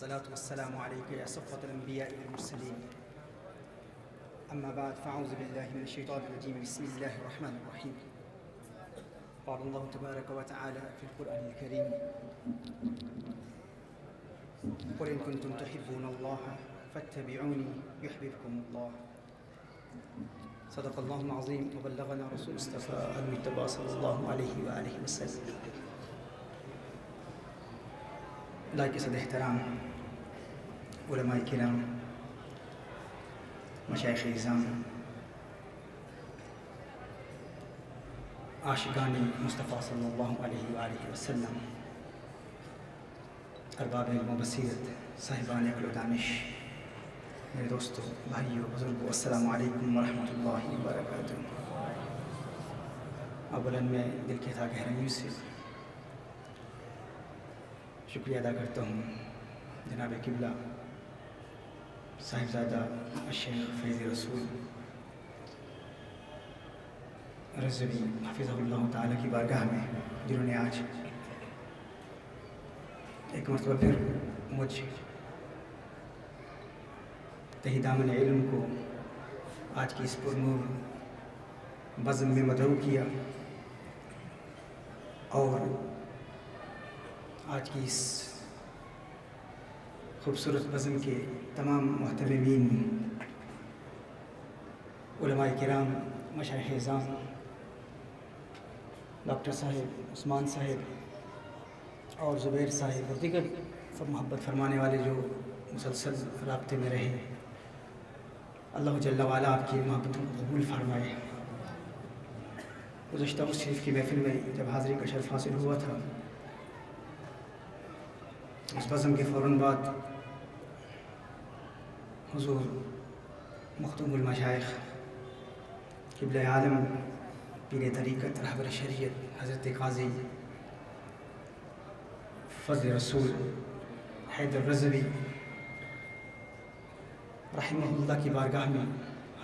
والصلاة والسلام عليك يا صفوة الأنبياء والمرسلين. أما بعد فأعوذ بالله من الشيطان الرجيم. بسم الله الرحمن الرحيم. قال الله تبارك وتعالى في القرآن الكريم: قل إن كنتم تحبون الله فاتبعوني يحببكم الله. صدق الله العظيم وبلغنا رسول مصطفى المجتبى صلی اللہ علیہ وآلہ وسلم. لائق صد احترام علماء کرام، مشائخ اعظام، عاشقان مصطفیٰ صلی اللہ علیہ وآلہ وسلم، ارباب علم و بصیرت، صاحبان عقل و دانش، میرے دوستوں، بھائیوں، بزرگوں، السلام علیکم ورحمۃ اللہ وبرکاتہ. اولاً میں دل کی تھا گہرائیوں سے شکریہ ادا کرتا ہوں جناب قبلہ صاحبزادہ الشیخ فیض رسول رضوی حفظہ اللہ تعالیٰ کی بارگاہ میں، جنہوں نے آج ایک مرتبہ پھر مجھ تہی دامن علم کو آج کی اس پرنور بزم میں مدعو کیا، اور آج کی اس خوبصورت بزم کے تمام محتممین، علماء کرام، مشائخ اعظام، ڈاکٹر صاحب، عثمان صاحب اور زبیر صاحب اور دیگر محبت فرمانے والے جو مسلسل رابطے میں رہے، اللہ جل وعلا آپ کی محبتوں کو قبول فرمائے. گزشتہ اس شریف کی محفل میں جب حاضری کا شرف حاصل ہوا تھا، اس بزم کے فوراً بعد حضور مختوم المشائخ قبلہ عالم پیر طریقت رہبر شریعت حضرت قاضی فضل رسول حیدر رضوی رحمہ اللہ کی بارگاہ میں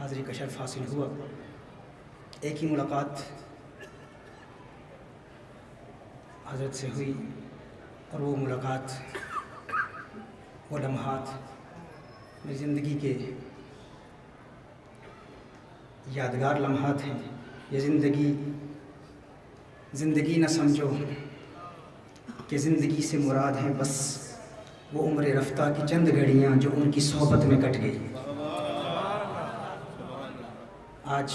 حاضری کا شرف حاصل ہوا. ایک ہی ملاقات حضرت سے ہوئی، اور وہ ملاقات، وہ لمحات میری زندگی کے یادگار لمحات ہیں. یہ زندگی نہ سمجھو کہ زندگی سے مراد ہیں بس وہ عمر رفتہ کی چند گھڑیاں جو ان کی صحبت میں کٹ گئی. آج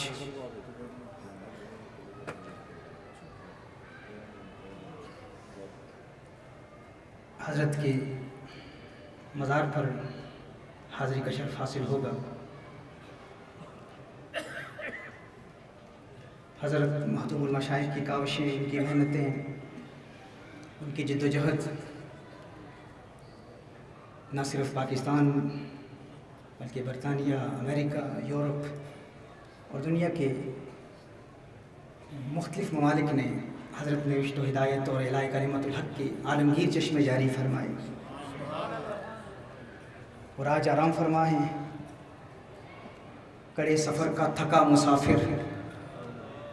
حضرت کے مزار پر حاضری کا شرف حاصل ہوگا. حضرت مختوم المشائخ کی کاوشیں، ان کی محنتیں، ان کی جد و جہد نہ صرف پاکستان بلکہ برطانیہ، امریکہ، یورپ اور دنیا کے مختلف ممالک نے حضرت نے رشد و ہدایت اور اعلاء کلمت الحق کے عالمگیر چشمے جاری فرمائے، اور آج آرام فرما ہیں. کڑے سفر کا تھکا مسافر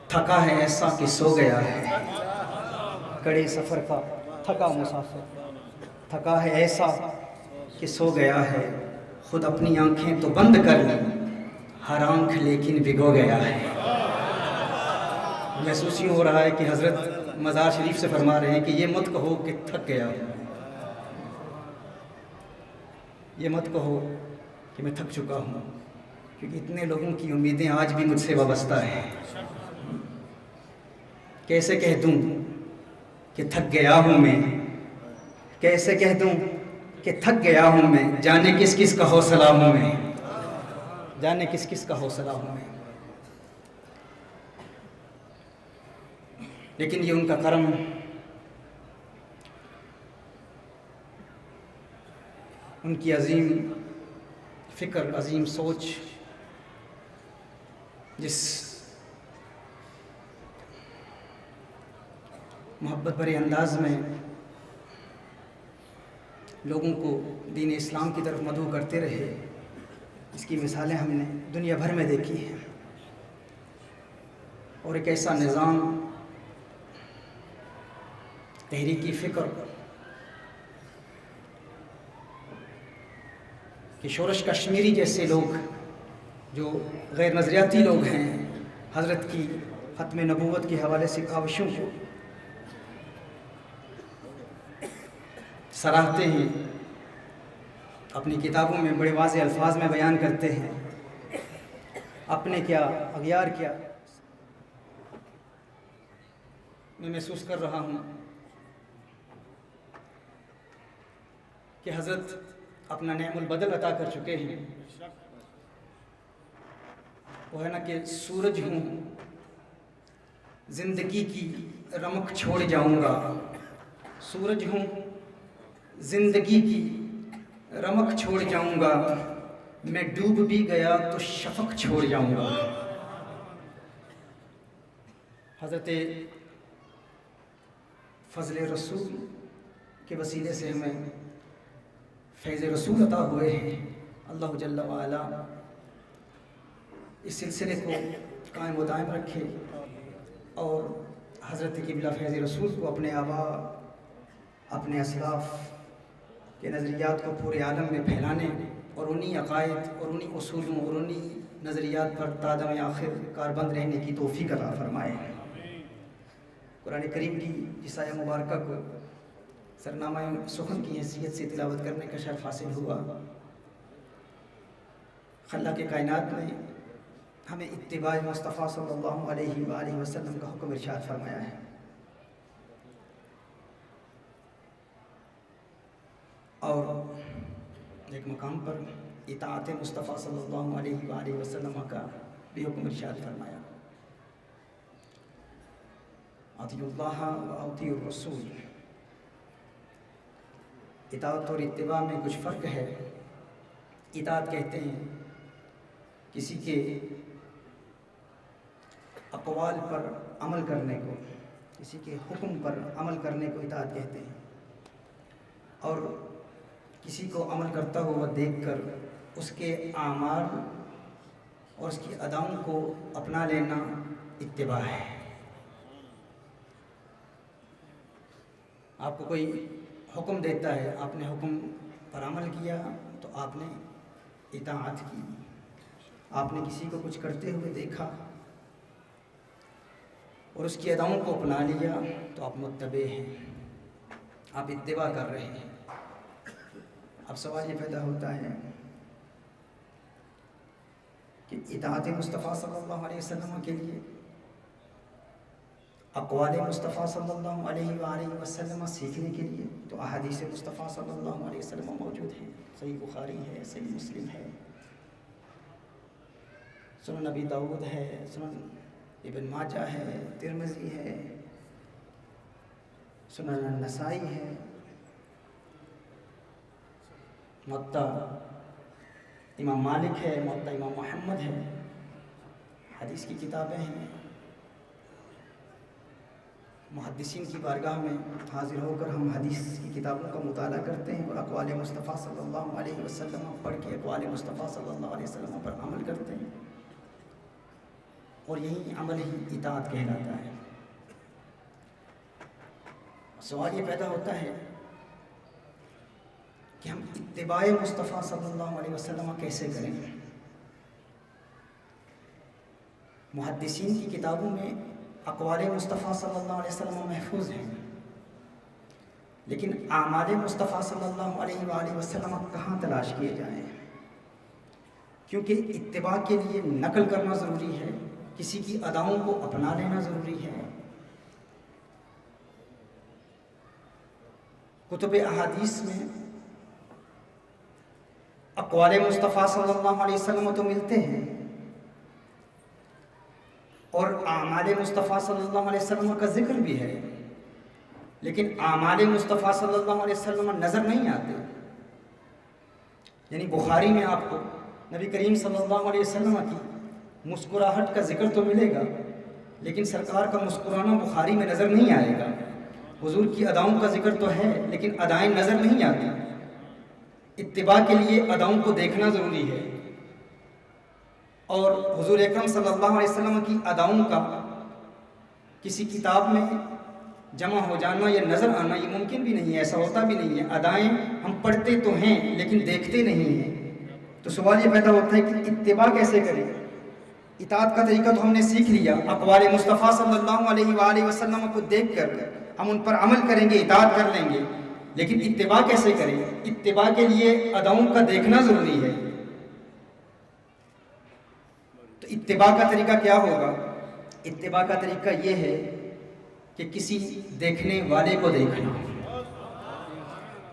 تھکا ہے ایسا کہ سو گیا ہے. کڑے سفر کا تھکا مسافر تھکا ہے ایسا کہ سو گیا ہے. خود اپنی آنکھیں تو بند کر لیں، ہر آنکھ لیکن بھگو گیا ہے. محسوس یوں ہو رہا ہے کہ حضرت مزار شریف سے فرما رہے ہیں کہ یہ مت کہو کہ تھک گیا ہوں، یہ مت کہو کہ میں تھک چکا ہوں، کیونکہ اتنے لوگوں کی امیدیں آج بھی مجھ سے وابستہ ہیں. کیسے کہہ دوں کہ تھک گیا ہوں میں، کیسے کہہ دوں کہ تھک گیا ہوں میں، جانے کس کس کا حوصلہ ہوں میں، جانے کس کس کا حوصلہ ہوں میں. لیکن یہ ان کا کرم، ان کی عظیم فکر، عظیم سوچ، جس محبت بھرے انداز میں لوگوں کو دین اسلام کی طرف مدعو کرتے رہے، اس کی مثالیں ہم نے دنیا بھر میں دیکھی ہیں. اور ایک ایسا نظام، تحریکی فکر کہ شورش کشمیری جیسے لوگ جو غیر نظریاتی لوگ ہیں حضرت کی ختم نبوت کے حوالے سے کاوشوں کو سراہتے ہیں، اپنی کتابوں میں بڑے واضح الفاظ میں بیان کرتے ہیں، اپنے کیا اغیار کیا میں محسوس کر رہا ہوں کہ حضرت اپنا نعم البدل عطا کر چکے ہیں۔ وہ ہے نا کہ سورج ہوں زندگی کی رمق چھوڑ جاؤں گا، سورج ہوں زندگی کی رمق چھوڑ جاؤں گا، میں ڈوب بھی گیا تو شفق چھوڑ جاؤں گا۔ حضرت فضل رسول کے وسیلے سے ہمیں فیض رسول عطا ہوئے ہیں۔ اللہ جل وعلا اس سلسلے کو قائم و دائم رکھے اور حضرت قبلہ فیض رسول کو اپنے آباء، اپنے اسلاف کے نظریات کو پورے عالم میں پھیلانے اور انہی عقائد اور انہی اصولوں اور انہی نظریات پر تا دم آخر کاربند رہنے کی توفیق عطا فرمائے۔ قرآن کریم کی اس آیہ مبارکہ کو سرنامہ سخن کی حیثیت سے تلاوت کرنے کا شرف حاصل ہوا۔ خالق کائنات نے ہمیں اتباع مصطفیٰ صلی اللہ علیہ وآلہ وسلم کا حکم ارشاد فرمایا ہے، اور ایک مقام پر اطاعت مصطفیٰ صلی اللہ علیہ وآلہ وسلم کا بھی حکم ارشاد فرمایا، اطیعوا اللہ و اطیعوا الرسول۔ اطاعت اور اتباع میں کچھ فرق ہے۔ اطاعت کہتے ہیں کسی کے اقوال پر عمل کرنے کو، کسی کے حکم پر عمل کرنے کو اطاعت کہتے ہیں، اور کسی کو عمل کرتا ہوا دیکھ کر اس کے اعمال اور اس کی اداؤں کو اپنا لینا اتباع ہے۔ آپ کو کوئی حکم دیتا ہے، آپ نے حکم پر عمل کیا تو آپ نے اطاعت کی۔ آپ نے کسی کو کچھ کرتے ہوئے دیکھا اور اس کی اداؤں کو اپنا لیا تو آپ متبع ہیں، آپ اتباع کر رہے ہیں۔ اب سوال یہ پیدا ہوتا ہے کہ اطاعت مصطفیٰ صلی اللہ علیہ وسلم کے لیے اقوال مصطفیٰ صلی اللہ علیہ وآلہ وسلم سیکھنے کے لیے تو احادیث مصطفیٰ صلی اللہ علیہ وسلم موجود ہیں۔ صحیح بخاری ہے، صحیح مسلم ہے، سنن نبی داؤد ہے، سنن ابن ماجہ ہے، ترمذی ہے، سنن النسائی ہے، موطا امام مالک ہے، موطا امام محمد ہے، حدیث کی کتابیں ہیں۔ محدثین کی بارگاہ میں حاضر ہو کر ہم حدیث کی کتابوں کا مطالعہ کرتے ہیں اور اقوال مصطفیٰ صلی اللہ علیہ وسلم پڑھ کے اقوال مصطفیٰ صلی اللہ علیہ وسلم پر عمل کرتے ہیں، اور یہی عمل ہی اطاعت کہلاتا ہے۔ سوال یہ پیدا ہوتا ہے کہ ہم اتباع مصطفیٰ صلی اللہ علیہ وسلم کیسے کریں؟ محدثین کی کتابوں میں اقوال مصطفیٰ صلی اللہ علیہ وسلم محفوظ ہیں، لیکن اعمال مصطفیٰ صلی اللہ علیہ وآلہ وسلم کہاں تلاش کیے جائیں؟ کیونکہ اتباع کے لیے نقل کرنا ضروری ہے، کسی کی اداؤں کو اپنا لینا ضروری ہے۔ کتب احادیث میں اقوال مصطفیٰ صلی اللہ علیہ وسلم تو ملتے ہیں اور اعمال مصطفیٰ صلی اللہ علیہ وسلم کا ذکر بھی ہے، لیکن اعمال مصطفیٰ صلی اللہ علیہ وسلم نظر نہیں آتے۔ یعنی بخاری میں آپ کو نبی کریم صلی اللہ علیہ وسلم کی مسکراہٹ کا ذکر تو ملے گا، لیکن سرکار کا مسکرانا بخاری میں نظر نہیں آئے گا۔ حضور کی اداؤں کا ذکر تو ہے لیکن ادائیں نظر نہیں آتی۔ اتباع کے لیے اداؤں کو دیکھنا ضروری ہے، اور حضور اکرم صلی اللہ علیہ وسلم کی اداؤں کا کسی کتاب میں جمع ہو جانا یا نظر آنا یہ ممکن بھی نہیں ہے، ایسا ہوتا بھی نہیں ہے۔ ادائیں ہم پڑھتے تو ہیں لیکن دیکھتے نہیں ہیں۔ تو سوال یہ پیدا ہوتا ہے کہ اتباع کیسے کریں؟ اطاعت کا طریقہ تو ہم نے سیکھ لیا، اقوال مصطفیٰ صلی اللہ علیہ وآلہ وسلم کو دیکھ کر ہم ان پر عمل کریں گے، اطاعت کر لیں گے، لیکن اتباع کیسے کریں؟ اتباع کے لیے اداؤں کا دیکھنا ضروری ہے۔ تو اتباع کا طریقہ کیا ہوگا؟ اتباع کا طریقہ یہ ہے کہ کسی دیکھنے والے کو دیکھنا۔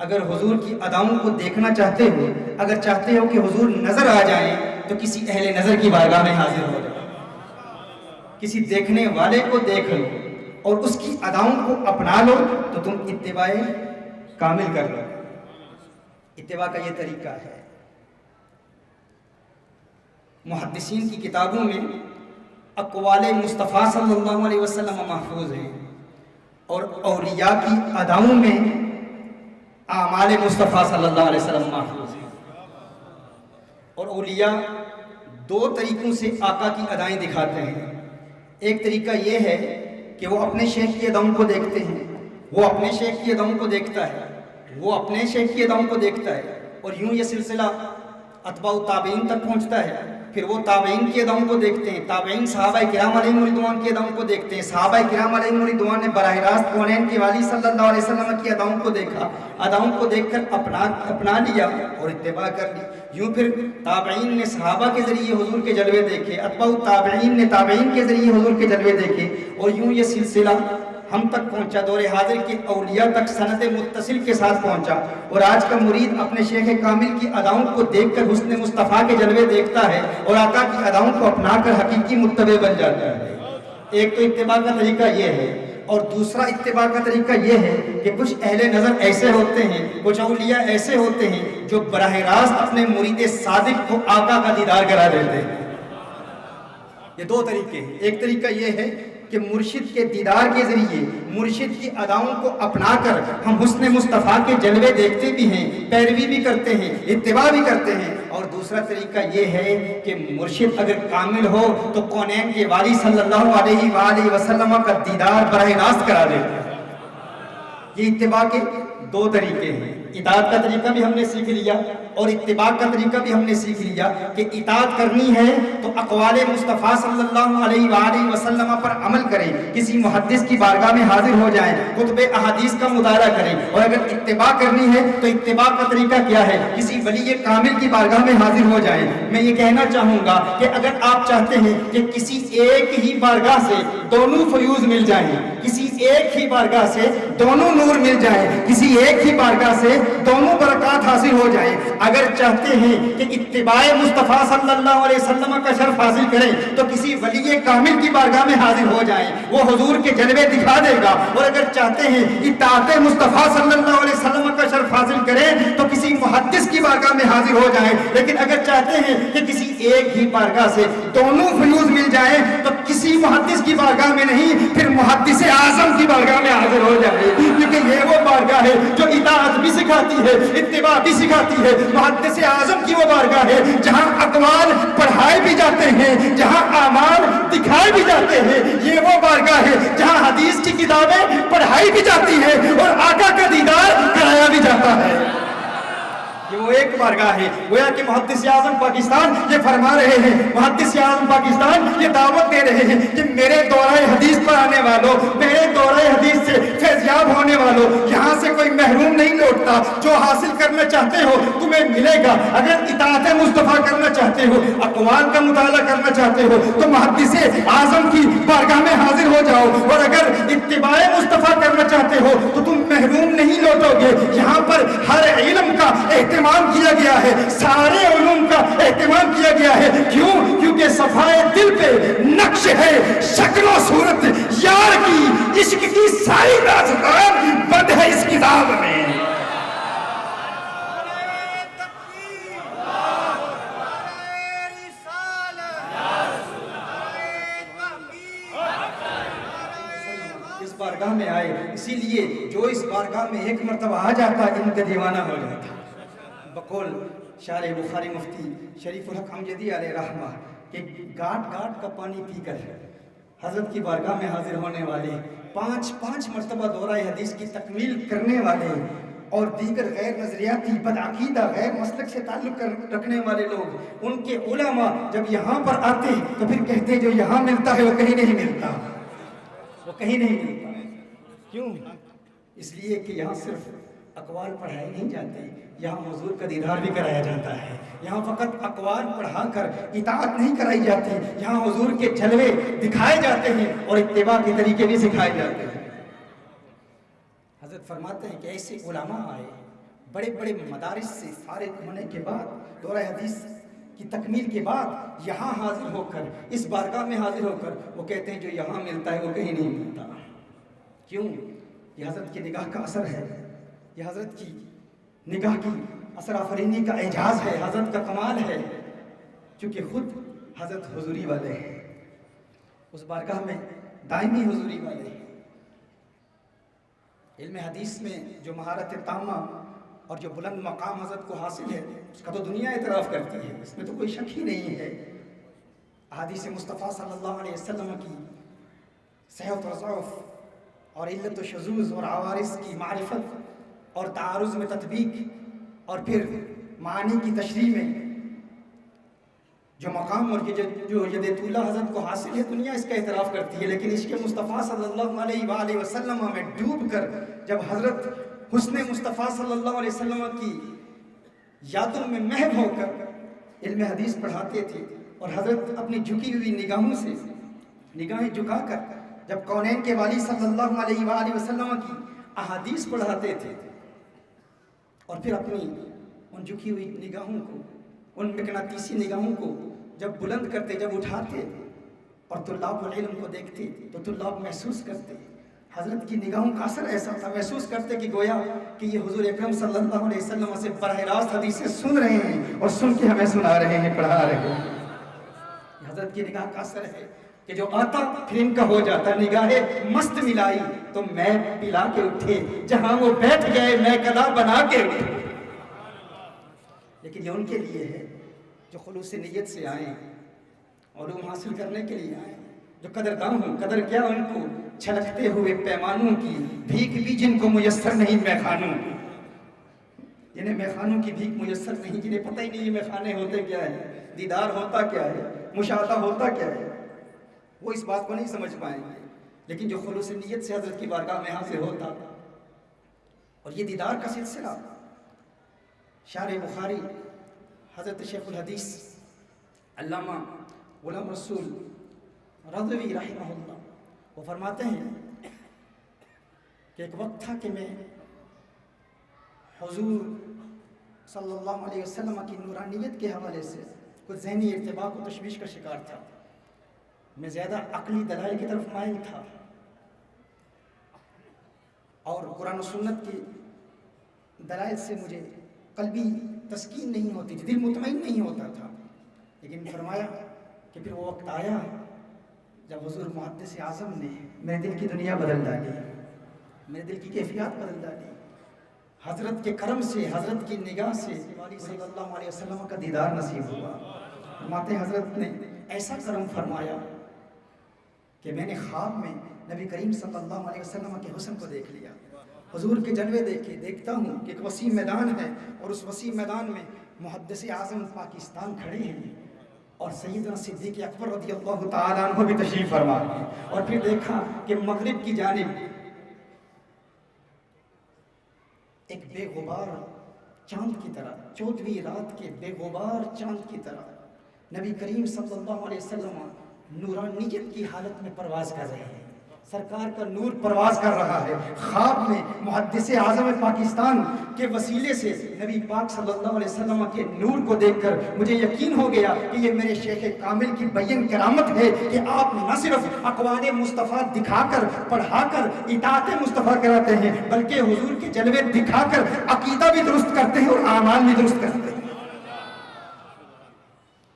اگر حضور کی اداؤں کو دیکھنا چاہتے ہو، اگر چاہتے ہو کہ حضور نظر آ جائیں، تو کسی اہل نظر کی بارگاہ میں حاضر ہو جائے، کسی دیکھنے والے کو دیکھ لو اور اس کی اداؤں کو اپنا لو، تو تم اتباع کامل کر لو۔ اتباع کا یہ طریقہ ہے۔ محدثین کی کتابوں میں اقوال مصطفیٰ صلی اللہ علیہ وسلم محفوظ ہیں، اور اولیاء کی اداؤں میں اعمال مصطفیٰ صلی اللہ علیہ وسلم محفوظ ہیں۔ اور اولیاء دو طریقوں سے آقا کی ادائیں دکھاتے ہیں۔ ایک طریقہ یہ ہے کہ وہ اپنے شیخ کی اداؤں کو دیکھتے ہیں، وہ اپنے شیخ کی اداؤں کو دیکھتا ہے، وہ اپنے شیخ کی اداؤں کو دیکھتا ہے، اور یوں یہ سلسلہ اتباع تابعین تک پہنچتا ہے۔ پھر وہ تابعین کی اداؤں کو دیکھتے ہیں، تابعین صحابہ کرام علیہم رضوان کی اداؤں کو دیکھتے ہیں، صحابہ کرام علیہم رضوان نے براہ راست کونین کے والی صلی اللہ علیہ وسلم کی اداؤں کو دیکھا، اداؤں کو دیکھ کر اپنا لیا اور اتباع کر لی۔ یوں پھر تابعین نے صحابہ کے ذریعے حضور کے جلوے دیکھے، اتباع تابعین نے تابعین کے ذریعے حضور کے جلوے دیکھے، اور یوں یہ سلسلہ ہم تک پہنچا، دور حاضر کے اولیاء تک سند متصل کے ساتھ پہنچا۔ اور آج کا مرید اپنے شیخ کامل کی اداؤں کو دیکھ کر حسن مصطفیٰ کے جلوے دیکھتا ہے، اور آقا کی اداؤں کو اپنا کر حقیقی متبع بن جاتا ہے۔ ایک تو اتباع کا طریقہ یہ ہے، اور دوسرا اتباع کا طریقہ یہ ہے کہ کچھ اہل نظر ایسے ہوتے ہیں، کچھ اولیاء ایسے ہوتے ہیں جو براہ راست اپنے مرید صادق کو آقا کا دیدار کرا دیتے ہیں۔ یہ دو طریقے ہیں۔ ایک طریقہ یہ ہے کہ مرشد کے دیدار کے ذریعے مرشد کی اداؤں کو اپنا کر ہم حسن مصطفیٰ کے جلوے دیکھتے بھی ہیں، پیروی بھی کرتے ہیں، اتباع بھی کرتے ہیں۔ اور دوسرا طریقہ یہ ہے کہ مرشد اگر کامل ہو تو کونین کے والی صلی اللہ علیہ وآلہ وسلم کا دیدار براہ راست کرا دیتے ہیں۔ یہ اتباع کے دو طریقے ہیں۔ اطاعت کا طریقہ بھی ہم نے سیکھ لیا، اور اتباع کا طریقہ بھی ہم نے سیکھ لیا کہ اطاعت کرنی ہے تو اقوال مصطفیٰ صلی اللہ علیہ وآلہ وسلم پر عمل کریں، کسی محدث کی بارگاہ میں حاضر ہو جائیں، کتب احادیث کا مطالعہ کریں۔ اور اگر اتباع کرنی ہے تو اتباع کا طریقہ کیا ہے؟ کسی ولی کامل کی بارگاہ میں حاضر ہو جائیں۔ میں یہ کہنا چاہوں گا کہ اگر آپ چاہتے ہیں کہ کسی ایک ہی بارگاہ سے دونوں فیوز مل جائیں، کسی ایک ہی بارگاہ سے دونوں نور مل جائیں، کسی ایک ہی بارگاہ سے دونوں برکات حاصل ہو جائیں، اگر چاہتے ہیں کہ اتباع مصطفیٰ صلی اللہ علیہ وسلم کا شرف حاصل کریں تو کسی ولی کامل کی بارگاہ میں حاضر ہو جائیں، وہ حضور کے جلوے دکھا دے گا۔ اور اگر چاہتے ہیں اطاعت مصطفیٰ صلی اللہ علیہ وسلم کا شرف حاصل کریں تو کسی محدث کی بارگاہ میں حاضر ہو جائیں۔ لیکن اگر چاہتے ہیں کہ کسی ایک ہی بارگاہ سے دونوں فیوز مل جائیں تو کسی محدث کی بارگاہ میں نہیں، پھر محدث اعظم کی بارگاہ میں حاضر ہو جائے، کیونکہ یہ وہ بارگاہ ہے جو اطاعت بھی سکھاتی ہے، اتباع بھی سکھاتی ہے۔ محدث اعظم کی وہ بارگاہ ہے جہاں اقوال پڑھائے بھی جاتے ہیں، جہاں اعمال دکھائے بھی جاتے ہیں۔ یہ وہ بارگاہ ہے جہاں حدیث کی کتابیں پڑھائی بھی جاتی ہیں اور آقا کا دیدار کرایا بھی جاتا ہے۔ یہ وہ ایک بارگاہ ہے۔ گویا کہ محدث اعظم پاکستان یہ فرما رہے ہیں، محدث اعظم پاکستان یہ دعوت دے رہے ہیں کہ میرے دورہ حدیث پر آنے والوں، میرے دورہ حدیث سے فیضیاب ہونے والوں، یہاں سے کوئی محروم نہیں لوٹتا۔ جو حاصل کرنا چاہتے ہو تمہیں ملے گا۔ اگر اطاعت مصطفیٰ کرنا چاہتے ہو، اقوال کا مطالعہ کرنا چاہتے ہو تو محدث اعظم کی بارگاہ میں حاضر ہو جاؤ، اور اگر اتباع مصطفیٰ کرنا چاہتے ہو تو تم محروم نہیں لوٹو گے۔ یہاں پر ہر علم کا اہتمام کیا گیا ہے، سارے علوم کا اہتمام کیا گیا ہے۔ کیوں؟ کیونکہ صفائے دل پہ نقش ہے شکل و صورت یار کی، عشق کی ساری داستان بند ہے اس کتاب میں۔ اس بارگاہ میں آئے، اسی لیے جو اس بارگاہ میں ایک مرتبہ آ جاتا ان کا دیوانہ ہو جاتا۔ بقول شارح بخاری مفتی شریف الحق امجدی علیہ رحمہ کہ گاٹ گاٹ کا پانی پی کر حضرت کی بارگاہ میں حاضر ہونے والے، پانچ مرتبہ دورہ حدیث کی تکمیل کرنے والے اور دیگر غیر نظریاتی بدعقیدہ غیر مسلک سے تعلق رکھنے والے لوگ، ان کے علماء جب یہاں پر آتے تو پھر کہتے جو یہاں ملتا ہے وہ کہیں نہیں ملتا، وہ کہیں نہیں ملتا۔ کیوں؟ اس لیے کہ یہاں صرف اقوال پڑھائے نہیں جاتے، یہاں حضور کا دیدار بھی کرایا جاتا ہے۔ یہاں فقط اقوال پڑھا کر اطاعت نہیں کرائی جاتی، یہاں حضور کے جلوے دکھائے جاتے ہیں اور اتباع کے طریقے بھی سکھائے جاتے ہیں۔ حضرت فرماتے ہیں کہ ایسے علماء آئے بڑے بڑے مدارس سے فارغ ہونے کے بعد، دورہ حدیث کی تکمیل کے بعد یہاں حاضر ہو کر، اس بارگاہ میں حاضر ہو کر وہ کہتے ہیں جو یہاں ملتا ہے وہ کہیں نہیں ملتا۔ کیوں؟ یہ حضرت کی نگاہ کا اثر ہے، یہ حضرت کی نگاہ کی اثر آفرینی کا اعجاز ہے، حضرت کا کمال ہے، چونکہ خود حضرت حضوری والے ہیں، اس بارگاہ میں دائمی حضوری والے ہیں۔ علم حدیث میں جو مہارت تامہ اور جو بلند مقام حضرت کو حاصل ہے اس کا تو دنیا اعتراف کرتی ہے، اس میں تو کوئی شک ہی نہیں ہے۔ احادیث مصطفیٰ صلی اللہ علیہ وسلم کی صحت و ضعف اور علت و شذوذ اور عوارض کی معرفت اور تعارض میں تطبیق اور پھر معانی کی تشریح میں جو مقام اور جو ید طولہ حضرت کو حاصل ہے، دنیا اس کا اعتراف کرتی ہے، لیکن عشق مصطفیٰ صلی اللہ علیہ وآلہ وسلم میں ڈوب کر جب حضرت حسن مصطفیٰ صلی اللہ علیہ وسلم کی یادوں میں محو ہو کر علم حدیث پڑھاتے تھے اور حضرت اپنی جھکی ہوئی نگاہوں سے نگاہیں جھکا کر جب کونین کے والی صلی اللہ علیہ وآلہ وسلم کی احادیث پڑھاتے تھے اور پھر اپنی ان جھکی ہوئی نگاہوں کو، ان مقناطیسی نگاہوں کو جب بلند کرتے، جب اٹھاتے اور طلاب العلم کو دیکھتے تو طلاب محسوس کرتے، حضرت کی نگاہوں کا اثر ایسا تھا، محسوس کرتے کہ گویا کہ یہ حضور اکرم صلی اللہ علیہ وسلم سے براہ راست حدیثیں سن رہے ہیں اور سن کے ہمیں سنا رہے ہیں، پڑھا رہے ہیں۔ یہ حضرت کی نگاہ کا اثر ہے کہ جو آتا پھر ان کا ہو جاتا، نگاہیں مست ملائی تو میں پلا کے اٹھے، جہاں وہ بیٹھ گئے میں کلا بنا کے اٹھے۔ لیکن یہ ان کے لیے ہے جو خلوص نیت سے آئیں، علوم حاصل کرنے کے لیے آئیں، جو قدردان ہوں، قدر کیا ان کو چھلکتے ہوئے پیمانوں کی بھیک بھی جن کو میسر نہیں میخانوں، جنہیں میخانوں کی بھیک میسر نہیں، جنہیں پتہ ہی نہیں یہ میخانے ہوتے کیا ہے، دیدار ہوتا کیا ہے، مشاہدہ ہوتا کیا ہے، وہ اس بات کو نہیں سمجھ پائیں گے۔ لیکن جو خلوص نیت سے حضرت کی بارگاہ میں حاضر ہوتا اور یہ دیدار کا سلسلہ، شارح بخاری حضرت شیخ الحدیث علامہ غلام رسول رضوی رحمہ اللہ وہ فرماتے ہیں کہ ایک وقت تھا کہ میں حضور صلی اللہ علیہ وسلم کی نورانیت کے حوالے سے کچھ ذہنی ارتباک و تشویش کا شکار تھا، میں زیادہ عقلی دلائل کی طرف مائل تھا اور قرآن و سنت کی دلائل سے مجھے قلبی تسکین نہیں ہوتی تھی، دل مطمئن نہیں ہوتا تھا۔ لیکن فرمایا کہ پھر وہ وقت آیا جب حضور محدث اعظم نے میرے دل کی دنیا بدل ڈالی، میرے دل کی کیفیات بدل ڈالی، حضرت کے کرم سے، حضرت کی نگاہ سے صلی اللہ علیہ وسلم کا دیدار نصیب ہوا۔ فرماتے ہیں حضرت نے ایسا کرم فرمایا کہ میں نے خواب میں نبی کریم صلی اللہ علیہ وسلم کے حسن کو دیکھ لیا، حضور کے جلوے دیکھے، دیکھتا ہوں کہ ایک وسیع میدان ہے اور اس وسیع میدان میں محدث اعظم پاکستان کھڑے ہیں اور سیدنا صدیق اکبر رضی اللہ تعالیٰ عنہ بھی تشریف فرما ہیں، اور پھر دیکھا کہ مغرب کی جانب ایک بے غبار چاند کی طرح، 14ویں رات کے بے غبار چاند کی طرح نبی کریم صلی اللہ علیہ وسلم نورانیت کی حالت میں پرواز کر رہے ہیں، سرکار کا نور پرواز کر رہا ہے۔ خواب میں محدث اعظم پاکستان کے وسیلے سے نبی پاک صلی اللہ علیہ وسلم کے نور کو دیکھ کر مجھے یقین ہو گیا کہ یہ میرے شیخ کامل کی بیان کرامت ہے کہ آپ نہ صرف اقوال مصطفیٰ دکھا کر، پڑھا کر اطاعت مصطفیٰ کراتے ہیں، بلکہ حضور کے جلوے دکھا کر عقیدہ بھی درست کرتے ہیں اور اعمال بھی درست کرتے ہیں۔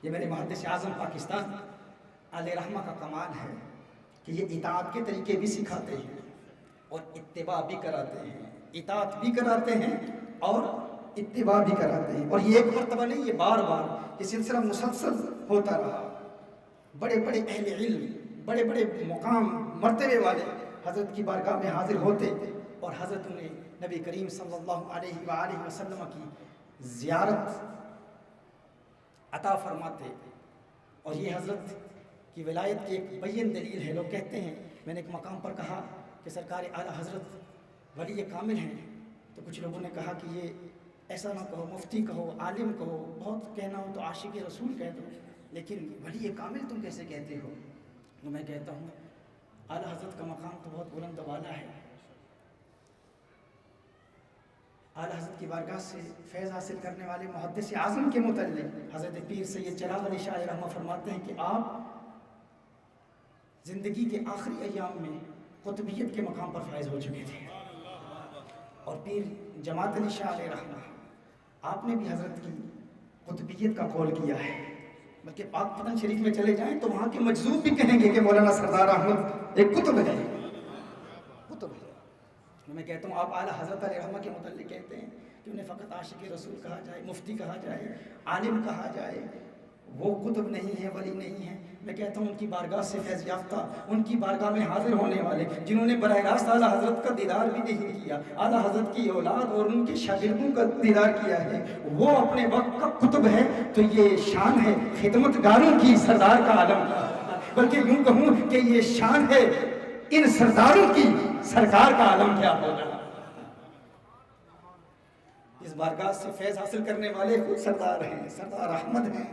یہ میرے محدث اعظم پاکستان علیہ رحمہ کا کمال ہے کہ یہ اطاعت کے طریقے بھی سکھاتے ہیں اور اتباع بھی کراتے ہیں، اطاعت بھی کراتے ہیں اور اتباع بھی کراتے ہیں، اور یہ ایک مرتبہ نہیں، یہ بار بار یہ سلسلہ مسلسل ہوتا رہا۔ بڑے بڑے اہل علم، بڑے بڑے مقام مرتبے والے حضرت کی بارگاہ میں حاضر ہوتے اور حضرت نے نبی کریم صلی اللہ علیہ وآلہ وسلم کی زیارت عطا فرماتے، اور یہ حضرت کی ولایت کی ایک بین دلیل ہے۔ لوگ کہتے ہیں، میں نے ایک مقام پر کہا کہ سرکار اعلیٰ حضرت ولی کامل ہیں، تو کچھ لوگوں نے کہا کہ یہ ایسا نہ کہو، مفتی کہو، عالم کہو، بہت کہنا ہو تو عاشق رسول کہہ دو، لیکن ولی کامل تم کیسے کہتے ہو؟ تو میں کہتا ہوں اعلیٰ حضرت کا مقام تو بہت بلند و بالا ہے۔ اعلیٰ حضرت کی بارگاہ سے فیض حاصل کرنے والے محدث اعظم کے متعلق حضرت پیر سید چراغ علی شاہ رحمہ فرماتے ہیں کہ آپ زندگی کے آخری ایام میں قطبیت کے مقام پر فائز ہو چکے تھے، اور پیر جماعت علی شاہ علیہ رحمہ آپ نے بھی حضرت کی قطبیت کا قول کیا ہے، بلکہ پاک پتن شریف میں چلے جائیں تو وہاں کے مجذوب بھی کہیں گے کہ مولانا سردار احمد ایک قطب ہے، قطب ہے۔ میں کہتا ہوں آپ اعلیٰ حضرت علیہ رحمہ کے متعلق کہتے ہیں کہ انہیں فقط عاشق رسول کہا جائے، مفتی کہا جائے، عالم کہا جائے، وہ قطب نہیں ہے، ولی نہیں ہے۔ میں کہتا ہوں ان کی بارگاہ سے فیض یافتہ، ان کی بارگاہ میں حاضر ہونے والے جنہوں نے براہ راست اعلیٰ حضرت کا دیدار بھی نہیں کیا، اعلیٰ حضرت کی اولاد اور ان کے شاگردوں کا دیدار کیا ہے، وہ اپنے وقت کا قطب ہے۔ تو یہ شان ہے خدمت گاروں کی سردار کا عالم کا، بلکہ یوں کہوں کہ یہ شان ہے ان سرداروں کی سرکار کا عالم کیا ہوگا۔ اس بارگاہ سے فیض حاصل کرنے والے خود سردار ہیں، سردار احمد ہیں،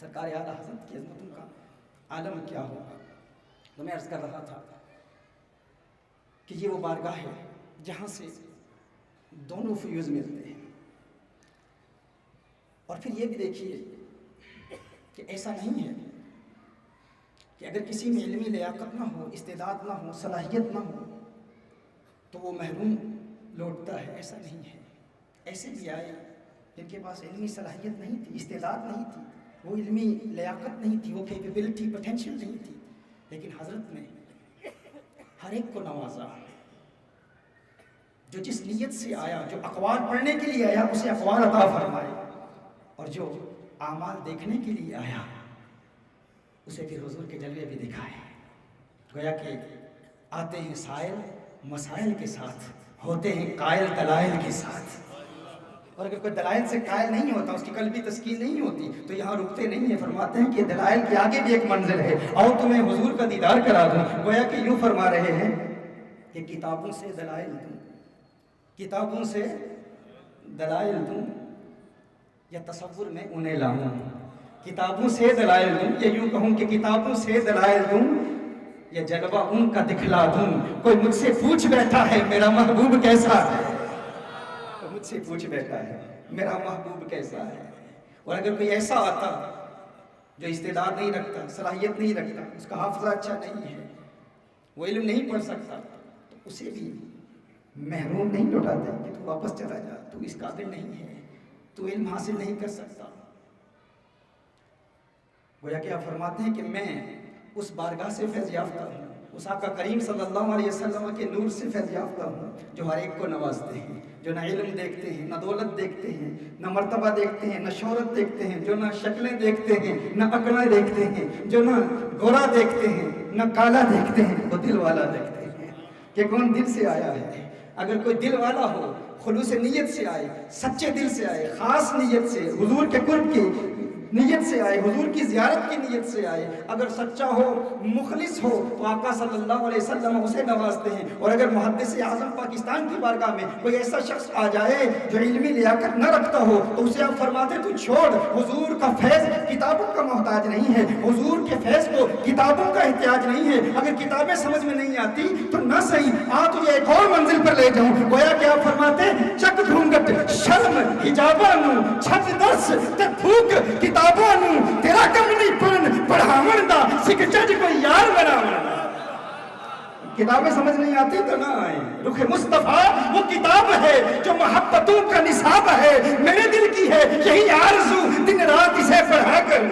سرکار اعلیٰ حضرت کی عظمتوں کا عالم کیا ہوگا۔ تو میں عرض کر رہا تھا کہ یہ وہ بارگاہ ہے جہاں سے دونوں فیوز ملتے ہیں، اور پھر یہ بھی دیکھیے کہ ایسا نہیں ہے کہ اگر کسی میں علمی لیاقت نہ ہو، استعداد نہ ہو، صلاحیت نہ ہو تو وہ محروم لوٹتا ہے، ایسا نہیں ہے۔ ایسے بھی آئے جن کے پاس علمی صلاحیت نہیں تھی، استعداد نہیں تھی، وہ علمی لیاقت نہیں تھی، وہ کیپیبلٹی پوٹینشیل نہیں تھی، لیکن حضرت نے ہر ایک کو نوازا۔ جو جس نیت سے آیا، جو اقوال پڑھنے کے لیے آیا اسے اقوال عطا فرمائے، اور جو اعمال دیکھنے کے لیے آیا اسے پھر حضور کے جلوے بھی دکھائے۔ گویا کہ آتے ہیں سائل مسائل کے ساتھ، ہوتے ہیں قائل دلائل کے ساتھ، اور اگر کوئی دلائل سے قائل نہیں ہوتا، اس کی قلبی تسکین نہیں ہوتی تو یہاں رکتے نہیں ہیں۔ فرماتے ہیں کہ دلائل کے آگے بھی ایک منزل ہے، آؤ تمہیں حضور کا دیدار کرا دوں۔ گویا کہ یوں فرما رہے ہیں کہ کتابوں سے دلائل دوں، کتابوں سے دلائل دوں، یا تصور میں انہیں لاؤں۔ کتابوں سے دلائل دوں، یا یوں کہوں کہ کتابوں سے دلائل دوں، یا جلوہ ان کا دکھلا دوں۔ کوئی مجھ سے پوچھ بیٹھا ہے میرا محبوب کیسا ہے، کوئی مجھ سے پوچھ بیٹھا ہے میرا محبوب کیسا ہے۔ اور اگر کوئی ایسا آتا جو استعداد نہیں رکھتا، صلاحیت نہیں رکھتا، اس کا حافظہ اچھا نہیں ہے، وہ علم نہیں پڑھ سکتا، تو اسے بھی محروم نہیں لوٹاتے کہ تو واپس چلا جا، تو اس قابل نہیں ہے، تو علم حاصل نہیں کر سکتا۔ گویا کہ آپ فرماتے ہیں کہ میں اس بارگاہ سے فیض یافتہ ہوں، اس آقا کریم صلی اللہ علیہ وسلم کے نور سے فیض یافتہ ہوں، جو ہر ایک کو نوازتے ہیں، جو نہ علم دیکھتے ہیں، نہ دولت دیکھتے ہیں، نہ مرتبہ دیکھتے ہیں، نہ شہرت دیکھتے ہیں، جو نہ شکلیں دیکھتے ہیں، نہ عقلیں دیکھتے ہیں، جو نہ گورا دیکھتے ہیں، نہ کالا دیکھتے ہیں، وہ دل والا دیکھتے ہیں کہ کون دل سے آیا ہے۔ اگر کوئی دل والا ہو، خلوص نیت سے آئے، سچے دل سے آئے، خاص نیت سے، حضور کے قرب کی نیت سے آئے، حضور کی زیارت کی نیت سے آئے، اگر سچا ہو، مخلص ہو، تو آقا صلی اللہ علیہ وسلم اسے نوازتے ہیں۔ اور اگر محدث اعظم پاکستان کی بارگاہ میں کوئی ایسا شخص آ جائے جو علمی لیاقت نہ رکھتا ہو تو اسے آپ فرماتے تو چھوڑ، حضور کا فیض کتابوں کا محتاج نہیں ہے، حضور کے فیض کو کتابوں کا احتیاج نہیں ہے۔ اگر کتابیں سمجھ میں نہیں آتی تو نہ صحیح، آ تجھے ایک اور منزل پر لے جاؤں۔ گویا کہ آپ فرماتے چک ڈھونگٹ شرم حجابہ نو چھت درس تے پھوک کتابوں نو تیرا کم نہیں پڑھن پڑھاون دا سکھ جج کوئی یار بناون دا۔ کتابیں سمجھ نہیں آتی تو نہ آئیں۔ رخ مصطفیٰ وہ کتاب ہے جو محبتوں کا نصاب ہے، میرے دل کی ہے یہی آرزو دن رات اسے پڑھا کر۔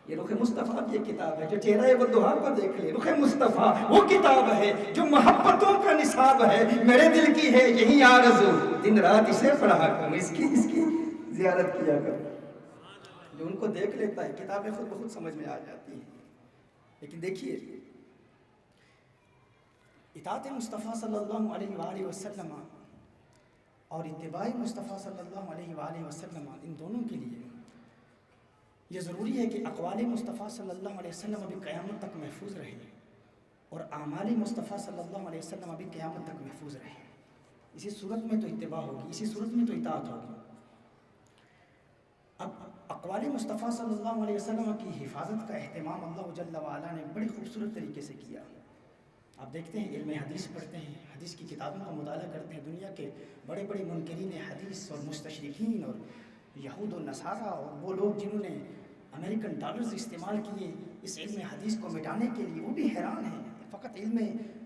یہ رخ مصطفیٰ کی کتاب ہے جو چہرہ والضحیٰ کو دیکھ لے۔ رخ مصطفیٰ وہ کتاب ہے جو محبتوں کا نصاب ہے، میرے دل کی ہے یہی آرزو دن رات اسے پڑھا کر۔ اس کی زیارت کیا کر۔ جو ان کو دیکھ لیتا ہے کتابیں خود بخود سمجھ میں آ جاتی ہیں۔ لیکن دیکھیے اطاعت مصطفیٰ صلی اللہ علیہ وآلہ وسلم اور اتباع مصطفیٰ صلی اللہ علیہ وآلہ وسلم، ان دونوں کے لیے یہ ضروری ہے کہ اقوال مصطفیٰ صلی اللہ علیہ وسلم ابھی قیامت تک محفوظ رہیں اور اعمال مصطفیٰ صلی اللہ علیہ وسلم ابھی قیامت تک محفوظ رہیں۔ اسی صورت میں تو اتباع ہوگی، اسی صورت میں تو اطاعت ہوگی۔ اب اقوال مصطفیٰ صلی اللہ علیہ وسلم کی حفاظت کا اہتمام اللہ جل وعلا نے بڑی خوبصورت طریقے سے کیا۔ آپ دیکھتے ہیں علم حدیث پڑھتے ہیں، حدیث کی کتابوں کا مطالعہ کرتے ہیں، دنیا کے بڑے بڑے منکرین حدیث اور مستشرقین اور یہود و نصارہ اور وہ لوگ جنہوں نے امریکن ڈالرز استعمال کیے اس علم حدیث کو مٹانے کے لیے، وہ بھی حیران ہیں۔ فقط علم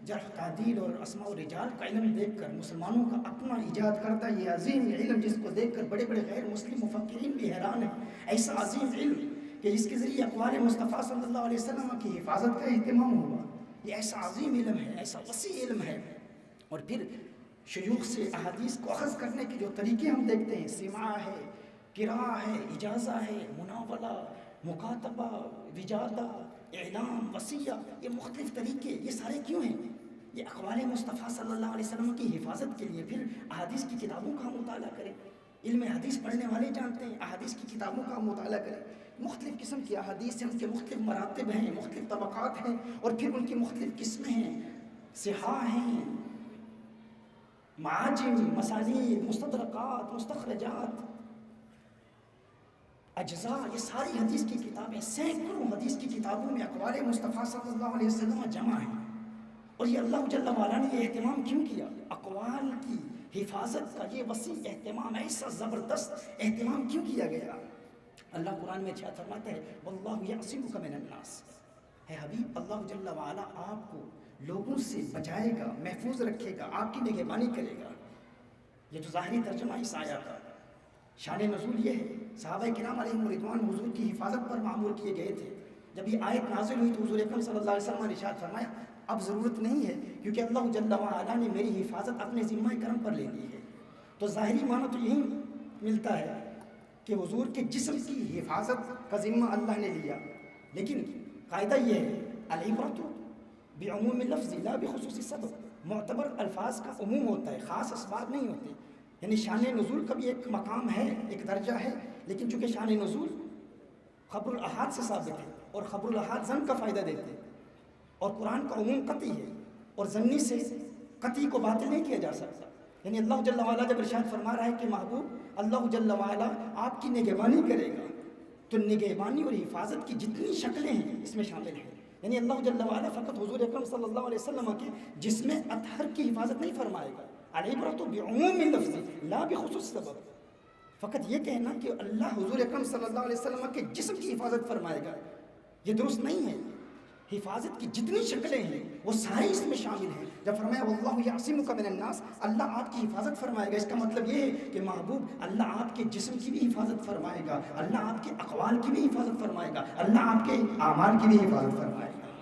جرح تعدیل اور اسماء و رجال کا علم دیکھ کر مسلمانوں کا اپنا ایجاد کرتا یہ عظیم علم، جس کو دیکھ کر بڑے بڑے غیر مسلم مفکرین بھی حیران ہیں۔ ایسا عظیم علم کہ جس کے ذریعے اقوال مصطفیٰ صلی اللہ علیہ وسلم کی حفاظت کا اہتمام ہوا، یہ ایسا عظیم علم ہے، ایسا وسیع علم ہے۔ اور پھر شیوخ سے احادیث کو اخذ کرنے کے جو طریقے ہم دیکھتے ہیں، سماع ہے، قراءہ ہے، اجازہ ہے، مناولہ، مکاتبہ، وجادہ، اعلام، وصیہ، یہ مختلف طریقے، یہ سارے کیوں ہیں؟ یہ اقوال مصطفیٰ صلی اللہ علیہ وسلم کی حفاظت کے لیے۔ پھر احادیث کی کتابوں کا مطالعہ کریں، علم حدیث پڑھنے والے جانتے ہیں، احادیث کی کتابوں کا مطالعہ کریں۔ مختلف قسم کی احادیث ہیں، ان کے مختلف مراتب ہیں، مختلف طبقات ہیں، اور پھر ان کی مختلف قسمیں ہیں، صحاح ہیں، معاجم، مسانید، مستدرکات، مستخرجات، اجزاء، یہ ساری حدیث کی کتابیں، سینکڑوں حدیث کی کتابوں میں اقوال مصطفیٰ صلی اللہ علیہ وسلم جمع ہیں۔ اور یہ اللہ جل وعلا نے یہ اہتمام کیوں کیا؟ اقوال کی حفاظت کا یہ وسیع اہتمام، ایسا زبردست اہتمام کیوں کیا گیا؟ اللہ قرآن میں ارشاد فرماتا ہے واللہ یعصمک من الناس، ہے حبیب اللہ جل وعلا آپ کو لوگوں سے بچائے گا، محفوظ رکھے گا، آپ کی نگہبانی کرے گا۔ یہ تو ظاہری ترجمہ اس آیت کا۔ شان نزول یہ ہے، صحابہ کرام علیہم رضوان حضور کی حفاظت پر معمور کیے گئے تھے۔ جب یہ آیت نازل ہوئی تو حضور اکرم صلی اللہ علیہ وسلم نے ارشاد فرمایا اب ضرورت نہیں ہے، کیونکہ اللہ جل وعلا نے میری حفاظت اپنے ذمہ کرم پر لے لی ہے۔ تو ظاہری معنی تو یہی ملتا ہے کہ حضور کے جسم کی حفاظت کا ذمہ اللہ نے لیا، لیکن قاعدہ یہ ہے العبرۃ بعموم اللفظ لا بخصوص السبب، معتبر الفاظ کا عموم ہوتا ہے، خاص اسباب نہیں ہوتے۔ یعنی شان نزول کا بھی ایک مقام ہے، ایک درجہ ہے، لیکن چونکہ شان نزول خبر الاحاد سے ثابت ہے اور خبر الاحاد ظن کا فائدہ دیتے ہیں، اور قرآن کا عموم قطعی ہے اور ظنی سے قطعی کو باطل نہیں کیا جا سکتا۔ یعنی اللہ جل وعلا جب ارشاد فرما رہا ہے کہ محبوب اللہ جل وعلا آپ کی نگہبانی کرے گا، تو نگہبانی اور حفاظت کی جتنی شکلیں ہیں اس میں شامل ہیں۔ یعنی اللہ جل وعلا فقط حضور اکرم صلی اللہ علیہ وسلم کے جسم اطہر کی حفاظت نہیں فرمائے گا، العبرۃ بعموم اللفظ لا بخصوص سبب، فقط یہ کہنا کہ اللہ حضور اکرم صلی اللہ علیہ وسلم کے جسم کی حفاظت فرمائے گا یہ درست نہیں ہے۔ حفاظت کی جتنی شکلیں ہیں وہ ساری اس میں شامل ہیں۔ جب فرمایا واللہ یعصمک من الناس، اللہ آپ کی حفاظت فرمائے گا، اس کا مطلب یہ ہے کہ محبوب اللہ آپ کے جسم کی بھی حفاظت فرمائے گا، اللہ آپ کے اقوال کی بھی حفاظت فرمائے گا، اللہ آپ کے اعمال کی بھی حفاظت فرمائے گا۔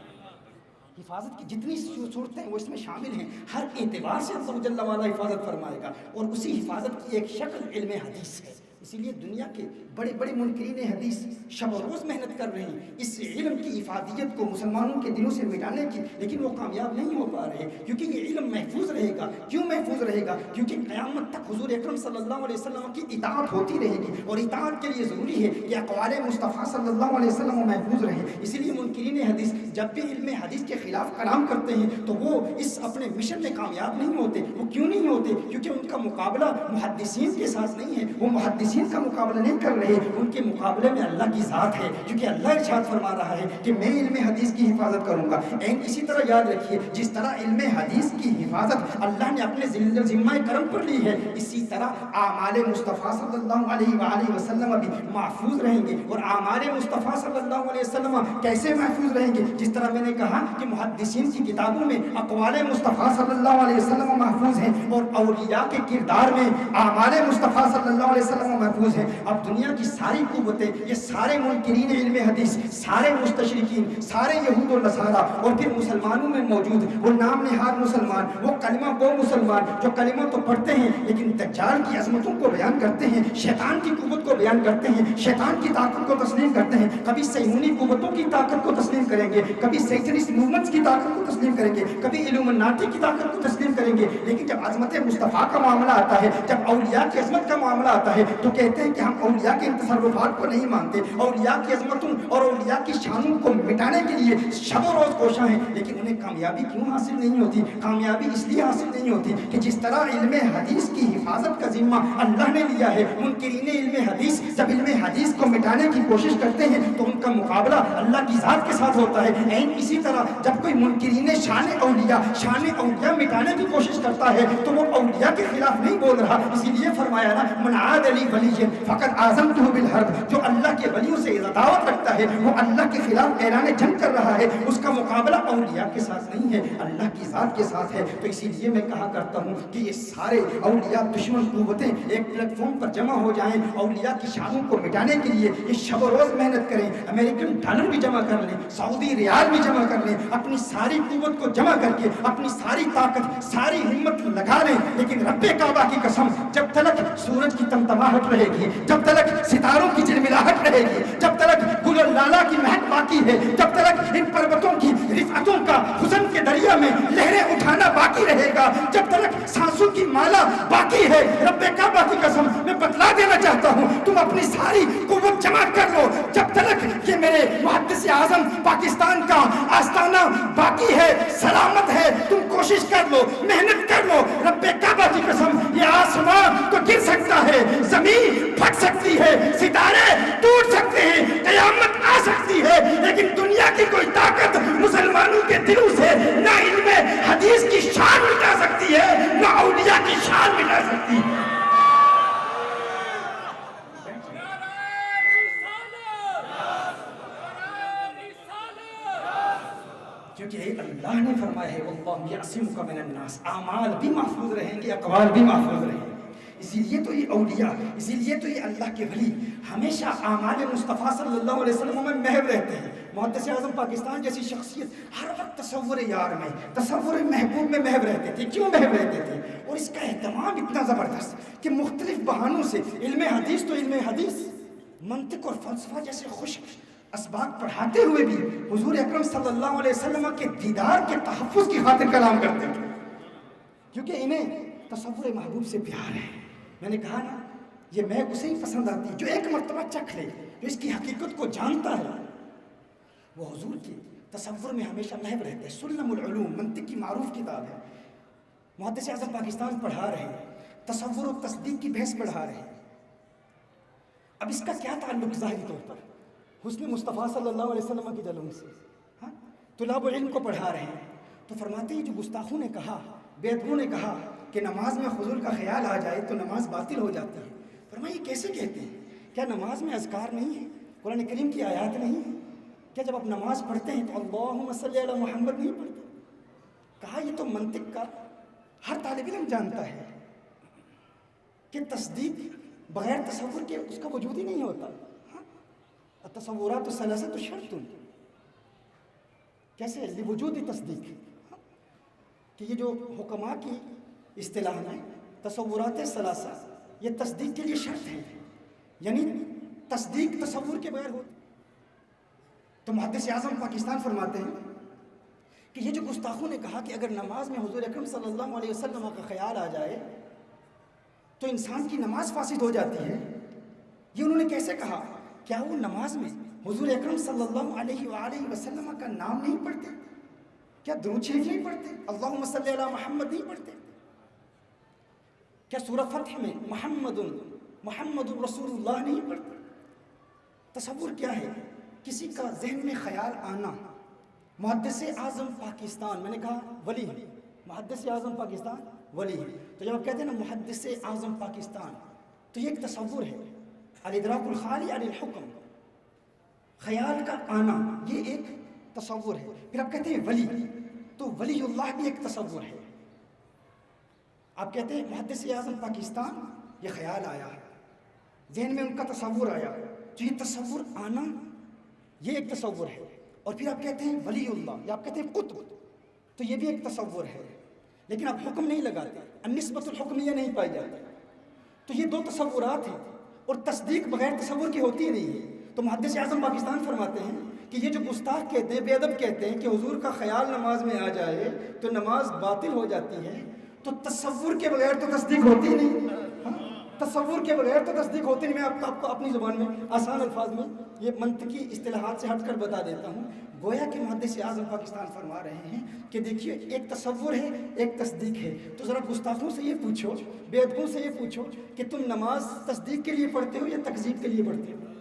حفاظت کی جتنی صورتیں ہیں وہ اس میں شامل ہیں، ہر اعتبار سے اللہ جل وعلا حفاظت فرمائے گا، اور اسی حفاظت کی ایک شکل علم حدیث ہے۔ اسی لیے دنیا کے بڑے بڑے منکرین حدیث شب و روز محنت کر رہے ہیں اس علم کی افادیت کو مسلمانوں کے دلوں سے مٹانے کی، لیکن وہ کامیاب نہیں ہو پا رہے، کیونکہ یہ علم محفوظ رہے گا۔ کیوں محفوظ رہے گا؟ کیونکہ قیامت تک حضور اکرم صلی اللہ علیہ وسلم کی اطاعت ہوتی رہے گی، اور اطاعت کے لیے ضروری ہے کہ اقوال مصطفیٰ صلی اللہ علیہ وسلم محفوظ رہے۔ اسی لیے منکرین حدیث جب بھی علم حدیث کے خلاف کلام کرتے ہیں تو وہ اس اپنے مشن میں کامیاب نہیں ہوتے۔ وہ کیوں نہیں ہوتے؟ کیونکہ ان کا مقابلہ محدثین کے ساتھ نہیں ہے، وہ محدثین کا مقابلہ نہیں کر رہے، ان کے مقابلے میں اللہ کی ذات ہے، کیونکہ اللہ ارشاد فرما رہا ہے کہ میں علم حدیث کی حفاظت کروں گا۔ اسی طرح یاد رکھیے، جس طرح علم حدیث کی حفاظت اللہ نے اپنے ذمہ کرم پر لی ہے، اسی طرح اعمال مصطفیٰ صلی اللہ علیہ وآلہ وسلم بھی محفوظ رہیں گے۔ اور اعمال مصطفیٰ صلی اللہ علیہ وسلم کیسے محفوظ رہیں گے؟ جس طرح میں نے کہا کہ محدثین کی کتابوں میں اقوال مصطفیٰ صلی اللہ علیہ وسلم محفوظ ہیں، اور اولیاء کے کردار میں اعمال مصطفیٰ صلی اللہ علیہ وسلم محفوظ ہیں. اب دنیا کی ساری قوتیں، یہ سارے منکرین علم حدیث، سارے مستشرقین، سارے یہود و نصارہ اور پھر مسلمانوں میں موجود وہ نام نہاد مسلمان، وہ کلمہ گو مسلمان جو کلمہ تو پڑھتے ہیں لیکن دجال کی عظمتوں کو بیان کرتے ہیں، شیطان کی قوت کو بیان کرتے ہیں، شیطان کی طاقت کو تسلیم کرتے ہیں. کبھی صہیونی قوتوں کی طاقت کو تسلیم کریں گے، کبھی سیٹنسٹ موومنٹس کی طاقت کو تسلیم کریں گے، کبھی علومناٹی کی طاقت کو تسلیم کریں گے. لیکن جب عظمت مصطفیٰ کا معاملہ آتا ہے، جب اولیاء کی عظمت کا معاملہ آتا ہے تو کہتے ہیں کہ ہم اولیاء کے تصرفات کو نہیں مانتے، اولیاء کی عظمتوں اور اولیاء کی شانوں کو مٹانے کے لیے شب و روز کوشاں ہیں. لیکن انہیں کامیابی کیوں حاصل نہیں ہوتی؟ کامیابی اس لیے حاصل نہیں ہوتی کہ جس طرح علم حدیث کی حفاظت کا ذمہ اللہ نے لیا ہے، منکرین علم حدیث جب علم حدیث کو مٹانے کی کوشش کرتے ہیں تو ان کا مقابلہ اللہ کی ذات کے ساتھ ہوتا ہے. اسی طرح جب کوئی منکرین شان اولیاء مٹانے کی کوشش کرتا ہے تو وہ اولیاء کے خلاف نہیں بول رہا. اسی لیے فرمایا نا من عاد لی ولی فقد آزمتہ بالحرب، جو اللہ کے ولیوں سے عداوت رکھتا ہے وہ اللہ کے خلاف اعلان جنگ کر رہا ہے. اس کا مقابلہ اولیاء کے ساتھ نہیں ہے، اللہ کی ذات کے ساتھ ہے. تو اسی لیے میں کہا کرتا ہوں کہ یہ سارے اولیاء دشمن قوتیں ایک پلیٹ فارم پر جمع ہو جائیں، اولیاء کی شانوں کو مٹانے کے لیے یہ شب و روز محنت کریں، امریکن ڈالر بھی جمع کر لیں، سعودی ریال بھی جمع کر لیں، اپنی ساری قوت کو جمع کر کے اپنی ساری طاقت ساری ہمت لگا لیں. لیکن رب کعبہ کی قسم جب تلک سورج کی تمتماہٹ رہے گی، جب تلک ستاروں کی جلملاہٹ رہے گی، جب تلک گل و لالا کی مہک باقی ہے، جب تلک ان پروتوں کی رفعتوں کا حزن کے دریا میں لہریں اٹھانا باقی رہے گا، جب تلک سانسوں کی مالا باقی ہے، رب کعبہ کی قسم میں بتلا دینا چاہتا ہوں تم اپنی ساری قوت جمع کر لو. جب تلک یہ میرے محدث اعظم پاکستان کا آستانہ باقی ہے، سلامت ہے، تم کوشش کر لو، محنت کر لو. رب کعبہ کی قسم یہ آسمان تو گر سکتا ہے، زمین پھٹ سکتی ہے، ستارے ٹوٹ سکتے ہیں، قیامت آ سکتی ہے، لیکن دنیا کی کوئی طاقت مسلمانوں کے دلوں سے نہ علم حدیث کی شان مٹا سکتی ہے، نہ اولیاء کی شان مٹا سکتی ہے. کیونکہ اللہ نے فرمایا ہے واللہ یعصمک من الناس، اعمال بھی محفوظ رہیں گے، اقوال بھی محفوظ رہیں گے. اسی لیے تو یہ اولیاء، اسی لیے تو یہ اللہ کے ولی ہمیشہ اعمال مصطفیٰ صلی اللہ علیہ وسلم میں محو رہتے ہیں. محدث اعظم پاکستان جیسی شخصیت ہر وقت تصور یار میں، تصور محبوب میں محو رہتے تھے. کیوں محو رہتے تھے؟ اور اس کا اہتمام اتنا زبردست کہ مختلف بہانوں سے علم حدیث تو علم حدیث، منطق اور فلسفہ جیسے خشک اسباق پڑھاتے ہوئے بھی حضور اکرم صلی اللہ علیہ وسلم کے دیدار کے تحفظ کی خاطر کلام کرتے تھے، کیونکہ انہیں تصور محبوب سے پیار ہے. میں نے کہا نا یہ مہک اسے ہی پسند آتی ہے جو ایک مرتبہ چکھ لے، جو اس کی حقیقت کو جانتا ہے، وہ حضور کے تصور میں ہمیشہ محو رہتے ہیں. سلم العلوم منطق کی معروف کتاب ہے، محدث اعظم پاکستان پڑھا رہے ہیں، تصور و تصدیق کی بحث پڑھا رہے ہیں. اب اس کا کیا تعلق ظاہری طور پر حسن مصطفیٰ صلی اللہ علیہ وسلم کی جلووں سے؟ طلاب علم کو پڑھا رہے ہیں تو فرماتے ہیں جو گستاخوں نے کہا، بے ادبوں نے کہا کہ نماز میں حضور کا خیال آ جائے تو نماز باطل ہو جاتی ہے. فرمایا یہ کیسے کہتے ہیں؟ کیا نماز میں اذکار نہیں ہے؟ قرآن کریم کی آیات نہیں ہے؟ کیا جب آپ نماز پڑھتے ہیں تو اللہم صلی علی محمد نہیں پڑھتے؟ کہا یہ تو منطق کا ہر طالب علم جانتا ہے کہ تصدیق بغیر تصور کے اس کا وجود ہی نہیں ہوتا. التصورات الثلاثۃ شرط، کیسے لوجود تصدیق، کہ یہ جو حکماء کی اصطلاح میں تصورات ثلاثہ یہ تصدیق کے لیے شرط ہے، یعنی تصدیق تصور کے بغیر ہوتی. تو محدث اعظم پاکستان فرماتے ہیں کہ یہ جو گستاخوں نے کہا کہ اگر نماز میں حضور اکرم صلی اللہ علیہ وسلم کا خیال آ جائے تو انسان کی نماز فاسد ہو جاتی ہے، یہ انہوں نے کیسے کہا؟ کیا وہ نماز میں حضور اکرم صلی اللہ علیہ وآلہ وسلم کا نام نہیں پڑھتے؟ کیا درود شریف نہیں پڑھتے؟ اللہم صلی علی محمد نہیں پڑھتے؟ کیا سورہ فتح میں محمد رسول اللہ نہیں پڑھتے؟ تصور کیا ہے؟ کسی کا ذہن میں خیال آنا. محدث اعظم پاکستان، میں نے کہا ولی ہے، محدث اعظم پاکستان ولی ہے. تو جب آپ کہتے ہیں نا محدث اعظم پاکستان تو یہ ایک تصور ہے، الادراک الخالی عن الحکم، خیال کا آنا یہ ایک تصور ہے. پھر آپ کہتے ہیں ولی، تو ولی اللہ بھی ایک تصور ہے. آپ کہتے ہیں محدث اعظم پاکستان یہ خیال آیا ہے، ذہن میں ان کا تصور آیا. تو یہ تصور آنا یہ ایک تصور ہے. اور پھر آپ کہتے ہیں ولی اللہ یا آپ کہتے ہیں قطب, تو یہ بھی ایک تصور ہے. لیکن آپ حکم نہیں لگاتے, النسبۃ الحکمیہ نہیں پائی جاتی. تو یہ دو تصورات ہیں, اور تصدیق بغیر تصور کی ہوتی ہی نہیں ہے. تو محدث اعظم پاکستان فرماتے ہیں کہ یہ جو گستاخ کہتے ہیں, بے ادب کہتے ہیں کہ حضور کا خیال نماز میں آ جائے تو نماز باطل ہو جاتی ہے, تو تصور کے بغیر تو تصدیق ہوتی ہی نہیں. تصور کے بغیر تو تصدیق ہوتی نہیں. میں آپ کو اپنی زبان میں آسان الفاظ میں یہ منطقی اصطلاحات سے ہٹ کر بتا دیتا ہوں. گویا کہ محدث اعظم پاکستان فرما رہے ہیں کہ دیکھیے ایک تصور ہے, ایک تصدیق ہے. تو ذرا گستاخوں سے یہ پوچھو, بے ادبوں سے یہ پوچھو کہ تم نماز تصدیق کے لیے پڑھتے ہو یا تکذیب کے لیے پڑھتے ہو؟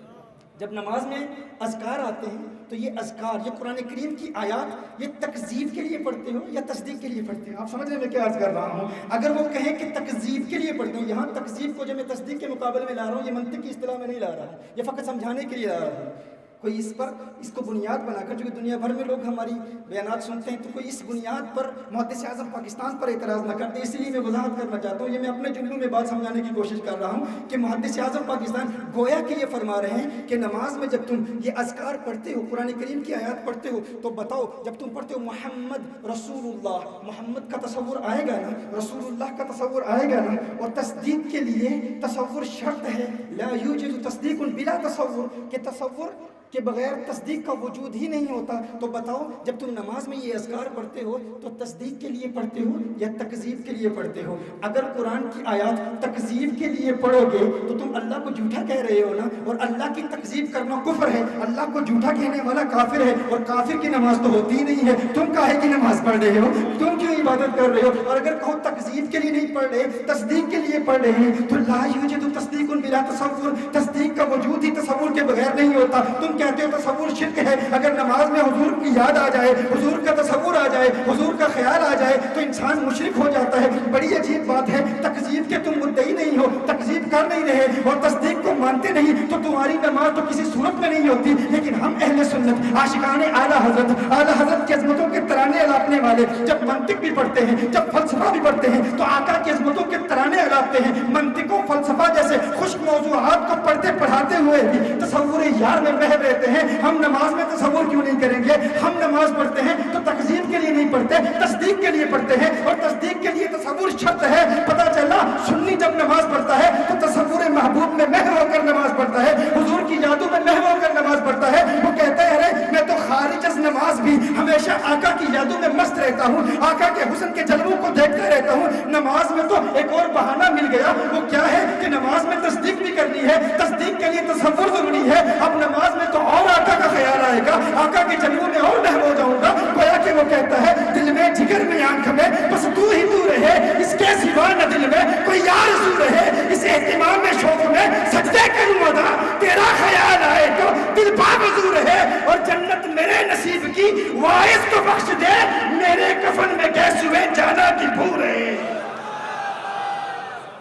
جب نماز میں اذکار آتے ہیں تو یہ اذکار, یہ قرآن کریم کی آیات, یہ تکذیب کے لیے پڑھتے ہو یا تصدیق کے لیے پڑھتے ہو؟ آپ سمجھ رہے ہیں میں کیا عرض کر رہا ہوں؟ اگر وہ کہیں کہ تکذیب کے لیے پڑھتے ہو, یہاں تکذیب کو جو میں تصدیق کے مقابلے میں لا رہا ہوں, یہ منطق کی اصطلاح میں نہیں لا رہا ہوں, یہ فقط سمجھانے کے لیے لا رہا ہوں. کوئی اس کو بنیاد بنا کر, چونکہ دنیا بھر میں لوگ ہماری بیانات سنتے ہیں, تو کوئی اس بنیاد پر محدث اعظم پاکستان پر اعتراض نہ کرتے. اس لیے میں وضاحت کرنا چاہتا ہوں, یہ میں اپنے جملوں میں بات سمجھانے کی کوشش کر رہا ہوں کہ محدث اعظم پاکستان گویا کہ یہ فرما رہے ہیں کہ نماز میں جب تم یہ اذکار پڑھتے ہو, قرآن کریم کی آیات پڑھتے ہو, تو بتاؤ جب تم پڑھتے ہو محمد رسول اللہ, محمد کا تصور آئے گا نا, رسول اللہ کا تصور آئے گا نا, اور تصدیق کے لیے تصور شرط ہے. لا یوجد تصدیق بلا تصور, کہ تصور کے بغیر تصدیق کا وجود ہی نہیں ہوتا. تو بتاؤ جب تم نماز میں یہ اذکار پڑھتے ہو تو تصدیق کے لیے پڑھتے ہو یا تکذیب کے لیے پڑھتے ہو؟ اگر قرآن کی آیات تکذیب کے لیے پڑھو گے تو تم اللہ کو جھوٹا کہہ رہے ہو نا, اور اللہ کی تکذیب کرنا کفر ہے. اللہ کو جھوٹا کہنے والا کافر ہے, اور کافر کی نماز تو ہوتی ہی نہیں ہے. تم کاہے کی نماز پڑھ رہے ہو, تم کیوں عبادت کر رہے ہو؟ اور اگر کہو تکذیب کے لیے نہیں پڑھ رہے, تصدیق کے لیے پڑھ رہے ہیں, تو لا یوجد تصدیق بلا تصور, تصدیق کا وجود ہی تصور کے بغیر نہیں ہوتا. تم کہتے ہو تصور شرک ہے. اگر نماز میں حضور کی یاد آ جائے, حضور کا تصور آ جائے, حضور کا خیال آ جائے, تو انسان مشرک ہو جاتا ہے. بڑی عجیب بات ہے, تکذیب کے تم مدعی نہیں ہو, تکذیب کر نہیں رہے اور تصدیق کو مانتے نہیں, تو تمہاری نماز تو کسی صورت میں نہیں ہوتی. لیکن ہم اہل سنت عاشقان اعلیٰ حضرت کی عظمتوں کے ترانے الاپنے والے جب منطق بھی پڑھتے ہیں, جب فلسفہ بھی پڑھتے ہیں, تو آقا کی عظمتوں کے ترانے الاپتے ہیں. منطق و فلسفہ جیسے خشک موضوعات کو پڑھتے پڑھاتے ہوئے بھی تصور یار میں محو رہتے ہیں. ہم نماز میں تصور کیوں نہیں کریں گے؟ ہم نماز پڑھتے ہیں تو تکذیب کے لیے نہیں پڑھتے, تصدیق کے لیے پڑھتے ہیں, اور تصدیق کے لیے تصور شرط ہے. پتہ چلا سنی جب نماز پڑھتا ہے تو تصور محبوب میں محو ہو کر نماز پڑھتا ہے, حضور کی یادوں میں محو ہو کر نماز پڑھتا ہے. وہ کہتا ہے ارے میں تو خارج از نماز بھی ہمیشہ آقا کی یادوں میں مست رہتا ہوں, آقا کے حسن کے جلووں کو دیکھتا رہتا ہوں. نماز میں تو ایک اور بہانہ مل گیا, وہ کیا ہے کہ نماز میں تصدیق بھی کرنی ہے, تصدیق کے لیے تصور ضروری ہے. اب نماز میں تو اور آقا کا خیال آئے گا, آقا کے جلووں میں اور محو ہو جاؤں گا. گویا کہ وہ کہتا ہے دل میں, جگر میں, آنکھ میں بس تو ہی تو رہے, اس کے سوا نہ دل میں کوئی یار رسول رہے. اس اہتمام میں شوق میں سجدے کروں ادا, تیرا خیال آئے تو دل باوضو رہے. اور جنت میرے نصیب کی وائس تو بخش دے, میرے کفن میں گیس ہوئے جانا کی بھو رہے,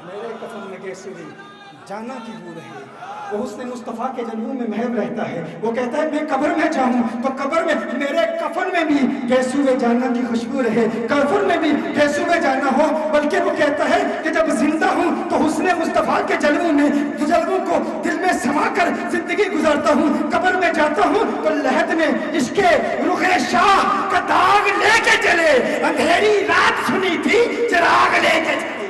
میرے کفن میں گیس ہوئے جانا کی بھو رہے. وہ حسن مصطفیٰ کے جلووں میں محو رہتا ہے. وہ کہتا ہے میں قبر میں جاؤں تو قبر میں میرے کفن میں بھی گیسوئے جانا کی خوشبو رہے, کفن میں بھی گیسوئے جانا ہو. بلکہ وہ کہتا ہے کہ جب زندہ ہوں تو حسن مصطفیٰ کے جلووں میں, جلووں کو دل میں سما کر زندگی گزارتا ہوں. قبر میں جاتا ہوں تو لحد میں عشق رخ شاہ کا داغ لے کے چلے, اندھیری رات سنی تھی چراغ لے کے چلے.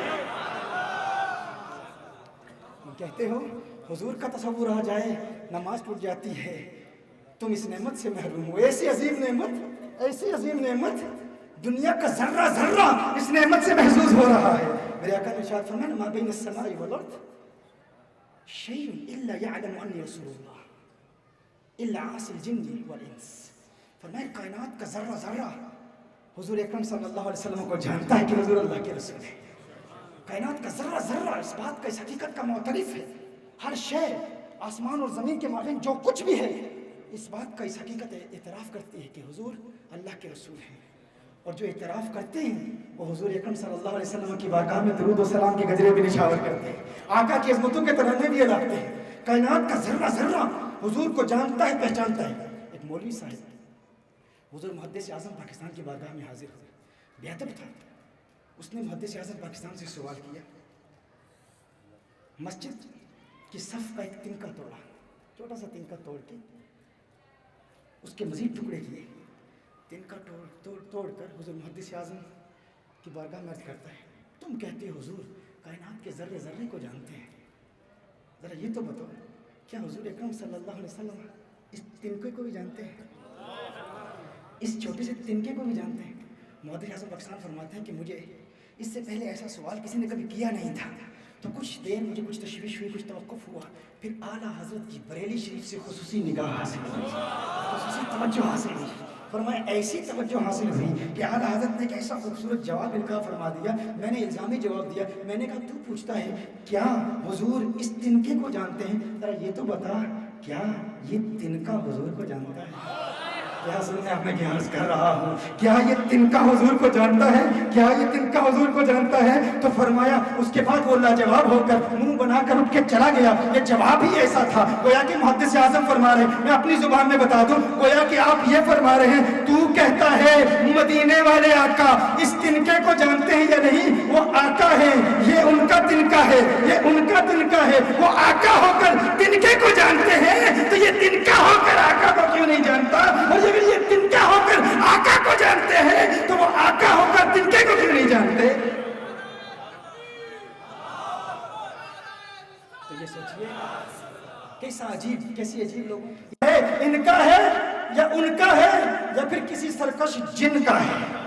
کہتے ہو حضور کا تصور آ جائے نماز ٹوٹ جاتی ہے, تم اس نعمت سے محروم ہو. ایسی عظیم نعمت, ایسی عظیم نعمت, دنیا کا ذرہ ذرہ اس نعمت سے محظوظ ہو رہا ہے. میرے آقا نے ارشاد فرمایا ما بین السماء والارض شیء الا یعلم انی رسول اللہ الا عاصی الجن والانس. فرمایا کائنات کا ذرہ ذرہ حضور اکرم صلی اللہ علیہ وسلم کو جانتا ہے کہ حضور اللہ کے رسول ہے. کائنات کا ذرہ ذرہ اس بات کا, اس حقیقت کا معترف ہے. ہر شے آسمان اور زمین کے مابین جو کچھ بھی ہے اس بات کا, اس حقیقت اعتراف کرتی ہے کہ حضور اللہ کے رسول ہیں. اور جو اعتراف کرتے ہیں وہ حضور اکرم صلی اللہ علیہ وسلم کی بارگاہ میں درود و سلام کے گجرے بھی نشاور کرتے ہیں, آقا کی عظمتوں کے ترانے بھی الاپتے ہیں. کائنات کا ذرہ ذرہ حضور کو جانتا ہے, پہچانتا ہے. ایک مولوی صاحب حضور محدث اعظم پاکستان کی بارگاہ میں حاضر ہوئے, بے ادب تھا. اس نے محدث اعظم پاکستان سے سوال کیا, مسجد کہ صف کا ایک تنکا توڑا، چھوٹا سا تنکا توڑ کے اس کے مزید ٹکڑے کیے، تنکا توڑ کر حضور محدث اعظم کی بارگاہ میں عرض کرتا ہے، تم کہتے ہو حضور کائنات کے ذرے ذرے کو جانتے ہیں، ذرا یہ تو بتاؤ کیا حضور اکرم صلی اللہ علیہ وسلم اس تنکے کو بھی جانتے ہیں، اس چھوٹے سے تنکے کو بھی جانتے ہیں؟ محدث اعظم پاکستان فرماتے ہیں کہ مجھے اس سے پہلے ایسا سوال کسی نے کبھی کیا نہیں تھا، تو کچھ دیر مجھے کچھ تشویش ہوئی، کچھ توقف ہوا، پھر اعلیٰ حضرت کی بریلی شریف سے خصوصی نگاہ حاصل ہوئی، خصوصی توجہ حاصل ہوئی، فرمایا ایسی توجہ حاصل ہوئی کہ اعلیٰ حضرت نے ایک ایسا خوبصورت جواب القاء فرما دیا، میں نے الزامی جواب دیا، میں نے کہا تو پوچھتا ہے کیا حضور اس تنکے کو جانتے ہیں؟ ذرا یہ تو بتا کیا یہ تنکا حضور کو جانتا ہے؟ کیا سننے میں کیا عرض کر رہا ہوں، کیا یہ تنکا حضور کو جانتا ہے؟ کیا یہ تنکا حضور کو جانتا ہے؟ تو فرمایا اس کے بعد وہ لاجواب ہو کر منہ بنا کر اٹھ کے چلا گیا، یہ جواب ہی ایسا تھا گویا کہ محدث اعظم فرما رہے ہیں، میں اپنی زبان میں بتا دوں، گویا کہ آپ یہ فرما رہے ہیں تو کہتا ہے مدینے والے آقا اس تنکے کو جانتے ہیں یا نہیں؟ وہ آقا ہے، یہ ان کا تنکا ہے، یہ ان کا تنکا ہے، وہ آقا ہو کر تنکے کو جانتے ہیں تو یہ تنکا ہو کر آقا کو کیوں نہیں جانتا؟ اور اگر یہ تنکا ہو کر آقا کو جانتے ہیں تو وہ آقا ہو کر تنکے کو کیوں نہیں جانتے؟ تو یہ سوچئے کیسا عجیب، کیسی عجیب لوگ ہے، ان کا ہے یا ان کا ہے یا پھر کسی سرکش جن کا ہے؟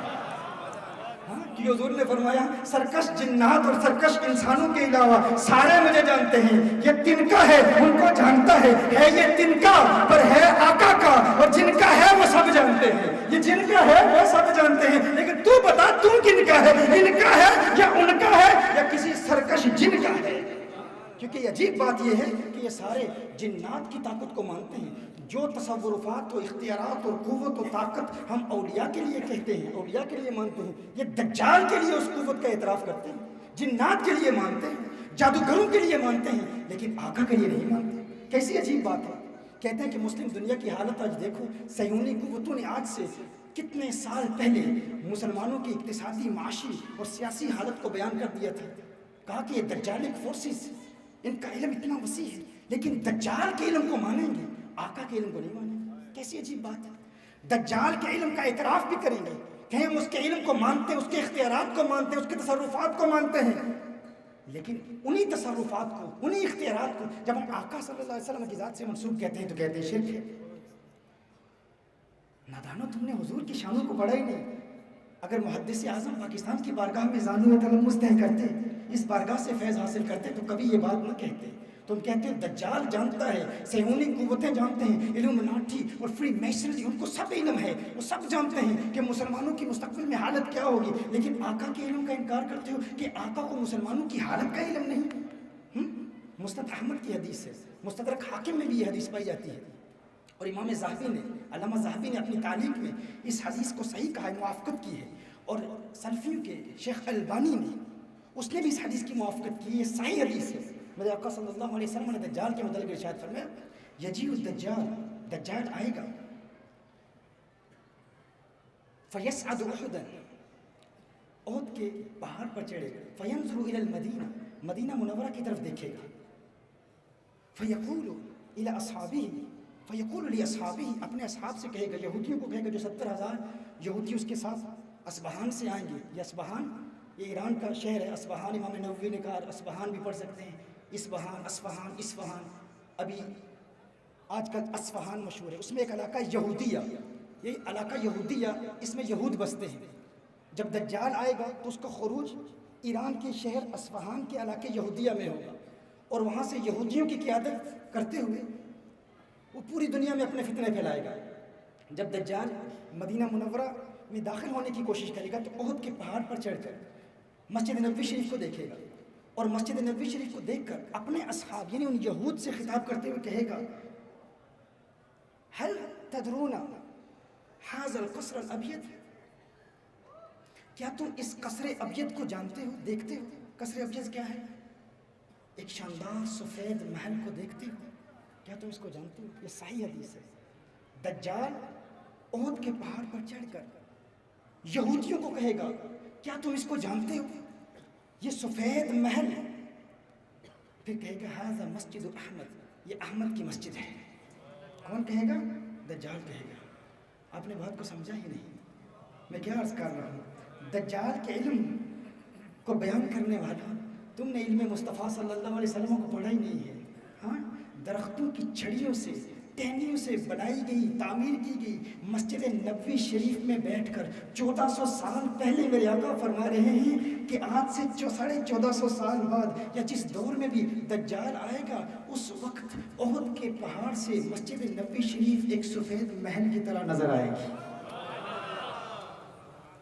کہ حضور نے فرمایا سرکش جنات اور سرکش انسانوں کے علاوہ سارے مجھے جانتے ہیں، یہ تنکا ہے ان کو جانتا ہے یہ تنکا پر ہے آقا کا، اور جن کا ہے وہ سب جانتے ہیں، یہ جن کا ہے وہ سب جانتے ہیں، لیکن تو بتا تم کن کا ہے، ان کا ہے یا ان کا ہے یا کسی سرکش جن کا ہے؟ کیونکہ یہ عجیب بات یہ ہے کہ یہ سارے جنات کی طاقت کو مانتے ہیں، جو تصورات و اختیارات اور قوت و طاقت ہم اولیاء کے لیے کہتے ہیں، اولیاء کے لیے مانتے ہیں، یہ دجال کے لیے اس قوت کا اعتراف کرتے ہیں، جنات کے لیے مانتے ہیں، جادوگروں کے لیے مانتے ہیں، لیکن آقا کے لیے نہیں مانتے۔ کیسی عجیب بات ہے۔ کہتے ہیں کہ مسلم دنیا کی حالت آج دیکھو، صہیونی قوتوں نے آج سے کتنے سال پہلے مسلمانوں کی اقتصادی، معاشی اور سیاسی حالت کو بیان کر دیا تھا، کہا کہ یہ دجالک فورسز ان کا علم اتنا وسیع ہے، لیکن دجال کے علم کو مانیں گے، آقا کے علم کو نہیں مانیں گے۔ کیسی عجیب بات ہے۔ دجال کے علم کا اعتراف بھی کریں گے، کہیں ہم اس کے علم کو مانتے ہیں، اس کے اختیارات کو مانتے ہیں، اس کے تصرفات کو مانتے ہیں، لیکن انہی تصرفات کو، انہی اختیارات کو جب ہم آقا صلی اللہ علیہ وسلم کی ذات سے منسوب کہتے ہیں تو کہتے ہیں شرک ہے۔ نادانو تم نے حضور کی شانوں کو پڑھا ہی نہیں۔ اگر محدث اعظم پاکستان کی بارگاہ میں زانو تلمس طے کرتے، اس بارگاہ سے فیض حاصل کرتے تو کبھی یہ بات نہ کہتے۔ تم کہتے ہیں دجال جانتا ہے، صہیونی قوتیں جانتے ہیں، الومناٹی اور فری میسنری ان کو سب علم ہے، وہ سب جانتے ہیں کہ مسلمانوں کی مستقبل میں حالت کیا ہوگی، لیکن آقا کے علم کا انکار کرتے ہو کہ آقا کو مسلمانوں کی حالت کا علم نہیں۔ مستدرک احمد کی حدیث ہے، مستدرک حاکم میں بھی یہ حدیث پائی جاتی ہے، اور امام ذہبی نے، علامہ ذہبی نے اپنی تعلیق میں اس حدیث کو صحیح کہا ہے، موافقت کی ہے، اور سلفیوں کے شیخ البانی نے اس نے بھی اس حدیث کی موافقت کی، یہ صحیح حدیث ہے۔ میرے آقا صلی اللہ علیہ وسلم نے دجال کے متعلق ارشاد فرمایا، یجیء الدجال، دجال آئے گا، فیصعد احدا، احد کے پہاڑ پر چڑھے گا، فینظر الی المدینہ، مدینہ منورہ کی طرف دیکھے گا، فیقول الی اصحابہ، فیقول لی اصحابہ، اپنے اصحاب سے کہے گا، یہودیوں کو کہے گا جو 70,000 یہودی اس کے ساتھ اسبہان سے آئیں گے، یہ اسبہان یہ ایران کا شہر ہے، اسبہان امام نووی نے کہا، اسبہان بھی پڑھ سکتے ہیں، اسبہان، اصفہان، اصفہان، ابھی آج کل اصفہان مشہور ہے، اس میں ایک علاقہ یہودیہ، یہ علاقہ یہودیہ، اس میں یہود بستے ہیں۔ جب دجال آئے گا تو اس کا خروج ایران کے شہر اصفہان کے علاقے یہودیہ میں ہوگا، اور وہاں سے یہودیوں کی قیادت کرتے ہوئے وہ پوری دنیا میں اپنے فتنے پھیلائے گا۔ جب دجال مدینہ منورہ میں داخل ہونے کی کوشش کرے گا تو احد کے پہاڑ پر چڑھ کر مسجد نبوی شریف کو دیکھے گا، اور مسجد نبوی شریف کو دیکھ کر اپنے اصحاب یعنی ان یہود سے خطاب کرتے ہوئے کہے گا، هل تدرون هذا القصر الابیض، کیا تم اس قصر ابیض کو جانتے ہو، دیکھتے ہو؟ قصر ابیض کیا ہے؟ ایک شاندار سفید محل کو دیکھتے ہو، کیا تم اس کو جانتے ہو؟ یہ صحیح حدیث ہے۔ دجال احد کے پہاڑ پر چڑھ کر یہودیوں کو کہے گا، کیا تم اس کو جانتے ہو؟ یہ سفید محل پھر کہے گا ھذا مسجد احمد، یہ احمد کی مسجد ہے. کون کہے گا؟ دجال کہے گا. آپ نے بات کو سمجھا ہی نہیں. میں کیا عرض کر رہا ہوں؟ دجال کے علم کو بیان کرنے والا، تم نے علم مصطفیٰ صلی اللہ علیہ وسلم کو پڑھا ہی نہیں ہے. ہاں، درختوں کی چھڑیوں سے، ٹہنیوں سے بنائی گئی، تعمیر کی گئی مسجد نبوی شریف میں بیٹھ کر 1400 سال پہلے میرے آقا فرما رہے ہیں کہ آج سے 1450 سال بعد یا جس دور میں بھی دجال آئے گا، اس وقت احد کے پہاڑ سے مسجد نبوی شریف ایک سفید محل کی طرح نظر آئے گی.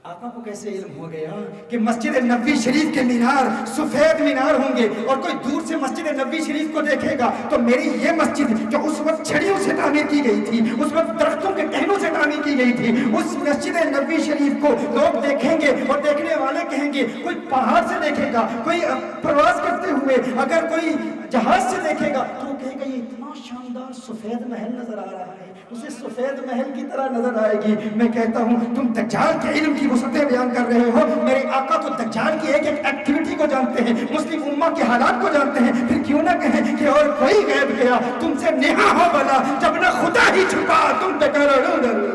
آقا کو کیسے علم ہو گیا کہ مسجد نبوی شریف کے مینار سفید مینار ہوں گے، اور کوئی دور سے مسجد نبوی شریف کو دیکھے گا تو میری یہ مسجد جو اس وقت چھڑیوں سے تعمیر کی گئی تھی، اس وقت درختوں کے ٹہنوں سے تعمیر کی گئی تھی، اس مسجد نبوی شریف کو لوگ دیکھیں گے اور دیکھنے والے کہیں گے، کوئی پہاڑ سے دیکھے گا، کوئی پرواز کرتے ہوئے اگر کوئی جہاز سے دیکھے گا تو وہ کہے گا یہ اتنا شاندار سفید محل نظر آ رہا ہے، اسے سفید محل کی طرح نظر آئے گی. میں کہتا ہوں تم دجال کے علم کی وسعتیں بیان کر رہے ہو. میرے آقا تو دجال کی ایک ایک ایکٹیویٹی کو جانتے ہیں، مسلم امہ کے حالات کو جانتے ہیں. پھر کیوں نہ کہیں کہ اور کوئی غیب گیا تم سے نہا ہو بلا، جب نہ خدا ہی چھپا تم پہ کرو ڈر.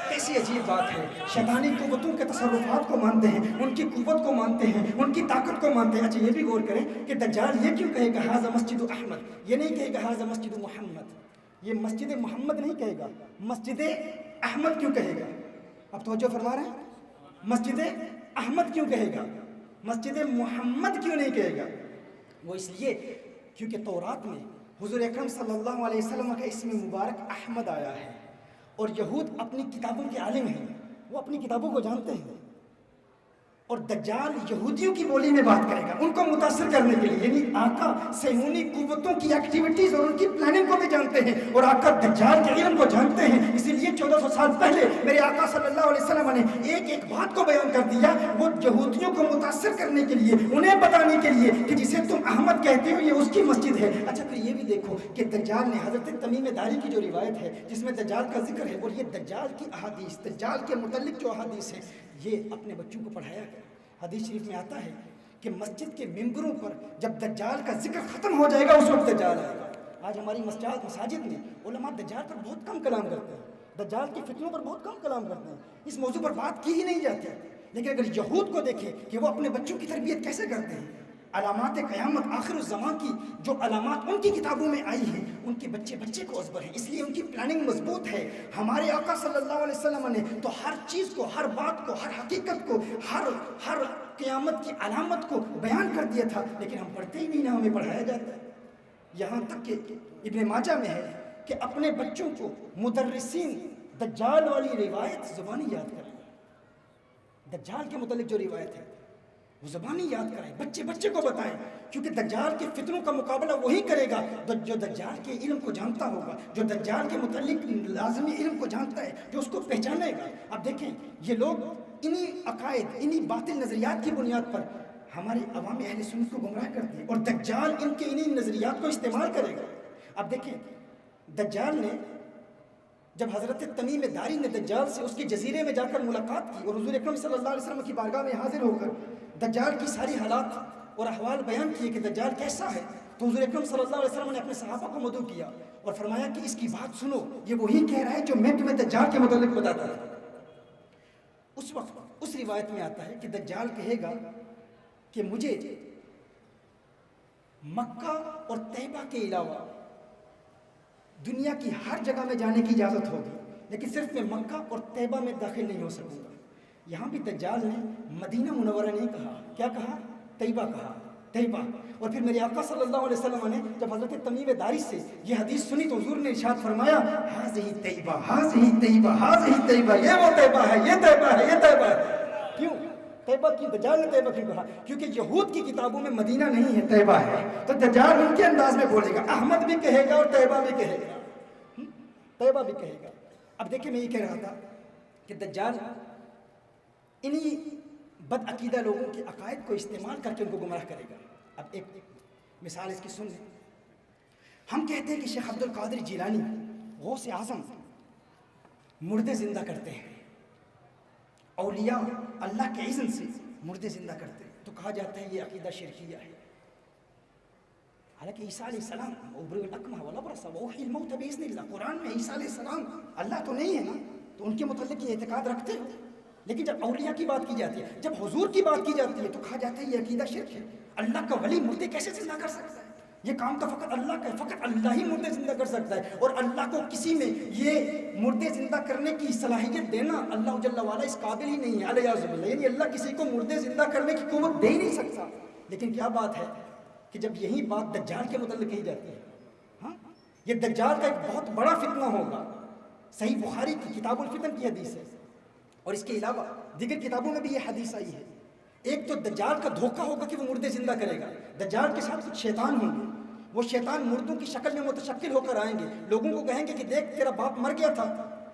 کیسی عجیب بات ہے. شیطانی قوتوں کے تصرفات کو مانتے ہیں، ان کی قوت کو مانتے ہیں، ان کی طاقت کو مانتے ہیں. اچھا یہ بھی غور کریں کہ دجال یہ کیوں کہے گا ھذا مسجد احمد، یہ نہیں کہے گا ھذا مسجد محمد. یہ مسجد محمد نہیں کہے گا، مسجد احمد کیوں کہے گا؟ اب توجہ فرما رہے ہیں؟ مسجد احمد کیوں کہے گا، مسجد محمد کیوں نہیں کہے گا؟ وہ اس لیے کیونکہ تورات میں حضور اکرم صلی اللہ علیہ وسلم کا اسم مبارک احمد آیا ہے، اور یہود اپنی کتابوں کے عالم ہیں، وہ اپنی کتابوں کو جانتے ہیں. اور دجال یہودیوں کی بولی میں بات کرے گا ان کو متاثر کرنے کے لیے. یعنی آقا صہیونی قوتوں کی ایکٹیویٹیز اور ان کی پلاننگ کو بھی جانتے ہیں، اور آقا دجال کے علم کو جانتے ہیں. اسی لیے 1400 سال پہلے میرے آقا صلی اللہ علیہ وسلم نے ایک ایک بات کو بیان کر دیا، وہ یہودیوں کو متاثر کرنے کے لیے، انہیں بتانے کے لیے کہ جسے تم احمد کہتے ہو یہ اس کی مسجد ہے. اچھا پھر یہ بھی دیکھو کہ دجال نے حضرت تمیم داری کی جو روایت ہے جس میں دجال کا ذکر ہے، اور یہ دجال کی احادیث، دجال کے متعلق جو احادیث ہیں، یہ اپنے بچوں کو پڑھایا گیا. حدیث شریف میں آتا ہے کہ مسجد کے ممبروں پر جب دجال کا ذکر ختم ہو جائے گا اس وقت دجال آئے گا. آج ہماری مساجد میں علماء دجال پر بہت کم کلام کرتے ہیں، دجال کی فتنوں پر بہت کم کلام کرتے ہیں، اس موضوع پر بات کی ہی نہیں جاتی. لیکن اگر یہود کو دیکھیں کہ وہ اپنے بچوں کی تربیت کیسے کرتے ہیں، علامات قیامت آخر الزمان کی جو علامات ان کی کتابوں میں آئی ہیں ان کے بچے بچے کو ازبر ہیں، اس لیے ان کی پلاننگ مضبوط ہے. ہمارے آقا صلی اللہ علیہ وسلم نے تو ہر چیز کو، ہر بات کو، ہر حقیقت کو، ہر قیامت کی علامت کو بیان کر دیا تھا، لیکن ہم پڑھتے ہی نہیں، نہ ہمیں پڑھایا جاتا ہے. یہاں تک کہ ابن ماجہ میں ہے کہ اپنے بچوں کو مدرسین دجال والی روایت زبانی یاد کریں، دجال کے متعلق جو روایت ہے وہ زبانی یاد کریں، بچے بچے کو بتائیں، کیونکہ دجال کے فتنوں کا مقابلہ وہی کرے گا جو دجال کے علم کو جانتا ہوگا، جو دجال کے متعلق لازمی علم کو جانتا ہے، جو اس کو پہچانے گا. اب دیکھیں یہ لوگ انہی عقائد، انہی باطل نظریات کی بنیاد پر ہمارے عوام اہل سنت کو گمراہ کرتے ہیں، اور دجال ان کے انہی نظریات کو استعمال کرے گا. اب دیکھیں دجال نے جب حضرت تمیم داری نے دجال سے اس کے جزیرے میں جا کر ملاقات کی اور حضور اکرم صلی اللہ علیہ وسلم کی بارگاہ میں حاضر ہو کر دجال کی ساری حالات اور احوال بیان کیے کہ دجال کیسا ہے، تو حضور اکرم صلی اللہ علیہ وسلم نے اپنے صحابہ کو مدعو کیا اور فرمایا کہ اس کی بات سنو، یہ وہی کہہ رہا ہے جو میں تمہیں دجال کے متعلق بتاتا تھا. اس وقت اس روایت میں آتا ہے کہ دجال کہے گا کہ مجھے مکہ اور طیبہ کے علاوہ دنیا کی ہر جگہ میں جانے کی اجازت ہوگی، لیکن صرف میں مکہ اور طیبہ میں داخل نہیں ہو سکوں گا. یہاں بھی دجال نے مدینہ منورہ نہیں کہا، کیا کہا؟ طیبہ کہا، طیبہ. اور پھر میرے آقا صلی اللہ علیہ وسلم نے جب حضرت تمیم داری سے یہ حدیث سنی تو حضور نے ارشاد فرمایا ہاذہ طیبہ، ہاذہ طیبہ، ہاذہ طیبہ، یہ وہ طیبہ ہے، یہ طیبہ ہے، یہ طیبہ ہے. کیوں طیبہ کی دجال نے طیبہ کیوں کہا؟ کیونکہ یہود کی کتابوں میں مدینہ نہیں ہے، طیبہ ہے. تو دجال ان کے انداز میں بولے گا، احمد بھی کہے گا اور طیبہ بھی کہے گا، طیبہ بھی کہے گا. اب دیکھیں میں یہ کہہ رہا تھا کہ دجال انہی بد عقیدہ لوگوں کے عقائد کو استعمال کر کے ان کو گمراہ کرے گا. اب ایک مثال اس کی سن لیں. ہم کہتے ہیں کہ شیخ عبد القادر جیلانی غوث اعظم مردے زندہ کرتے ہیں، اولیاء اللہ کے اذن سے مردے زندہ کرتے ہیں، تو کہا جاتا ہے یہ عقیدہ شرکیہ ہے۔ حالانکہ عیسیٰ علیہ السلام ابرئ الاکمہ والابرص واحیی الموت باذن اللہ، قرآن میں عیسیٰ علیہ السلام اللہ تو نہیں ہے نا، تو ان کے متعلق یہ اعتقاد رکھتے ہو۔ لیکن جب اولیاء کی بات کی جاتی ہے، جب حضور کی بات کی جاتی ہے، تو کہا جاتا ہے یہ عقیدہ شرک ہے۔ اللہ کا ولی مردے کیسے زندہ کر سکتا ہے؟ یہ کام تو فقط اللہ کا ہے، فقط اللہ ہی مردے زندہ کر سکتا ہے، اور اللہ کو کسی میں یہ مردے زندہ کرنے کی صلاحیت دینا، اللہ جل وعلا اس قابل ہی نہیں ہے، علیہ باللہ، یعنی اللہ کسی کو مردے زندہ کرنے کی قوت دے ہی نہیں سکتا۔ لیکن کیا بات ہے کہ جب یہی بات دجال کے متعلق کہی جاتی ہے، ہاں یہ دجال کا ایک بہت بڑا فتنہ ہوگا۔ صحیح بخاری کی کتاب الفتن کی حدیث ہے، اور اس کے علاوہ دیگر کتابوں میں بھی یہ حدیث آئی ہے۔ ایک تو دجال کا دھوکہ ہوگا کہ وہ مردے زندہ کرے گا، دجال کے ساتھ کچھ شیطان ہوں گے، وہ شیطان مردوں کی شکل میں متشکل ہو کر آئیں گے، لوگوں کو کہیں گے کہ دیکھ تیرا باپ مر گیا تھا۔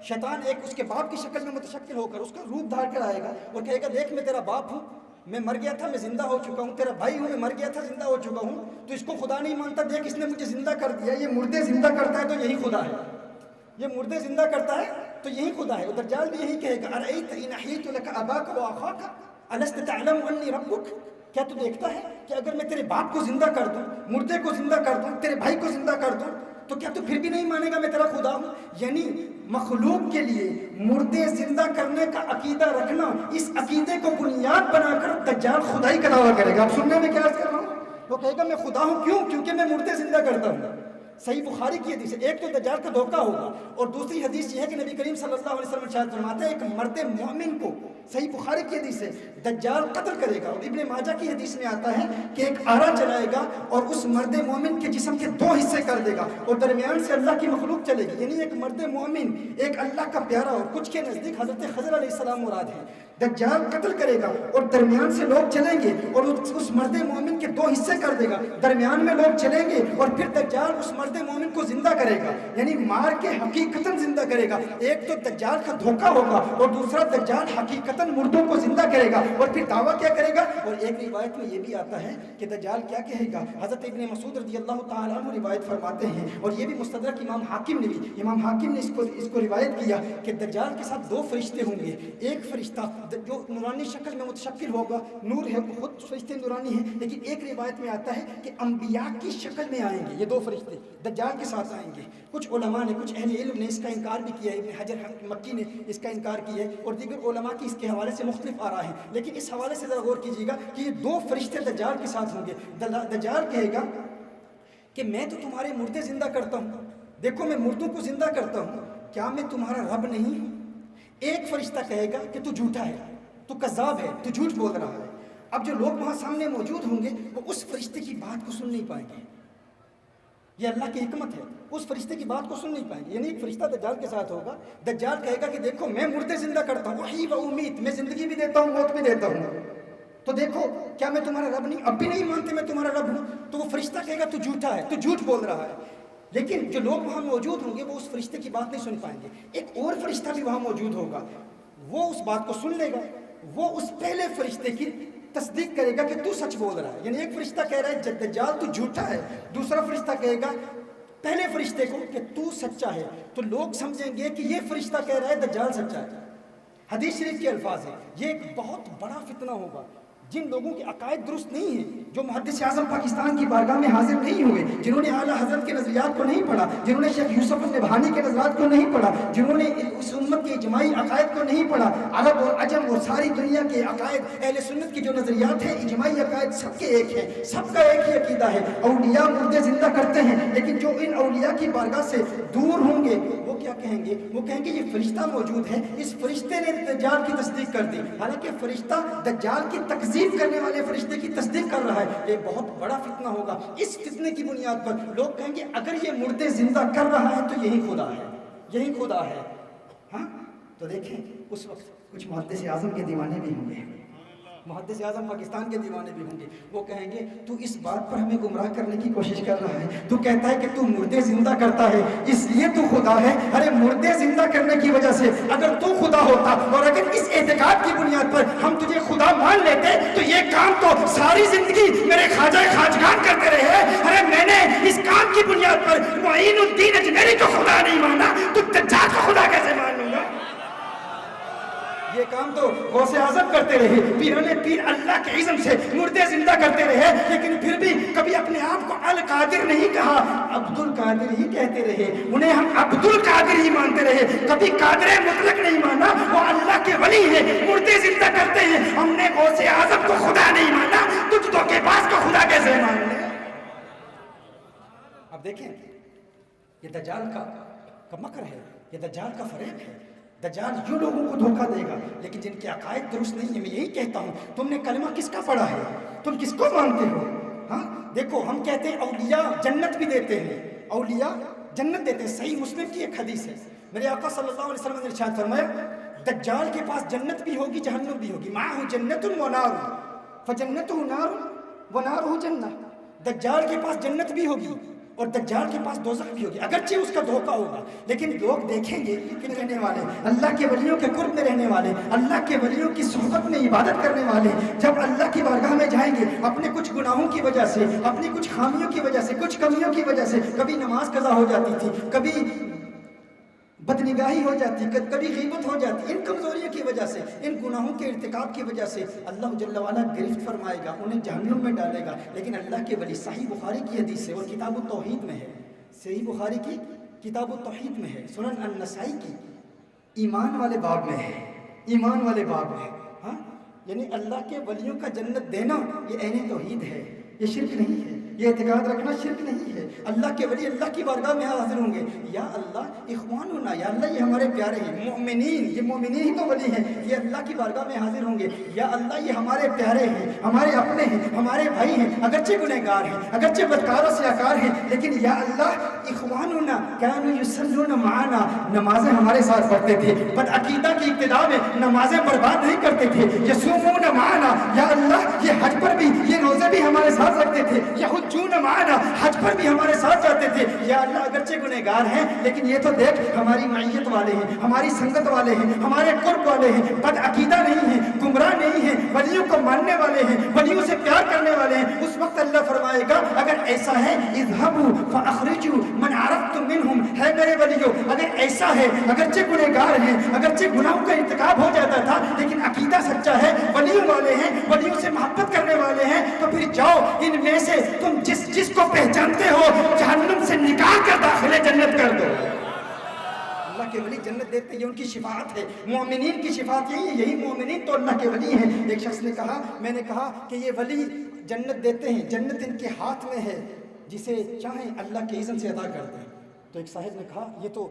شیطان ایک اس کے باپ کی شکل میں متشکل ہو کر اس کا روپ دھار کر آئے گا اور کہے گا دیکھ میں تیرا باپ ہوں، میں مر گیا تھا میں زندہ ہو چکا ہوں، تیرا بھائی ہوں میں مر گیا تھا زندہ ہو چکا ہوں، تو اس کو خدا نہیں مانتا، دیکھ اس نے مجھے زندہ کر دیا، یہ مردے زندہ کرتا ہے تو یہی خدا ہے، یہ مردے زندہ کرتا ہے تو یہی خدا ہے۔ دجال بھی یہی کہے گا ارأیت ان احییت لک اباک واخاک الست تعلم انی ربک، کیا تو دیکھتا ہے کہ اگر میں تیرے باپ کو زندہ کر دوں، مردے کو زندہ کر دوں، تیرے بھائی کو زندہ کر دوں، تو کیا تو پھر بھی نہیں مانے گا میں تیرا خدا ہوں؟ یعنی مخلوق کے لیے مردے زندہ کرنے کا عقیدہ رکھنا، اس عقیدے کو بنیاد بنا کر دجال خدائی کا دعویٰ کرے گا۔ آپ سننے میں کیا عرض کر رہا ہوں؟ وہ کہے گا میں خدا ہوں، کیوں؟ کیونکہ میں مردے زندہ کرتا ہوں۔ صحیح بخاری کی حدیث ہے۔ ایک تو دجال کا دھوکہ ہوگا، اور دوسری حدیث یہ ہے کہ نبی کریم صلی اللہ علیہ وسلم ارشاد فرماتے ہیں ایک مرد مومن کو، صحیح بخاری کی حدیث ہے، دجال قتل کرے گا، اور ابن ماجہ کی حدیث میں آتا ہے کہ ایک آرا چلائے گا اور اس مرد مومن کے جسم کے 2 حصے کر دے گا، اور درمیان سے اللہ کی مخلوق چلے گی، یعنی ایک مرد مومن، ایک اللہ کا پیارا، اور کچھ کے نزدیک حضرت خضر علیہ السلام مراد ہے۔ دجال قتل کرے گا اور درمیان سے لوگ چلیں گے اور اس مرد مومن کے 2 حصے کر دے گا، درمیان میں لوگ چلیں گے اور پھر دجال اس مرد مومن کو زندہ کرے گا، یعنی مار کے حقیقتاً زندہ کرے گا۔ ایک تو دجال کا دھوکہ ہوگا، اور دوسرا دجال حقیقتاً مردوں کو زندہ کرے گا، اور پھر دعویٰ کیا کرے گا؟ اور ایک روایت میں یہ بھی آتا ہے کہ دجال کیا کہے گا؟ حضرت ابن مسعود رضی اللہ تعالیٰ عنہ روایت فرماتے ہیں، اور یہ بھی مستدرک امام حاکم نے بھی، امام حاکم نے اس کو روایت کیا کہ دجال کے ساتھ 2 فرشتے ہوں گے، ایک فرشتہ جو نورانی شکل میں متشکل ہوگا، نور ہے، خود فرشتے نورانی ہیں، لیکن ایک روایت میں آتا ہے کہ انبیاء کی شکل میں آئیں گے، یہ 2 فرشتے دجال کے ساتھ آئیں گے۔ کچھ علماء نے، کچھ اہل علم نے اس کا انکار بھی کیا ہے، ابن حجر مکی نے اس کا انکار کیا ہے، اور دیگر علماء کی اس کے حوالے سے مختلف آراء ہیں، لیکن اس حوالے سے ذرا غور کیجیے گا کہ یہ 2 فرشتے دجال کے ساتھ ہوں گے۔ دجال کہے گا کہ میں تو تمہارے مردے زندہ کرتا ہوں، دیکھو میں مردوں کو زندہ کرتا ہوں، کیا میں تمہارا رب نہیں ہوں؟ ایک فرشتہ کہے گا کہ تو جھوٹا ہے، تو کذاب ہے، تو جھوٹ بول رہا ہے۔ اب جو لوگ وہاں سامنے موجود ہوں گے وہ اس فرشتے کی بات کو سن نہیں پائیں گے، یہ اللہ کی حکمت ہے، اس فرشتے کی بات کو سن نہیں پائیں گے، یعنی ایک فرشتہ دجال کے ساتھ ہوگا، دجال کہے گا کہ دیکھو میں مردے زندہ کرتا ہوں، وحی و امید، میں زندگی بھی دیتا ہوں موت بھی دیتا ہوں، تو دیکھو کیا میں تمہارا رب نہیں؟ اب بھی نہیں مانتے میں تمہارا رب ہوں؟ تو وہ فرشتہ کہے گا تو جھوٹا ہے، تو جھوٹ بول رہا ہے۔ لیکن جو لوگ وہاں موجود ہوں گے وہ اس فرشتے کی بات نہیں سن پائیں گے۔ ایک اور فرشتہ بھی وہاں موجود ہوگا، وہ اس بات کو سن لے گا، وہ اس پہلے فرشتے کی تصدیق کرے گا کہ تو سچ بول رہا ہے، یعنی ایک فرشتہ کہہ رہا ہے دجال تو جھوٹا ہے، دوسرا فرشتہ کہے گا پہلے فرشتے کو کہ تو سچا ہے، تو لوگ سمجھیں گے کہ یہ فرشتہ کہہ رہا ہے دجال سچا ہے۔ حدیث شریف کے الفاظ ہیں، یہ ایک بہت بڑا فتنہ ہوگا۔ جن لوگوں کے عقائد درست نہیں ہیں، جو محدث اعظم پاکستان کی بارگاہ میں حاضر نہیں ہوئے، جنہوں نے اعلیٰ حضرت کے نظریات کو نہیں پڑھا، جنہوں نے شیخ یوسف النبہانی کے نظریات کو نہیں پڑھا، جنہوں نے اس امت کے اجماعی عقائد کو نہیں پڑھا، عرب اور عجم اور ساری دنیا کے عقائد، اہل سنت کے جو نظریات ہیں اجماعی عقائد سب کے ایک ہیں، سب کا ایک ہی عقیدہ ہے، اولیاء مردے زندہ کرتے ہیں، لیکن جو ان اولیاء کی بارگاہ سے دور ہوں گے وہ کیا کہیں گے؟ وہ کہیں گے یہ فرشتہ موجود ہے، اس فرشتے نے دجال کی تصدیق کر دی، حالانکہ فرشتہ دجال کی تکذیب کرنے والے فرشتے کی تصدیق کر رہا ہے۔ یہ بہت بڑا فتنہ ہوگا۔ اس فتنے کی بنیاد پر لوگ کہیں گے اگر یہ مردے زندہ کر رہا ہے تو یہی خدا ہے، یہی خدا ہے۔ ہاں تو دیکھیں اس وقت کچھ محدث اعظم کے دیوانے بھی ہوں گے، محدث اعظم پاکستان کے دیوانے بھی ہوں گے، وہ کہیں گے تو اس بات پر ہمیں گمراہ کرنے کی کوشش کر رہا ہے، تو کہتا ہے کہ تو مردے زندہ کرتا ہے اس لیے تو خدا ہے۔ ارے مردے زندہ کرنے کی وجہ سے اگر تو خدا ہوتا اور اگر اس اعتقاد کی بنیاد پر ہم تجھے خدا مان لیتے تو یہ کام تو ساری زندگی میرے خواجہ خواجگان کرتے رہے۔ ارے میں نے اس کام کی بنیاد پر معین الدین اجمیری کو خدا نہیں مانا تو دجال کو خدا کیسے مان لوں گا؟ یہ کام کام تو غوث اعظم کرتے رہے، پیروں نے پیر اللہ کے عزم سے مردے زندہ کرتے رہے، لیکن پھر بھی کبھی اپنے آپ کو القادر نہیں کہا، عبد القادر ہی کہتے رہے، انہیں ہم عبد القادر ہی مانتے رہے، کبھی قادر مطلق نہیں مانا، وہ اللہ کے ولی ہیں، مردے زندہ کرتے ہیں، ہم نے غوث اعظم کو خدا نہیں مانا، تجھ تو کے پاس کو خدا کیسے مان لے؟ اب دیکھیں یہ دجال کا مکر ہے، یہ دجال کا فریب ہے، دجال یوں لوگوں کو دھوکہ دے گا، لیکن جن کے عقائد درست نہیں ہیں، میں یہی کہتا ہوں تم نے کلمہ کس کا پڑھا ہے، تم کس کو مانتے ہو؟ ہاں دیکھو ہم کہتے ہیں اولیاء جنت بھی دیتے ہیں، اولیاء جنت دیتے ہیں، صحیح مسلم کی ایک حدیث ہے، میرے آقا صلی اللہ علیہ وسلم نے ارشاد فرمایا دجال کے پاس جنت بھی ہوگی جہنم بھی ہوگی، معہ جنت و نار فجنتہ نار و نارہ جنہ، دجال کے پاس جنت بھی ہوگی اور دجال کے پاس دوزخ بھی ہوگی، اگرچہ اس کا دھوکہ ہوگا، لیکن لوگ دیکھیں گے کہ رہنے والے اللہ کے ولیوں کے قرب میں رہنے والے، اللہ کے ولیوں کی صحبت میں عبادت کرنے والے، جب اللہ کی بارگاہ میں جائیں گے اپنے کچھ گناہوں کی وجہ سے، اپنی کچھ خامیوں کی وجہ سے، کچھ کمیوں کی وجہ سے، کبھی نماز قضا ہو جاتی تھی، کبھی بدنگاہی ہو جاتی، کبھی غیبت ہو جاتی، ان کمزوریوں کی وجہ سے، ان گناہوں کے ارتکاب کی وجہ سے اللہ جل وعلا گرفت فرمائے گا، انہیں جہنم میں ڈالے گا، لیکن اللہ کے ولی صحیح بخاری کی حدیث ہے اور کتاب التوحید میں ہے، صحیح بخاری کی کتاب التوحید میں ہے، سنن النسائی کی ایمان والے باب میں ہے، ایمان والے باب میں، ہاں یعنی اللہ کے ولیوں کا جنت دینا یہ عین توحید ہے، یہ شرک نہیں ہے، یہ اعتقاد رکھنا شرک نہیں ہے، اللہ کے ولی اللہ کی بارگاہ میں حاضر ہوں گے، یا اللہ اخواننا، یا اللہ یہ ہمارے پیارے ہیں، مومنین، یہ مومنین ہی تو ولی ہیں، یہ اللہ کی بارگاہ میں حاضر ہوں گے، یا اللہ یہ ہمارے پیارے ہیں، ہمارے اپنے ہیں، ہمارے بھائی ہیں، اگرچہ گنہگار ہیں، اگرچہ بدکار و سیاکار ہیں، لیکن یا اللہ اخواننا کانوا یصلون معنا، نمازیں ہمارے ساتھ پڑھتے تھے، بدعقیدہ کی ابتدا میں نمازیں برباد نہیں کرتے تھے، یصومون معنا، یا اللہ یہ حج پر بھی، یہ روزے بھی ہمارے ساتھ رکھتے تھے، یحجون معنا، حج پر بھی ہمارے ساتھ جاتے تھے، یا اللہ اگرچہ گنہگار ہیں لیکن یہ تو دیکھ ہماری معیت والے ہیں، ہماری سنگت والے ہیں، ہمارے قرب والے ہیں، بدعقیدہ نہیں ہیں، گمراہ نہیں ہیں، ولیوں کو ماننے والے ہیں، ولیوں سے پیار کرنے والے ہیں، اس وقت اللہ فرمائے گا اگر ایسا ہے اذهبوا فاخرجوا من عرفتم منهم، ہے میرے ولیوں اگر ایسا ہے، اگرچہ گنہگار ہیں، اگرچہ گناہوں کا ارتکاب ہو جاتا تھا لیکن عقیدہ سچا ہے، ولیوں والے ہیں، ولیوں سے محبت کرنے والے ہیں، تو پھر جاؤ ان میں سے تم جس کو پہچانتے ہو جہنم سے نکال کر داخل جنت کر دو۔ اللہ کے ولی جنت دیتے ہیں، ان کی شفاعت ہے، مومنین کی شفاعت یہی ہے، یہی مومنین تو اللہ کے ولی ہیں۔ ایک شخص نے کہا، میں نے کہا کہ یہ ولی جنت دیتے ہیں، جنت ان کے ہاتھ میں ہے، جسے چاہیں اللہ کے اذن سے ادا کر دیں۔ تو ایک صاحب نے کہا یہ تو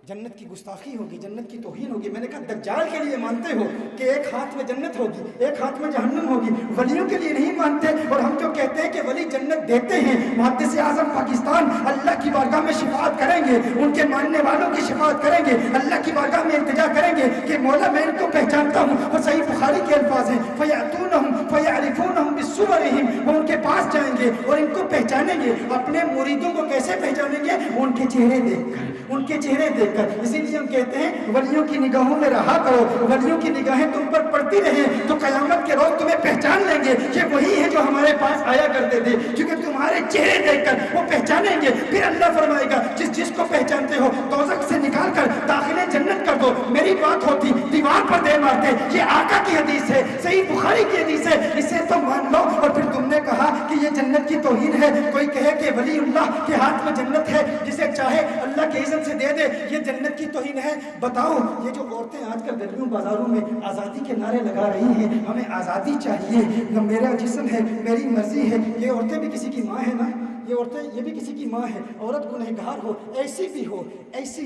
جنت کی گستاخی ہوگی، جنت کی توہین ہوگی۔ میں نے کہا دجال کے لیے مانتے ہو کہ ایک ہاتھ میں جنت ہوگی، ایک ہاتھ میں جہنم ہوگی، ولیوں کے لیے نہیں مانتے، اور ہم جو کہتے ہیں کہ ولی جنت دیتے ہیں، محدث اعظم پاکستان اللہ کی بارگاہ میں شفاعت کریں گے، ان کے ماننے والوں کی شفاعت کریں گے، اللہ کی بارگاہ میں التجا کریں گے کہ مولا میں ان کو پہچانتا ہوں، اور صحیح بخاری کے الفاظ ہیں فَيَأْتُونَهُمْ فَيَعْرِفُونَهُمْ بِصُوَرِهِمْ، وہ ان کے پاس جائیں گے اور ان کو پہچانیں گے۔ اپنے مریدوں کو کیسے پہچانیں گے؟ ان کے چہرے دیکھ کر، ان کے چہرے دیکھ کر۔ اسی لیے ہم کہتے ہیں ولیوں کی نگاہوں میں رہا کرو، ولیوں کی نگاہیں تم پر پڑتی رہیں تو قیامت کے روز تمہیں پہچان لیں گے، یہ وہی ہے جو ہمارے پاس آیا کرتے تھے، کیونکہ تمہارے چہرے دیکھ کر وہ پہچانیں گے۔ پھر اللہ فرمائے گا جس کو پہچانتے ہو دوزخ سے نکال کر داخل جنت کر دو۔ میری بات ہوتی دیوار پر دے مارتے، یہ آقا کی حدیث ہے، صحیح بخاری کی حدیث ہے، اسے تو مان لو۔ اور پھر تم نے کہا کہ یہ جنت کی توہین ہے، کوئی کہے کہ ولی اللہ کے ہاتھ میں جنت ہے، جسے چاہے اللہ کے اذن سے دے دے، یہ جنت کی توہین ہے۔ بتاؤ یہ جو عورتیں آج کل گلیوں بازاروں میں آزادی کے نعرے لگا رہی ہیں، ہمیں آزادی چاہیے، میرا جسم ہے، میری مرضی ہے، یہ عورتیں بھی کسی کی ماں ہیں نا، یہ عورتیں یہ بھی کسی کی ماں ہے۔ عورت گنہگار ہو، ایسی بھی ہو، ایسی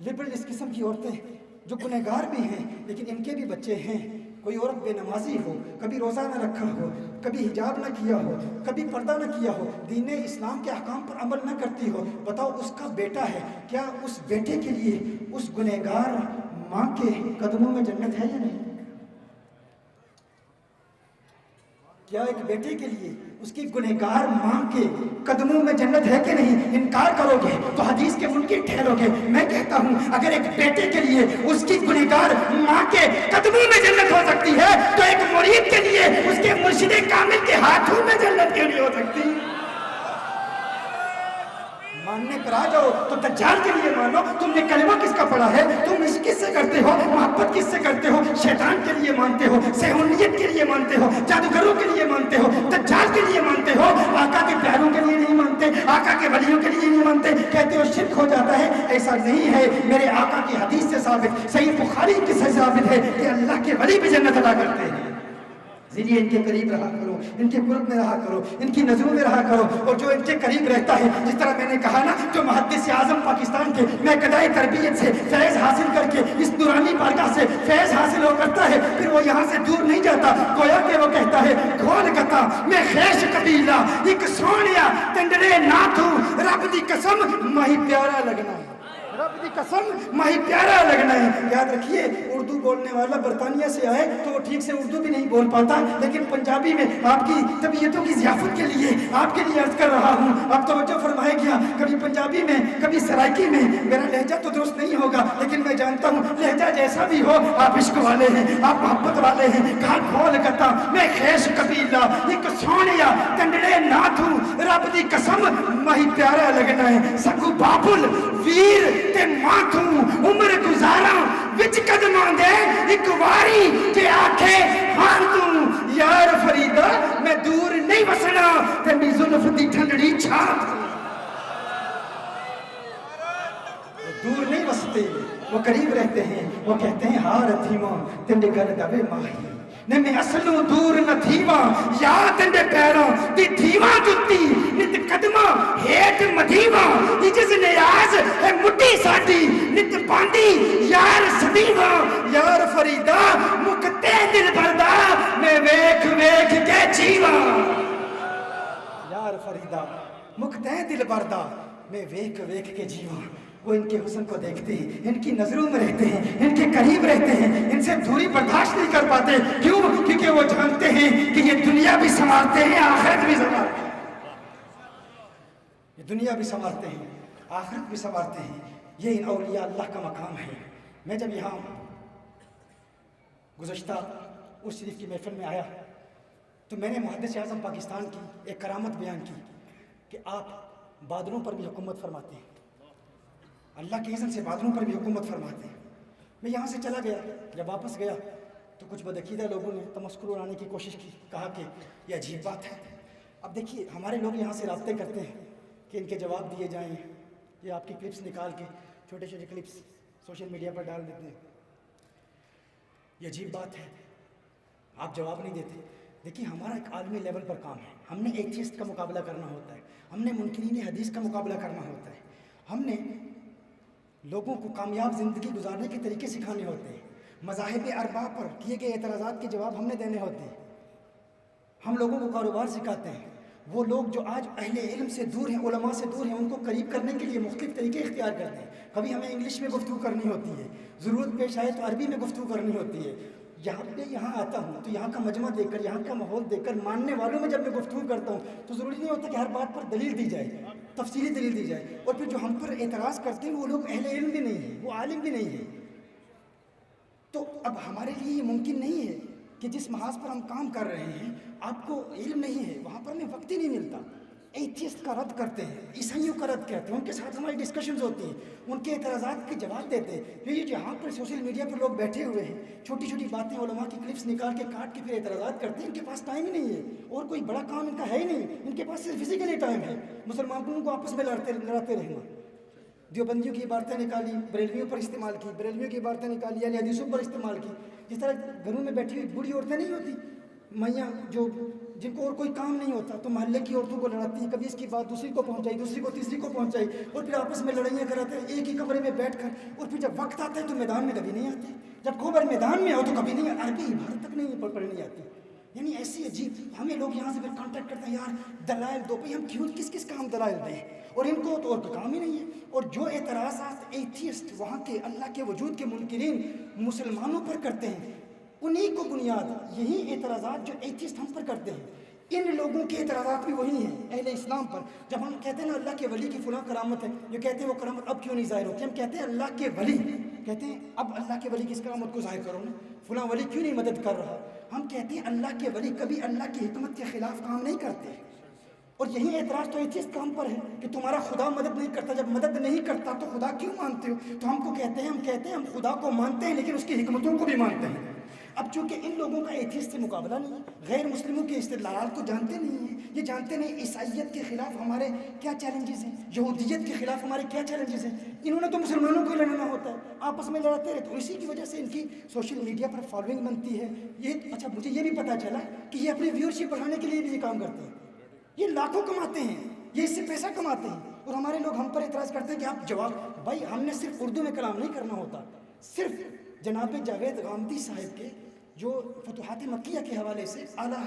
لبرل اس قسم کی عورتیں جو گنہگار بھی ہیں لیکن ان کے بھی بچے ہیں۔ کوئی عورت بے نمازی ہو، کبھی روزہ نہ رکھا ہو، کبھی حجاب نہ کیا ہو، کبھی پردہ نہ کیا ہو، دین اسلام کے احکام پر عمل نہ کرتی ہو، بتاؤ اس کا بیٹا ہے، کیا اس بیٹے کے لیے اس گنہگار ماں کے قدموں میں جنت ہے یا نہیں؟ کیا ایک بیٹے کے لیے اس کی گنہگار ماں کے قدموں میں جنت ہے کہ نہیں؟ انکار کرو گے تو حدیث کے منکر ٹھہرو گے۔ میں کہتا ہوں اگر ایک بیٹے کے لیے اس کی گنہگار ماں کے قدموں میں جنت ہو سکتی ہے تو ایک مرید کے لیے اس کے مرشد کامل کے ہاتھوں میں جنت کیوں نہیں ہو سکتی؟ ماننے پر آ جاؤ تو دجال کے لیے مانو. تم نے کلمہ کس کا پڑھا ہے؟ تم عشق کس سے کرتے ہو؟ محبت کس سے کرتے ہو؟ شیطان کے لیے مانتے ہو, سہولت کے لیے مانتے ہو, جادوگروں کے لیے مانتے ہو, دجال کے لیے مانتے ہو, آقا کے پیاروں کے لیے نہیں مانتے, آقا کے ولیوں کے لیے نہیں مانتے, کہتے ہو شرک ہو جاتا ہے. ایسا نہیں ہے. میرے آقا کی حدیث سے ثابت, صحیح بخاری کی سے ثابت ہے کہ اللہ کے ولی بھی جنت ادا کرتے ہیں. اس لیے ان کے قریب رہا کرو, ان کے قرب میں رہا کرو, ان کی نظروں میں رہا کرو. اور جو ان کے قریب رہتا ہے, جس طرح میں نے کہا نا, جو محدث اعظم پاکستان کے میں قدائے تربیت سے فیض حاصل کر کے اس نورانی بارگاہ سے فیض حاصل ہو کرتا ہے, پھر وہ یہاں سے دور نہیں جاتا. گویا کہ وہ کہتا ہے کھول گتا میں خیش قبیلہ ایک سونیا تنڈرے ناتھو, رب دی قسم ماہی پیارا لگنا ہے, رب دی قسم ماہی پیارا لگنا ہے. یاد رکھیے, اردو بولنے والا برطانیہ سے آئے تو وہ ٹھیک سے اردو بھی نہیں بول پاتا, لیکن پنجابی میں آپ کی طبیعتوں کی ضیافت کے لیے آپ کے لیے عرض کر رہا ہوں. آپ توجہ فرمائے گیا, کبھی پنجابی میں کبھی سرائکی میں. میرا لہجہ تو درست نہیں ہوگا, لیکن میں جانتا ہوں لہجہ جیسا بھی ہو آپ عشق والے ہیں, آپ محبت والے ہیں. کھا کھول گتا میں خیش قبیلہ ایک سونیا کنڈڑے ناتھو, رب دی قسم ماہی پیارا لگنا ہے. سگو بابل ویر تے ماتھو عمر گزارا وچ قدماں دے ایک واری تے آکھے ہاں تو یار فریدا میں دور نہیں وسنا تے می زلف دی ٹھنڈڑی چھات. دور نہیں وستے, وہ قریب رہتے ہیں. وہ کہتے ہیں ہاں رتھیواں تنڈے گل دبے ماہی نے میں اصلوں دور نہ تھیواں, یا تنڈے پیروں دی تھیواں جتی نت قدماں ہیٹ مدھیواں, عجز نیاز ہے مٹی ساڈی نت باندی یار صدیواں. یار فریدا مکتے دل بردا میں ویکھ ویکھ کے جیواں. یار فریدا مکتے دل بردا میں ویکھ ویکھ کے جیواں. وہ ان کے حسن کو دیکھتے ہیں, ان کی نظروں میں رہتے ہیں, ان کے قریب رہتے ہیں, ان سے دوری برداشت نہیں کر پاتے. کیوں؟ کیونکہ وہ جانتے ہیں کہ یہ دنیا بھی سنوارتے ہیں, آخرت بھی سنوارتے ہیں. یہ دنیا بھی سنوارتے ہیں, آخرت بھی سنوارتے ہیں. یہ ان اولیاء اللہ کا مقام ہے. میں جب یہاں گزشتہ اس شریف کی محفل میں آیا تو میں نے محدث اعظم پاکستان کی ایک کرامت بیان کی کہ آپ بادلوں پر بھی حکومت فرماتے ہیں, اللہ کے اذن سے بادلوں پر بھی حکومت فرماتے ہیں. میں یہاں سے چلا گیا, جب واپس گیا تو کچھ بدعقیدہ لوگوں نے تمسخر اڑانے کی کوشش کی, کہا کہ یہ عجیب بات ہے. اب دیکھیے, ہمارے لوگ یہاں سے رابطے کرتے ہیں کہ ان کے جواب دیے جائیں. یہ آپ کی کلپس نکال کے چھوٹے چھوٹے کلپس سوشل میڈیا پر ڈال دیتے ہیں. یہ عجیب بات ہے, آپ جواب نہیں دیتے. دیکھیے, ہمارا ایک عالمی لیول پر کام ہے. ہم نے ایتھیسٹ کا مقابلہ کرنا ہوتا ہے, ہم نے منکرین حدیث کا مقابلہ کرنا ہوتا ہے, ہم نے لوگوں کو کامیاب زندگی گزارنے کے طریقے سکھانے ہوتے ہیں, مذاہب اربع پر کیے گئے اعتراضات کے جواب ہم نے دینے ہوتے ہیں, ہم لوگوں کو کاروبار سکھاتے ہیں. وہ لوگ جو آج اہل علم سے دور ہیں, علماء سے دور ہیں, ان کو قریب کرنے کے لیے مختلف طریقے اختیار کرتے ہیں. کبھی ہمیں انگلش میں گفتگو کرنی ہوتی ہے, ضرورت پیش آئے تو عربی میں گفتگو کرنی ہوتی ہے. یہاں آتا ہوں تو یہاں کا مجمع دیکھ کر, یہاں کا ماحول دیکھ کر, ماننے والوں میں جب میں گفتگو کرتا ہوں تو ضروری نہیں ہوتا کہ ہر بات پر دلیل دی جائے, تفصیلی دلیل دی جائے. اور پھر جو ہم پر اعتراض کرتے ہیں وہ لوگ اہل علم بھی نہیں ہیں, وہ عالم بھی نہیں ہیں. تو اب ہمارے لیے یہ ممکن نہیں ہے کہ جس محاذ پر ہم کام کر رہے ہیں آپ کو علم نہیں ہے, وہاں پر ہمیں وقت ہی نہیں ملتا. ایتھیسٹ کا رد کرتے ہیں, عیسائیوں کا رد کرتے ہیں, ان کے ساتھ ہماری ڈسکشنز ہوتی ہیں, ان کے اعتراضات کے جواب دیتے ہیں. یہ جہاں پر سوشل میڈیا پر لوگ بیٹھے ہوئے ہیں, چھوٹی چھوٹی باتیں علماء کی کلپس نکال کے کاٹ کے پھر اعتراضات کرتے ہیں, ان کے پاس ٹائم ہی نہیں ہے, اور کوئی بڑا کام ان کا ہے ہی نہیں. ان کے پاس صرف فزیکلی ٹائم ہے مسلمانوں کو آپس میں لڑاتے رہنا. دیوبندیوں کی عبارتیں نکالی, بریلویوں پر استعمال کی, بریلویوں کی عبارتیں نکالی, یعنی حدیثوں پر استعمال کی. جس طرح گھروں میں بیٹھی ہوئی بوڑھی عورتیں نہیں ہوتی, میاں جو جن کو اور کوئی کام نہیں ہوتا, تو محلے کی عورتوں کو لڑاتی ہیں, کبھی اس کی بات دوسری کو پہنچائی, دوسری کو تیسری کو پہنچائی, اور پھر آپس میں لڑائیاں کراتے ہیں ایک ہی کمرے میں بیٹھ کر. اور پھر جب وقت آتا ہے تو میدان میں کبھی نہیں آتے, جب خبر میدان میں ہو تو کبھی نہیں, عربی عبارت تک نہیں پڑھنی آتی. یعنی ایسی عجیب, ہمیں لوگ یہاں سے پھر کانٹیکٹ کرتے ہیں, یار دلائل دو. بھائی ہم کیوں کس کام دلائل دیں, اور ان کو تو اور کوئی کام ہی نہیں ہے. اور جو اعتراضات ایتھیسٹ وہاں کے اللہ کے وجود کے منکرین مسلمانوں پر کرتے ہیں, انہی کو بنیاد, یہی اعتراضات جو ایتھیسٹ ہم پر کرتے ہیں, ان لوگوں کے اعتراضات بھی وہی ہیں اہل اسلام پر. جب ہم کہتے ہیں نا اللہ کے ولی کی فلاں کرامت ہے, جو کہتے ہیں وہ کرامت اب کیوں نہیں ظاہر ہوتی, ہم کہتے ہیں اللہ کے ولی, کہتے ہیں اب اللہ کے ولی کی اس کرامت کو ظاہر کرو نا, فلاں ولی کیوں نہیں مدد کر رہا. ہم کہتے ہیں اللہ کے ولی کبھی اللہ کی حکمت کے خلاف کام نہیں کرتے, اور یہی اعتراض تو ایتھیسٹ کا ہم پر ہے کہ تمہارا خدا مدد نہیں کرتا. جب مدد نہیں کرتا تو خدا کیوں مانتے ہو؟ تو ہم کو کہتے ہیں ہم خدا کو مانتے ہیں لیکن اس کی حکمتوں کو بھی مانتے ہیں. اب چونکہ ان لوگوں کا ایتھیسٹ سے مقابلہ نہیں ہے، غیر مسلموں کے استدلالات کو جانتے نہیں ہیں، یہ جانتے نہیں عیسائیت کے خلاف ہمارے کیا چیلنجز ہیں، یہودیت کے خلاف ہمارے کیا چیلنجز ہیں. انہوں نے تو مسلمانوں کو لڑنا ہوتا ہے، آپس میں لڑاتے رہتے. اسی کی وجہ سے ان کی سوشل میڈیا پر فالوئنگ بنتی ہے. یہ اچھا مجھے یہ بھی پتہ چلا کہ یہ اپنی ویورشپ بڑھانے کے لیے بھی یہ کام کرتے ہیں. یہ لاکھوں کماتے ہیں، یہ اس سے پیسہ کماتے ہیں. اور ہمارے لوگ ہم پر اعتراض کرتے ہیں کہ آپ جواب. بھائی ہم نے صرف اردو میں کلام نہیں کرنا ہوتا، صرف جناب جاوید غامدی صاحب کے جو فتوحات مکیہ کے حوالے سے اعلیٰ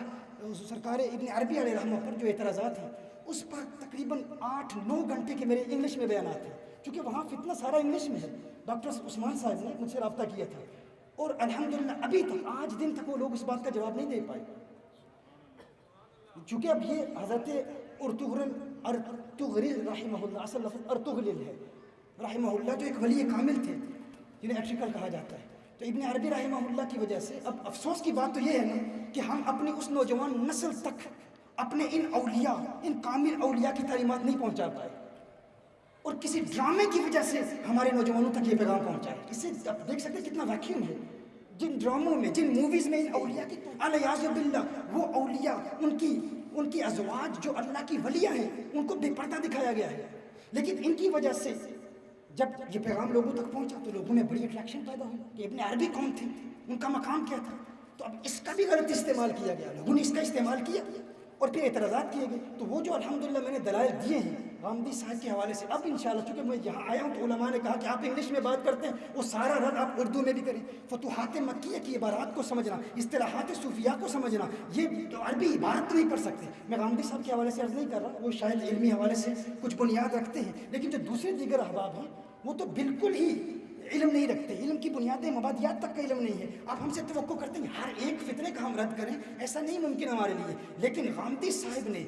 سرکار ابن عربی علیہ رحمہ پر جو اعتراضات ہیں اس پر تقریباً 8-9 گھنٹے کے میرے انگلش میں بیانات ہیں، کیونکہ وہاں فتنہ سارا انگلش میں ہے. ڈاکٹر عثمان صاحب نے مجھ سے رابطہ کیا تھا اور الحمدللہ ابھی تک آج دن تک وہ لوگ اس بات کا جواب نہیں دے پائے. چونکہ اب یہ حضرت ارطغرل رحمہ اللہ، اصل لفظ ارطغرل ہے رحمہ اللہ، جو ایک ولی کامل تھے جنہیں ایٹریکل کہا جاتا ہے. تو ابن عربی رحمہ اللہ کی وجہ سے اب افسوس کی بات تو یہ ہے نا کہ ہم اپنی اس نوجوان نسل تک اپنے ان اولیاء، ان کامل اولیاء کی تعلیمات نہیں پہنچا پائے، اور کسی ڈرامے کی وجہ سے ہمارے نوجوانوں تک یہ پیغام پہنچائے. اس سے آپ دیکھ سکتے ہیں کتنا ویکیوم ہے. جن ڈراموں میں، جن موویز میں ان اولیاء کی علیہ باللہ، وہ اولیاء ان کی ازواج جو اللہ کی ولیاں ہیں ان کو بے پردہ دکھایا گیا ہے. لیکن ان کی وجہ سے جب یہ پیغام لوگوں تک پہنچا تو لوگوں میں بڑی اٹریکشن پیدا ہوئی کہ ابن عربی کون تھے، ان کا مقام کیا تھا. تو اب اس کا بھی غلط استعمال کیا گیا، لوگوں نے اس کا استعمال کیا اور پھر اعتراضات کیے گئے. تو وہ جو الحمدللہ میں نے دلائل دیے ہیں غامدی صاحب کے حوالے سے، اب انشاءاللہ چونکہ میں یہاں آیا ہوں تو علماء نے کہا کہ آپ انگلش میں بات کرتے ہیں، وہ سارا رد آپ اردو میں بھی کریں. فتوحات مکیہ کی عبارات کو سمجھنا، اصطلاحات صوفیہ کو سمجھنا، یہ تو عربی عبارت نہیں پڑھ سکتے. میں غامدی صاحب کے حوالے سے عرض نہیں کر رہا، وہ شاید علمی حوالے سے کچھ بنیاد رکھتے ہیں، لیکن جو دوسرے دیگر احباب ہیں وہ تو بالکل ہی علم نہیں رکھتے، علم کی بنیادیں مبادیات تک کا علم نہیں ہے. آپ ہم سے توقع کرتے ہیں ہر ایک فتنے کا ہم رد کریں، ایسا نہیں ممکن ہمارے لیے. لیکن غامدی صاحب نے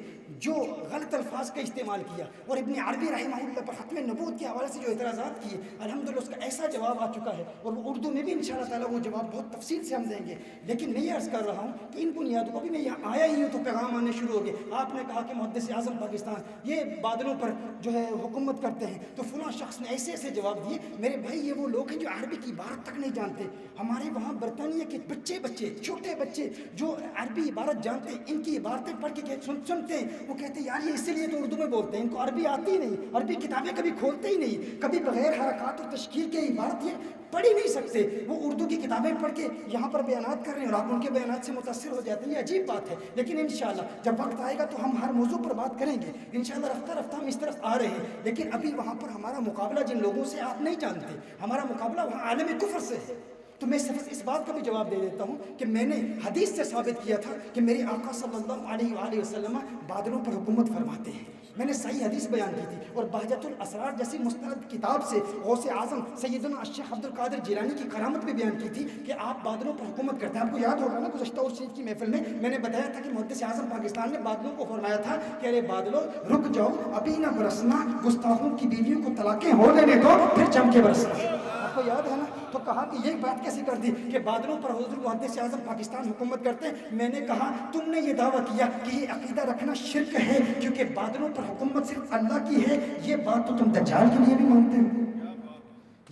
جو غلط الفاظ کا استعمال کیا اور ابن عربی رحمہ اللہ پر ختم نبوت کے حوالے سے جو اعتراضات کیے، الحمدللہ اس کا ایسا جواب آ چکا ہے اور وہ اردو میں بھی انشاءاللہ تعالیٰ وہ جواب بہت تفصیل سے ہم دیں گے. لیکن میں یہ عرض کر رہا ہوں کہ ان بنیادوں کو بھی میں یہاں آیا ہی ہوں تو پیغام آنے شروع ہو گئے. آپ نے کہا کہ محدث اعظم پاکستان یہ بادلوں پر جو ہے حکومت کرتے ہیں، تو فلاں شخص نے ایسے ایسے جواب دیے. میرے بھائی یہ وہ لوگ ہیں جو عربی کی عبارت تک نہیں جانتے. ہمارے وہاں برطانیہ کے بچے چھوٹے بچے جو عربی عبارت جانتے ہیں، ان کی عبارتیں پڑھ کے سنتے ہیں، وہ کہتے ہیں یار یہ اسی لیے تو اردو میں بولتے ہیں، ان کو عربی آتی ہی نہیں، عربی کتابیں کبھی کھولتے ہی نہیں، کبھی بغیر حرکات اور تشکیل کے عبارت یہ پڑھ ہی نہیں سکتے. وہ اردو کی کتابیں پڑھ کے یہاں پر بیانات کر رہے ہیں اور آپ ان کے بیانات سے متاثر ہو جاتے ہیں. یہ عجیب بات ہے. لیکن انشاءاللہ جب وقت آئے گا تو ہم ہر موضوع پر بات کریں گے انشاءاللہ. رفتہ رفتہ ہم اس طرف آ رہے ہیں، لیکن ابھی وہاں پر ہمارا مقابلہ جن لوگوں سے آپ نہیں جانتے، ہمارا مقابلہ وہاں عالم کفر سے ہے. تو میں صرف اس بات کا بھی جواب دے دیتا ہوں کہ میں نے حدیث سے ثابت کیا تھا کہ میرے آقا صلی اللہ علیہ وآلہ وسلم بادلوں پر حکومت فرماتے ہیں. میں نے صحیح حدیث بیان کی تھی اور بہجت الاسرار جیسی مستند کتاب سے غوث اعظم سیدنا الشیخ عبد القادر جیلانی کی کرامت بھی بیان کی تھی کہ آپ بادلوں پر حکومت کرتے ہیں. آپ کو یاد ہوگا نا گزشتہ اس چیز کی محفل میں نے بتایا تھا کہ محدث اعظم پاکستان نے بادلوں کو فرمایا تھا کہ ارے بادلوں رک جاؤ، ابھی نہ برسنا، گستاخوں کی بیویوں کو طلاقیں ہو لینے دو پھر جم کے برسنا. آپ کو یاد ہے نا؟ تو کہا کہ یہ بات کیسے کر دی کہ بادلوں پر حضور محدث اعظم پاکستان حکومت کرتے ہیں. میں نے کہا تم نے یہ دعویٰ کیا کہ یہ عقیدہ رکھنا شرک ہے کیونکہ بادلوں پر حکومت صرف اللہ کی ہے. یہ بات تو تم دجال کے لیے بھی مانتے ہو،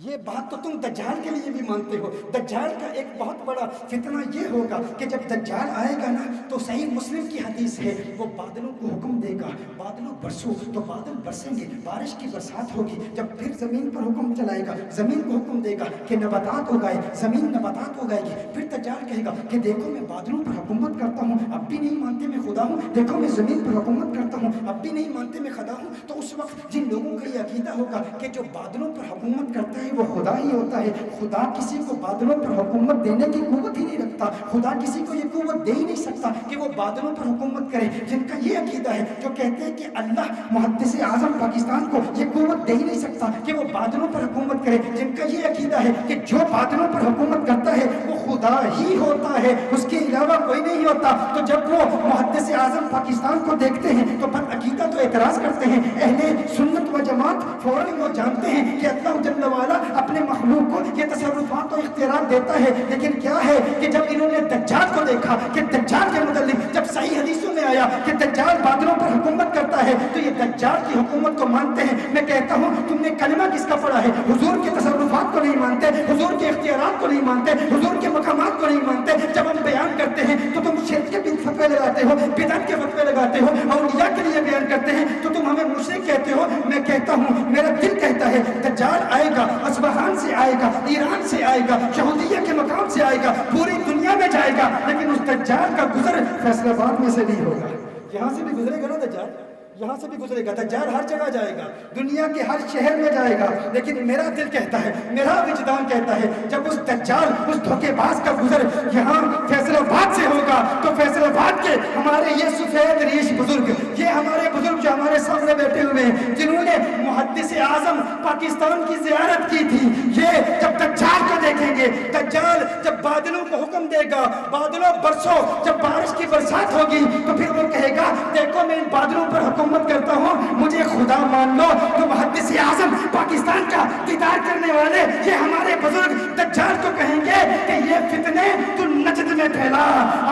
یہ بات تو تم دجال کے لیے بھی مانتے ہو. دجال کا ایک بہت بڑا فتنہ یہ ہوگا کہ جب دجال آئے گا نا تو صحیح مسلم کی حدیث ہے وہ بادلوں کو حکم دے گا بادلوں برسو، تو بادل برسیں گے، بارش کی برسات ہوگی. جب پھر زمین پر حکم چلائے گا، زمین کو حکم دے گا کہ نباتات اگائے، زمین نباتات اگائے گی. پھر دجال کہے گا کہ دیکھو میں بادلوں پر حکومت کرتا ہوں، اب بھی نہیں مانتے میں خدا ہوں، دیکھو میں زمین پر حکومت کرتا ہوں، اب بھی نہیں مانتے میں خدا ہوں. تو اس وقت جن لوگوں کا یہ عقیدہ ہوگا کہ جو بادلوں پر حکومت کرتا ہے وہ خدا ہی ہوتا ہے، خدا کسی کو بادلوں پر حکومت دینے کی قوت ہی نہیں رکھتا، خدا کسی کو یہ قوت دے ہی نہیں سکتا کہ وہ بادلوں پر حکومت کرے. جن کا یہ عقیدہ ہے، جو کہتے ہیں کہ اللہ محدث اعظم پاکستان کو یہ قوت دے ہی نہیں سکتا کہ وہ بادلوں پر حکومت کرے، جن کا یہ عقیدہ ہے کہ جو بادلوں پر حکومت کرتا ہے وہ خدا ہی ہوتا ہے، اس کے علاوہ کوئی نہیں ہوتا. تو جب وہ محدث اعظم پاکستان کو دیکھتے ہیں تو بد عقیدہ تو اعتراض کرتے ہیں. اہل سنت و جماعت فوراً وہ جانتے ہیں کہ اللہ جل وعلا اپنے مخلوق کو یہ تصرفات و اختیارات دیتا ہے، لیکن کیا ہے کہ جب انہوں نے دجال کو دیکھا کہ دجال کے متعلق جب صحیح حدیثوں میں آیا کہ دجال بادلوں پر حکومت کرتا ہے تو یہ دجال کی حکومت کو مانتے ہیں۔ میں کہتا ہوں تم نے کلمہ کس کا پڑھا ہے؟ حضور کے تصرفات کو نہیں مانتے، حضور کے اختیارات کو نہیں مانتے، حضور کے مقامات کو نہیں مانتے۔ جب ہم بیان کرتے ہیں تو تم شرک کے فتوے لگاتے ہو، بدعت کے فتوے لگاتے ہو، اولیاء کے لیے بیان کرتے ہیں تو تم ہمیں مشرک کہتے ہو۔ میں کہتا ہوں میرا دل کہتا ہے دجال آئے گا، اصفہان سے آئے گا، ایران سے آئے گا، یہودیہ کے مقام سے آئے گا، پوری دنیا میں جائے گا، لیکن اس دجال کا گزر فیصل آباد میں سے نہیں ہوگا۔ یہاں سے بھی گزرے گا نا دجال، یہاں سے بھی گزرے گا دجال، ہر جگہ جائے گا، دنیا کے ہر شہر میں جائے گا، لیکن میرا دل کہتا ہے، میرا وجدان کہتا ہے جب اس دجال اس دھوکے باز کا گزر یہاں فیصل آباد سے ہوگا تو فیصل آباد کے ہمارے یہ سفید ریش بزرگ، یہ ہمارے بزرگ جو ہمارے سامنے بیٹھے ہوئے ہیں جنہوں نے محدث اعظم پاکستان کی زیارت کی تھی، یہ جب دجال کو دیکھیں گے، دجال جب بادلوں کو حکم دے گا، بادلوں برسوں، جب بارش کی برسات ہوگی تو پھر وہ کہے گا دیکھو میں ان بادلوں پر حکومت کرتا ہوں، مجھے خدا مان لو۔ تو محدث اعظم پاکستان کا دیدار کرنے والے یہ ہمارے بزرگ دجال کو کہیں گے کہ یہ فتنے تو نجد میں پھیلا،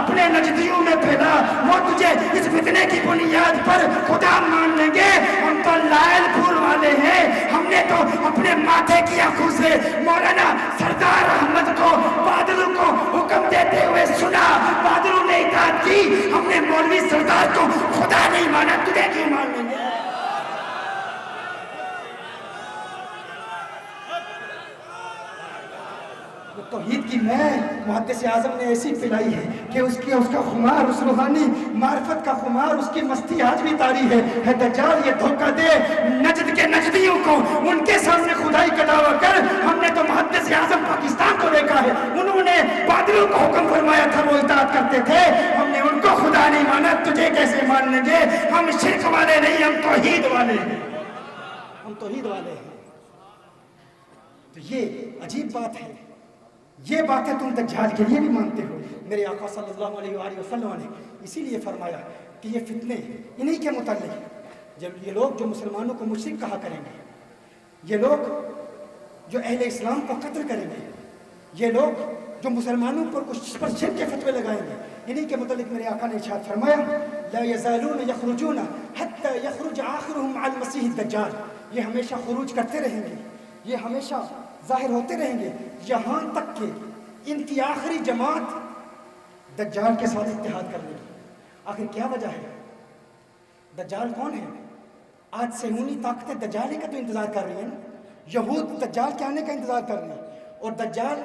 اپنے نجدیوں میں پھیلا، وہ تجھے اس فتنے کی بنیاد پر خدا مان لیں گے۔ ہم تو لائل پور والے ہیں، ہم نے تو اپنے ماتھے کی آنکھوں سے مولانا سردار احمد کو بادلوں کو حکم دیتے ہوئے سنا، بادلوں نے اطاعت کی، ہم نے مولوی سردار کو خدا نہیں مانا، تجھے کیوں مان لیں گے؟ توحید کی میں محدث اعظم نے ایسی پلائی ہے کہ اس کا خمار، اس روحانی معرفت کا خمار، اس کی مستی آج بھی طاری ہے۔ دجال یہ دھوکہ دے نجد کے نجدیوں کو، ان کے سامنے خدائی کا دعویٰ کر۔ ہم نے تو محدث اعظم پاکستان کو دیکھا ہے، انہوں نے بادلوں کو حکم فرمایا تھا، وہ اطاعت کرتے تھے، ہم نے ان کو خدا نہیں مانا، تجھے کیسے مان لیں گے؟ ہم شرک والے نہیں، ہم توحید والے ہیں، ہم توحید والے ہیں۔ تو یہ عجیب بات ہے، یہ باتیں تم دجال کے لیے بھی مانتے ہو۔ میرے آقا صلی اللہ علیہ وآلہ وسلم نے اسی لیے فرمایا کہ یہ فتنے انہی کے متعلق، جب یہ لوگ جو مسلمانوں کو مشرک کہا کریں گے، یہ لوگ جو اہل اسلام کو قتل کریں گے، یہ لوگ جو مسلمانوں پر شرک کے فتوے لگائیں گے، انہی کے متعلق میرے آقا نے ارشاد فرمایا لا یزالون یخرجون حتی یخرج آخرهم علی المسیح الدجال، یہ ہمیشہ خروج کرتے رہیں گے، یہ ہمیشہ ظاہر ہوتے رہیں گے یہاں تک کہ ان کی آخری جماعت دجال کے ساتھ اتحاد کر لے گی۔ آخر کیا وجہ ہے؟ دجال کون ہے؟ آج صہیونی طاقتیں دجال کا تو انتظار کر رہی ہیں نا، یہود دجال کے آنے کا انتظار کر رہی ہیں، اور دجال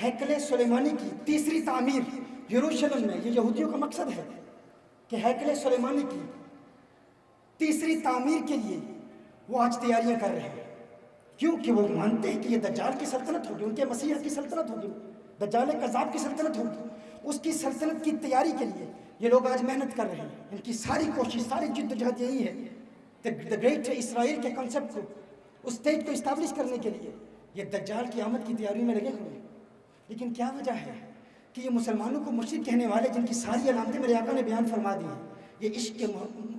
ہیکل سلیمانی کی تیسری تعمیر یروشلم میں، یہ یہودیوں کا مقصد ہے کہ ہیکل سلیمانی کی تیسری تعمیر کے لیے وہ آج تیاریاں کر رہے ہیں، کیونکہ وہ مانتے ہیں کہ یہ دجال کی سلطنت ہوگی، ان کے مسیح کی سلطنت ہوگی، دجال کذاب کی سلطنت ہوگی، اس کی سلطنت کی تیاری کے لیے یہ لوگ آج محنت کر رہے ہیں۔ ان کی ساری کوشش، ساری جد و جہد یہی ہے دا گریٹ اسرائیل کے کنسپٹ کو، اس اسٹیٹ کو اسٹیبلش کرنے کے لیے یہ دجال کی آمد کی تیاری میں لگے ہوئے ہیں۔ لیکن کیا وجہ ہے کہ یہ مسلمانوں کو مشرک کہنے والے، جن کی ساری علامتیں میرے آقا نے بیان فرما دی ہیں، یہ عشق کے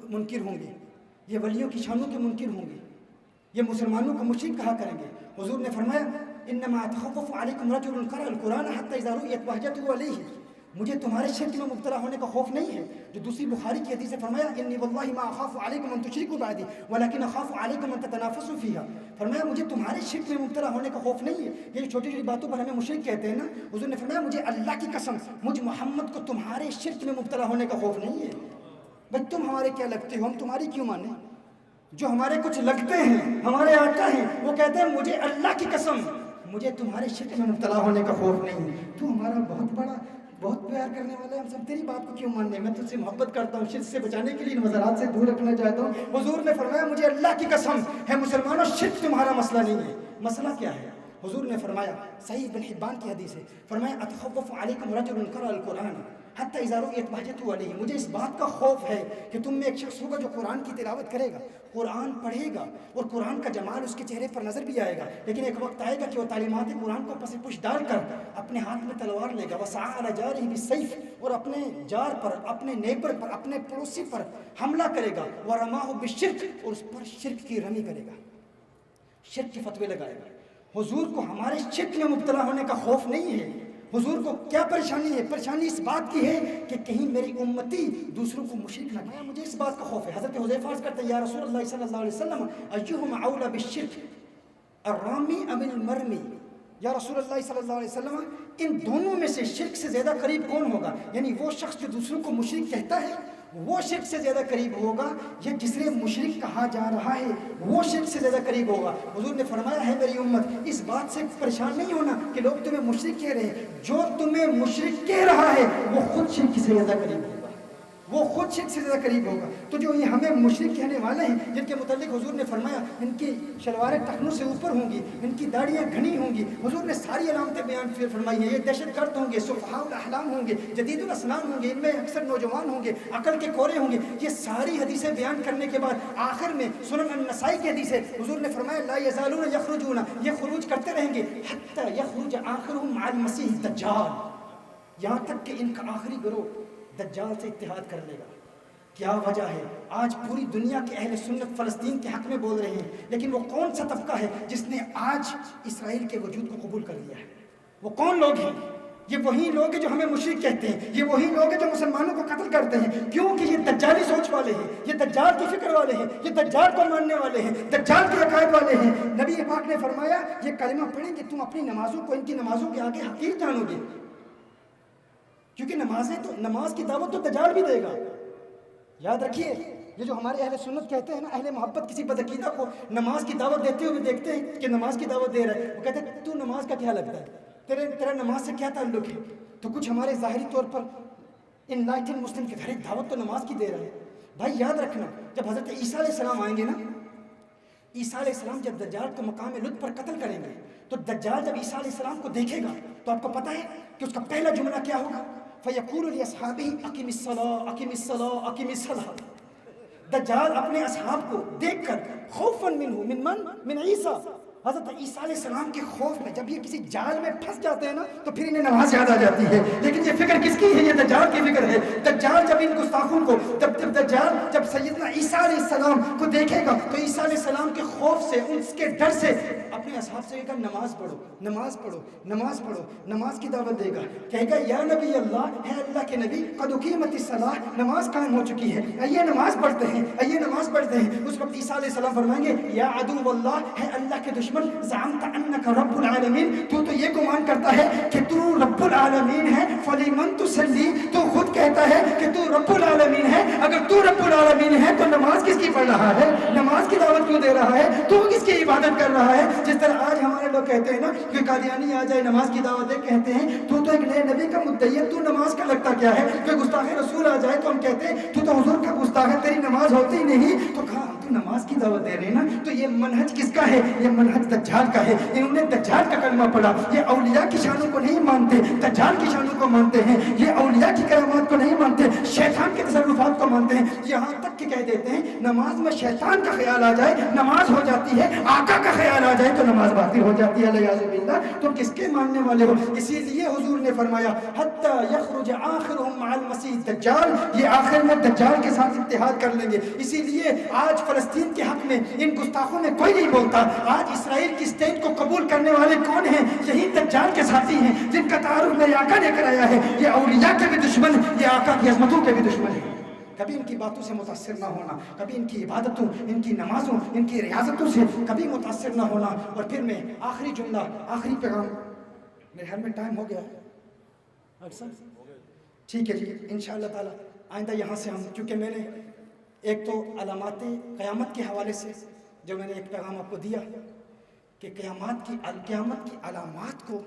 منکر ہوں گے، یہ ولیوں کی شانوں کے منکر ہوں گے، یہ مسلمانوں کو مشرک کہا کریں گے۔ حضور نے فرمایا انما اتخوف علیکم رجل قرأ القرآن حتی اذا رؤیت بہجته علیہ، مجھے تمہارے شرک میں مبتلا ہونے کا خوف نہیں ہے۔ جو دوسری بخاری کی حدیث سے فرمایا انی واللہ ما اخاف علیکم ان تشرکوا بعدی ولکن اخاف علیکم ان تتنافسوا فیہا، فرمایا مجھے تمہارے شرک میں مبتلا ہونے کا خوف نہیں ہے۔ یہ جو چھوٹی چھوٹی باتوں پر ہمیں مشرک کہتے ہیں نا، حضور نے فرمایا مجھے اللہ کی قسم مجھ محمد کو تمہارے شرک میں مبتلا ہونے کا خوف نہیں ہے۔ بھائی تم ہمارے کیا لگتے ہو، ہم تمہاری کیوں مانیں؟ جو ہمارے کچھ لگتے ہیں، ہمارے آقا ہیں، وہ کہتے ہیں مجھے اللہ کی قسم مجھے تمہارے شرک میں مبتلا ہونے کا خوف نہیں ہے۔ تو ہمارا بہت بڑا، بہت پیار کرنے والے، ہم سب تیری بات کو کیوں ماننے؟ میں تجھ سے محبت کرتا ہوں، شرک سے بچانے کے لیے نظرات سے دور رکھنا چاہتا ہوں۔ حضور نے فرمایا مجھے اللہ کی قسم ہے مسلمانوں، شرک تمہارا مسئلہ نہیں ہے۔ مسئلہ کیا ہے؟ حضور نے فرمایا، صحیح ابن حبان کی حدیث ہے، فرمایا اتخوف علیکم رجل قرأ القرآن حتی اذا رؤیت بہجته علیہ، مجھے اس بات کا خوف ہے کہ تم میں ایک شخص ہوگا جو قرآن کی تلاوت کرے گا، قرآن پڑھے گا، اور قرآن کا جمال اس کے چہرے پر نظر بھی آئے گا، لیکن ایک وقت آئے گا کہ وہ تعلیمات قرآن کو پس پش ڈال کر اپنے ہاتھ میں تلوار لے گا، وسعی علی جارہ بالسیف، اور اپنے جار پر، اپنے نیبر پر، اپنے پڑوسی پر حملہ کرے گا، ورماہ بالشرک، اور اس پر شرک کی رمی کرے گا، شرک کے فتوے لگائے گا۔ حضور کو ہمارے شرک میں مبتلا ہونے کا خوف نہیں ہے. حضور کو کیا پریشانی ہے؟ پریشانی اس بات کی ہے کہ کہیں میری امتی دوسروں کو مشرک نہ کرے. مجھے اس بات کا خوف ہے. حضرت حذیفہ عرض کرتے ہیں یا رسول اللہ صلی اللہ علیہ وسلم ایہما اولی بالشرک الرامی ام المرمی. یا رسول اللہ صلی اللہ علیہ وسلم ان دونوں میں سے شرک سے زیادہ قریب کون ہوگا؟ یعنی وہ شخص جو دوسروں کو مشرک کہتا ہے وہ شرک سے زیادہ قریب ہوگا یا جس نے مشرک کہا جا رہا ہے وہ شرک سے زیادہ قریب ہوگا؟ حضور نے فرمایا ہے میری امت اس بات سے پریشان نہیں ہونا کہ لوگ تمہیں مشرک کہہ رہے ہیں. جو تمہیں مشرک کہہ رہا ہے وہ خود شرک سے زیادہ قریب ہوگا. وہ خود شرک سے زیادہ قریب ہوگا. تو جو یہ ہمیں مشرک کہنے والے ہیں جن کے متعلق حضور نے فرمایا ان کی شلواریں ٹخنوں سے اوپر ہوں گی, ان کی داڑیاں گھنی ہوں گی, حضور نے ساری علامتیں بیان فرمائی ہیں. یہ دہشت گرد ہوں گے, سفہاء الاحلام ہوں گے, جدید الاسنان ہوں گے, ان میں اکثر نوجوان ہوں گے, عقل کے کورے ہوں گے. یہ ساری حدیثیں بیان کرنے کے بعد آخر میں سنن النسائی کی حدیث ہے حضور نے فرمایا لا یزالون یخرجون, یہ خروج کرتے رہیں گے حتی یخرج آخرهم مع المسیح الدجال, یہاں تک کہ ان کا آخری گروہ دجال سے اتحاد کر لے گا. کیا وجہ ہے؟ آج پوری دنیا کے اہل سنت فلسطین کے حق میں بول رہے ہیں, لیکن وہ کون سا طبقہ ہے جس نے آج اسرائیل کے وجود کو قبول کر لیا ہے؟ وہ کون لوگ ہیں؟ یہ وہی لوگ ہیں جو ہمیں مشرک کہتے ہیں, یہ وہی لوگ ہیں جو مسلمانوں کو قتل کرتے ہیں. کیونکہ یہ دجالی سوچ والے ہیں, یہ دجال کی فکر والے ہیں, یہ دجال کو ماننے والے ہیں, دجال کے عقائد والے ہیں. نبی پاک نے فرمایا یہ کلمہ پڑھیں گے تم اپنی نمازوں کو ان کی نمازوں کے آگے حقیر جانو گے, کیونکہ نماز کی دعوت تو دجال بھی دے گا. یاد رکھیے یہ جو ہمارے اہل سنت کہتے ہیں نا, اہل محبت کسی بدعقیدہ کو نماز کی دعوت دیتے ہوئے دیکھتے ہیں کہ نماز کی دعوت دے رہا ہے, وہ کہتے ہیں تو نماز کا کیا لگتا ہے, تیرا نماز سے کیا تعلق ہے؟ تو کچھ ہمارے ظاہری طور پر انلائٹن مسلم کی دعوت تو نماز کی دے رہا ہے. بھائی یاد رکھنا جب حضرت عیسیٰ علیہ السلام آئیں گے نا, عیسیٰ علیہ السلام جب دجال کو مقام لطف پر قتل کریں گے تو دجال جب عیسیٰ علیہ السلام کو دیکھے گا تو آپ کو پتہ ہے کہ اس کا پہلا جملہ کیا ہوگا؟ فَيَقُولُ لِأَصْحَابِهِ أَقِمِ الصَّلَاةَ أَقِمِ الصَّلَاةَ أَقِمِ الصَّلَاةَ. دجال اپنے اصحاب کو دیکھ کر خوفاً من عیسیٰ, حضرت عیسیٰ علیہ السلام کے خوف میں جب یہ کسی جال میں پھنس جاتے ہیں نا تو پھر انہیں نماز یاد آ جاتی ہے. لیکن یہ فکر کس کی ہے؟ یہ دجال کی فکر ہے. دجال جب ان گستاخوں کو دجال جب سیدنا عیسیٰ علیہ السلام کو دیکھے گا تو عیسیٰ علیہ السلام کے خوف سے, اس کے ڈر سے اپنے اصحاب سے کہے گا نماز پڑھو, نماز پڑھو, نماز پڑھو, نماز کی دعوت دے گا. کہے گا یا نبی اللہ, ہے اللہ کے نبی, قد اقیمت الصلاۃ, نماز قائم ہو چکی ہے, آئیے نماز پڑھتے ہیں, آئیے نماز پڑھتے ہیں. اس وقت عیسیٰ علیہ السلام فرمائیں گے یا عدو اللہ, ہے اللہ کے دشمن, زعمت انک رب العالمین, تو یہ گمان کرتا ہے کہ تو رب العالمین ہے, فلیمن تصلی, تو خود کہتا ہے کہ تو رب العالمین ہے, اگر تو رب العالمین ہے تو نماز کس کی پڑھ رہا ہے, نماز کی دعوت کیوں دے رہا ہے, تو کس کی عبادت کر رہا ہے؟ جس طرح آج ہمارے لوگ کہتے ہیں نا کہ قادیانی آ جائے نماز کی دعوت دے, کہتے ہیں تو ایک نئے نبی کا مدعی ہے, تو نماز کا لگتا کیا ہے؟ کوئی گستاخ رسول آ جائے تو ہم کہتے ہیں تو حضور کا گستاخ ہے, تیری نماز ہوتی نہیں. تو کہا تو نماز کی دعوت دے رہے ہیں نا, تو یہ منہج کس کا ہے؟ یہ منہج دجال کا ہے. انہوں نے دجال کا کلمہ پڑھا. یہ اولیاء کی شانوں کو نہیں مانتے, دجال کی شانوں کو مانتے ہیں. یہ اولیاء کی کرامات کو نہیں مانتے, شیطان کے تصرفات کو مانتے ہیں. یہاں تک کہ کہہ دیتے ہیں نماز میں شیطان کا خیال آ جائے نماز ہو جاتی ہے, آقا کا خیال آ جائے تو نماز باطل ہو جاتی ہے. علیہ باللہ. تو کس کے ماننے والے ہو؟ اسی لیے حضور نے فرمایا حتی یخرج آخرهم مع المسیح الدجال, یہ آخر میں دجال کے ساتھ اتحاد کر لیں گے. اسی لیے آج فلسطین کے حق میں ان گستاخوں میں کوئی نہیں بولتا. آج اسرائیل کی اسٹیٹ کو قبول کرنے والے کون ہیں؟ یہی دجال کے ساتھی ہیں جن کا تعارف میرے آقا نے کرایا ہے. یہ اولیاء کے بھی دشمن, یہ آقا کی عظمتوں کے بھی دشمن ہیں. کبھی ان کی باتوں سے متاثر نہ ہونا, کبھی ان کی عبادتوں, ان کی نمازوں, ان کی ریاضتوں سے کبھی متاثر نہ ہونا. اور پھر میں آخری جملہ, آخری پیغام, میرے خیال میں ٹائم ہو گیا ہے, ٹھیک ہے جی, انشاءاللہ تعالی آئندہ یہاں سے ہم, کیونکہ میں نے ایک تو علامات قیامت کے حوالے سے جو میں نے ایک پیغام آپ کو دیا کہ قیامت کی علامات کو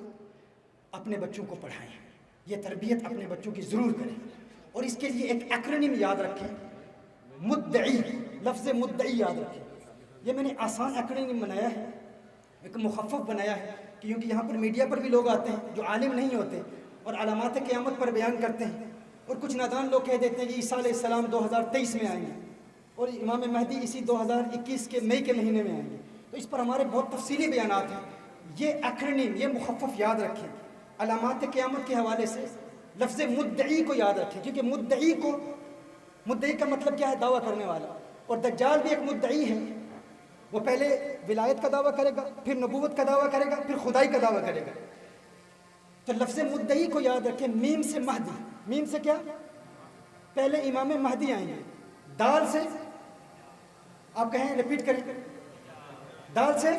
اپنے بچوں کو پڑھائیں, یہ تربیت اپنے بچوں کی ضرور کریں. اور اس کے لیے ایک ایکرونیم یاد رکھیں, مدعی, لفظ مدعی یاد رکھیں. یہ میں نے آسان ایکرونیم بنایا ہے, ایک مخفف بنایا ہے, کیونکہ یہاں پر میڈیا پر بھی لوگ آتے ہیں جو عالم نہیں ہوتے اور علامات قیامت پر بیان کرتے ہیں, اور کچھ نادان لوگ کہہ دیتے ہیں کہ عیسیٰ علیہ السلام 2023 میں آئیں گے اور امام مہدی اسی 2021 کے مئی کے مہینے میں آئیں گے. تو اس پر ہمارے بہت تفصیلی بیانات ہیں. یہ ایکرونیم, یہ مخفف یاد رکھیں. علامات قیامت کے حوالے سے لفظ مدعی کو یاد رکھیں, کیونکہ مدعی کا مطلب کیا ہے؟ دعویٰ کرنے والا. اور دجال بھی ایک مدعی ہے, وہ پہلے ولایت کا دعویٰ کرے گا، پھر نبوت کا دعویٰ کرے گا، پھر خدائی کا دعویٰ کرے گا۔ تو لفظ مدعی کو یاد رکھیں، میم سے مہدی، میم سے کیا؟ پہلے امام مہدی آئیں گے، دال سے آپ کہیں ریپیٹ کریں، دال سے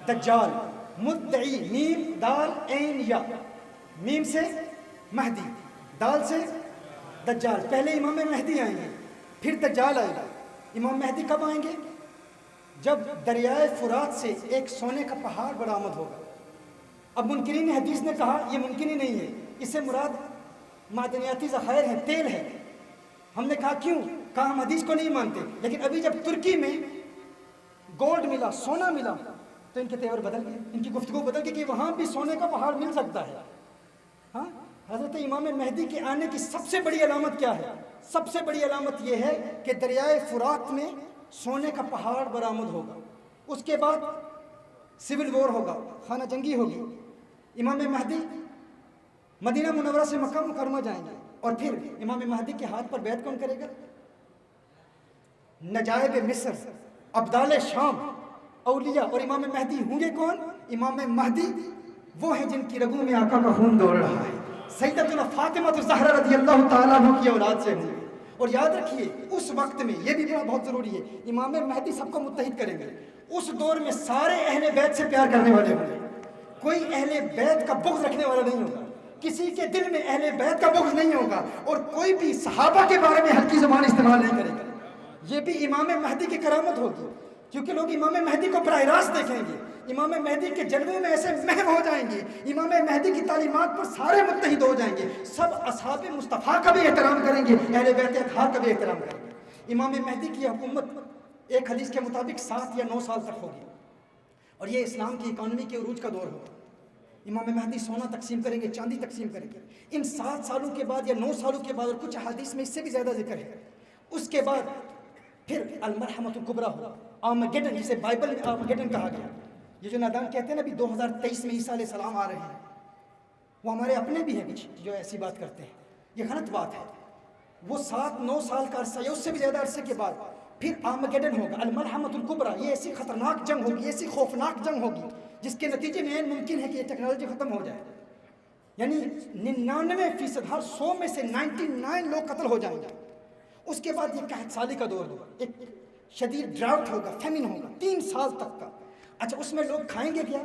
دجال، مدعی، میم دال عین یا، میم سے مہدی، دال سے دجال۔ پہلے امام مہدی آئیں گے، پھر دجال آئے گا۔ امام مہدی کب آئیں گے؟ جب دریائے فرات سے ایک سونے کا پہاڑ برآمد ہوگا۔ اب منکرین حدیث نے کہا یہ ممکن ہی نہیں ہے، اس سے مراد معدنیاتی ذخائر ہیں، تیل ہے۔ ہم نے کہا کیوں؟ کہا ہم حدیث کو نہیں مانتے، لیکن ابھی جب ترکی میں گولڈ ملا، سونا ملا، تو ان کے تیور بدل گئے، ان کی گفتگو بدل گئی کہ وہاں بھی سونے کا پہاڑ مل سکتا ہے۔ ہاں، حضرت امام مہدی کے آنے کی سب سے بڑی علامت کیا ہے؟ سب سے بڑی علامت یہ ہے کہ دریائے فرات میں سونے کا پہاڑ برآمد ہوگا۔ اس کے بعد سول وار ہوگا، خانہ جنگی ہوگی۔ امام مہدی مدینہ منورہ سے مکہ مکرمہ جائیں گے، اور پھر امام مہدی کے ہاتھ پر بیعت کون کرے گا؟ نجائب مصر، ابدال شام، اولیاء۔ اور امام مہدی ہوں گے کون؟ امام مہدی وہ ہیں جن کی رگوں میں آقا کا خون دوڑ رہا ہے، سیدتنا فاطمہ الزہرا رضی اللہ تعالیٰ عنہ کی اولاد سے ہوں گے۔ اور یاد رکھیے اس وقت میں یہ بھی بہت ضروری ہے، امام مہدی سب کو متحد کریں گے۔ اس دور میں سارے اہل بیت سے پیار کرنے والے ہوں گے، کوئی اہل بیت کا بغض رکھنے والا نہیں ہوگا، کسی کے دل میں اہل بیت کا بغض نہیں ہوگا، اور کوئی بھی صحابہ کے بارے میں ہلکی زبان استعمال نہیں کرے گا۔ یہ بھی امام مہدی کی کرامت ہوگی، کیونکہ لوگ امام مہدی کو براہ راست دیکھیں گے، امام مہدی کے جلووں میں ایسے محو ہو جائیں گے، امام مہدی کی تعلیمات پر سارے متحد ہو جائیں گے، سب اصحاب مصطفیٰ کا بھی احترام کریں گے، اہل بیت اطہار کا بھی احترام کریں گے۔ امام مہدی کی حکومت ایک حدیث کے مطابق 7 یا 9 سال تک ہوگی، اور یہ اسلام کی اکانومی کے عروج کا دور ہوگا۔ امام مہدی سونا تقسیم کریں گے، چاندی تقسیم کریں گے۔ ان 7 سالوں کے بعد یا 9 سالوں کے بعد، اور کچھ احادیث میں اس سے بھی زیادہ ذکر ہے، اس کے بعد پھر المرحمۃ الکبریٰ ہوگا، آرمگیڈن، جسے بائبل میں آرمگیڈن کہا گیا۔ یہ جو نادان کہتے ہیں نا ابھی 2023 میں عیسیٰ علیہ السلام آ رہے ہیں، وہ ہمارے اپنے بھی ہیں کچھ جو ایسی بات کرتے ہیں، یہ غلط بات ہے۔ وہ 7-9 سال کا عرصہ یا اس سے بھی زیادہ عرصے کے بعد پھر آرمگیڈن ہوگا، المرحمۃ الکبریٰ۔ یہ ایسی خطرناک جنگ ہوگی، ایسی خوفناک جنگ ہوگی جس کے نتیجے میں ممکن ہے کہ یہ ٹیکنالوجی ختم ہو جائے، یعنی 99%، ہر 100 میں سے 99 لوگ قتل ہو جائیں گے۔ اس کے بعد یہ قحط سالی کا دور ہوگا، ایک شدید ڈراؤٹ ہوگا، فیمن ہوگا 3 سال تک کا۔ اچھا، اس میں لوگ کھائیں گے کیا؟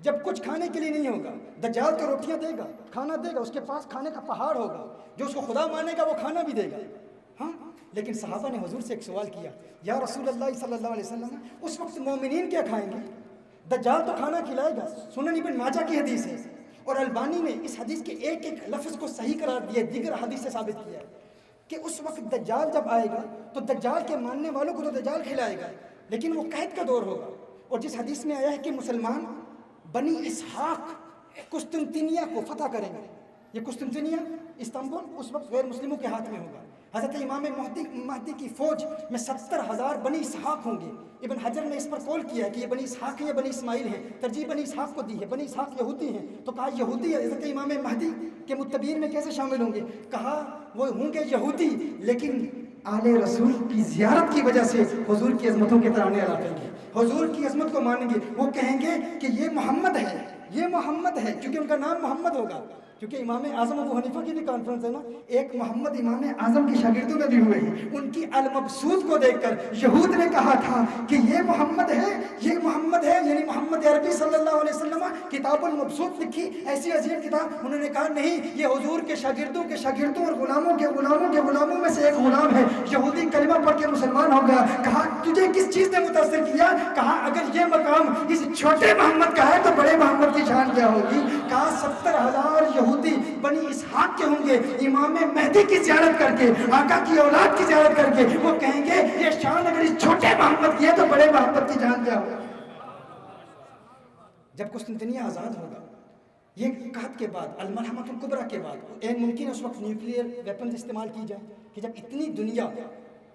جب کچھ کھانے کے لیے نہیں ہوگا، دجال تو روٹیاں دے گا، کھانا دے گا، اس کے پاس کھانے کا پہاڑ ہوگا، جو اس کو خدا مانے گا وہ کھانا بھی دے گا۔ ہاں، لیکن صحابہ نے حضور سے ایک سوال کیا، یا رسول اللہ صلی اللہ علیہ وسلم، اس وقت مومنین کیا کھائیں گے؟ دجال تو کھانا کھلائے گا۔ سنن ابن ماجہ کی حدیث ہے، اور البانی نے اس حدیث کے ایک ایک لفظ کو صحیح قرار دیا، دیگر حدیث سے ثابت کیا کہ اس وقت دجال جب آئے گا تو دجال کے ماننے والوں کو تو دجال کھلائے گا، لیکن وہ قحط کا دور ہوگا۔ اور جس حدیث میں آیا ہے کہ مسلمان بنی اسحاق قسطنطنیہ کو فتح کریں گے، یہ قسطنطنیہ استنبول اس وقت غیر مسلموں کے ہاتھ میں ہوگا۔ حضرت امام مہدی کی فوج میں 70,000 بنی اسحاق ہوں گے۔ ابن حجر نے اس پر قول کیا ہے کہ یہ بنی اسحاق ہیں یا بنی اسماعیل ہیں، ترجیح بنی اسحاق کو دی ہے۔ بنی اسحاق یہودی ہیں، تو کہا یہودی حضرت امام مہدی کے متبعین میں کیسے شامل ہوں گے؟ کہا وہ ہوں گے یہودی، لیکن آل رسول کی زیارت کی وجہ سے حضور کی عظمتوں کے ترانے اڑائیں گے، حضور کی عظمت کو مانیں گے۔ وہ کہیں گے کہ یہ محمد ہے، یہ محمد ہے، کیونکہ ان کا نام محمد ہوگا، کیونکہ امام اعظم ابو حنیفہ کی بھی کانفرنس ہے نا، ایک محمد امام اعظم کی شاگردوں میں بھی ہوئے ہیں۔ ان کی المبسوط کو دیکھ کر یہود نے کہا تھا کہ یہ محمد ہے، یہ محمد ہے، یعنی محمد عربی صلی اللہ علیہ وسلم۔ کتاب المبسوط لکھی، ایسی عظیم کتاب، انہوں نے کہا نہیں، یہ حضور کے شاگردوں کے شاگردوں اور غلاموں کے غلاموں کے غلاموں میں سے ایک غلام ہے۔ یہودی کلمہ پڑھ کے مسلمان ہو گیا۔ کہا تجھے کس چیز نے متاثر کیا؟ کہا اگر یہ مقام اس چھوٹے محمد کا ہے تو بڑے محمد کی شان کیا ہوگی؟ کہا 70,000 یہودی بنی اسحاق کے ہوں گے، امام مہدی کی زیارت کر کے، آقا کی اولاد کی زیارت کر کے وہ کہیں گے یہ شان اگر اس چھوٹے محمد کی ہے تو بڑے محمد کی شان کیا ہوگی؟ جب قسطنطنیہ آزاد ہوگا، یہ قحط کے بعد، المرحمۃ الکبریٰ کے بعد، این ممکن ہے اس وقت نیوکلیئر ویپنز استعمال کی جائے کہ جب اتنی دنیا،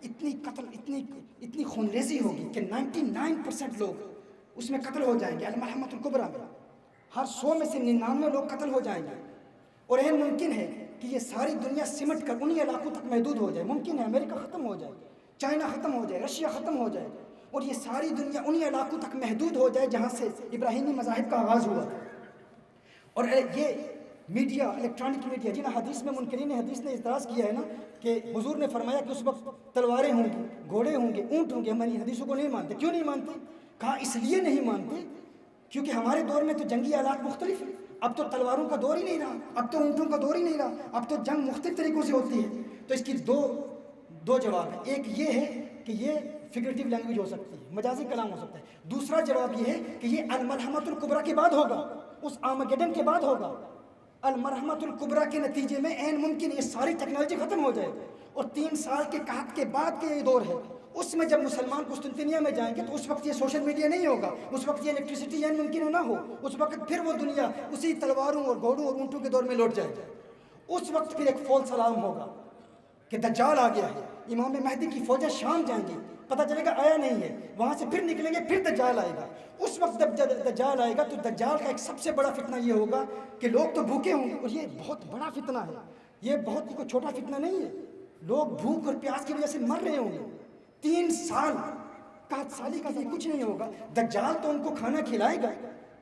اتنی قتل، اتنی خونریزی ہوگی کہ 99% لوگ اس میں قتل ہو جائیں گے۔ المرحمۃ الکبریٰ میں ہر 100 میں سے 99 لوگ قتل ہو جائیں گے، اور این ممکن ہے کہ یہ ساری دنیا سمٹ کر انہی علاقوں تک محدود ہو جائے۔ ممکن ہے امریکہ ختم ہو جائے، چائنا ختم ہو جائے، رشیا ختم ہو جائے، اور یہ ساری دنیا انہی علاقوں تک محدود ہو جائے جہاں سے ابراہیمی مذاہب کا آغاز ہوا. اور یہ میڈیا، الیکٹرانک میڈیا، جن حدیث میں منکرین حدیث نے اعتراض کیا ہے نا کہ حضور نے فرمایا کہ اس وقت تلواریں ہوں گی، گھوڑے ہوں گے، اونٹ ہوں گے، ہم ان حدیثوں کو نہیں مانتے. کیوں نہیں مانتے؟ کہا اس لیے نہیں مانتے کیونکہ ہمارے دور میں تو جنگی آلات مختلف ہیں. اب تو تلواروں کا دور ہی نہیں رہا، اب تو اونٹوں کا دور ہی نہیں رہا، اب تو جنگ مختلف طریقوں سے ہوتی ہے. تو اس کی دو جواب ہیں. ایک یہ ہے کہ یہ فگریٹیو لینگویج ہو سکتی ہے، مجازی کلام ہو سکتا ہے. دوسرا جواب یہ ہے کہ یہ الملحمۃ الکبریٰ کے بعد ہوگا، اس آرمگیڈن کے بعد ہوگا. المرحمۃ الکبریٰ کے نتیجے میں عین ممکن یہ ساری ٹیکنالوجی ختم ہو جائے اور 3 سال کے قحط کے بعد کے یہ دور ہے. اس میں جب مسلمان قسطنطنیہ میں جائیں گے تو اس وقت یہ سوشل میڈیا نہیں ہوگا، اس وقت یہ الیکٹریسٹی عین ممکن نہ ہو. اس وقت پھر وہ دنیا اسی تلواروں اور گھوڑوں اور اونٹوں کے دور میں لوٹ جائے گی. اس وقت پھر ایک فالس الارم ہوگا کہ دجال آ گیا ہے. امام مہدی کی فوجیں شام جائیں گی، پتہ چلے گا آیا نہیں ہے، وہاں سے پھر نکلیں گے، پھر دجال آئے گا. اس وقت جب دجال آئے گا تو دجال کا ایک سب سے بڑا فتنہ یہ ہوگا کہ لوگ تو بھوکے ہوں گے، اور یہ بہت بڑا فتنہ ہے، یہ بہت کوئی چھوٹا فتنہ نہیں ہے. لوگ بھوک اور پیاس کی وجہ سے مر رہے ہوں گے. 3 سال قحط سالی کا کچھ نہیں ہوگا. دجال تو ان کو کھانا کھلائے گا،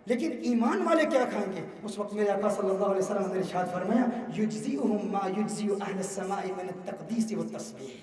لیکن ایمان والے کیا کھائیں گے؟ اس وقت میرے آقا صلی اللہ علیہ وسلم نے ارشاد فرمایا یجزئہم ما یجزئ اہل السماء من التقدیس والتسبیح.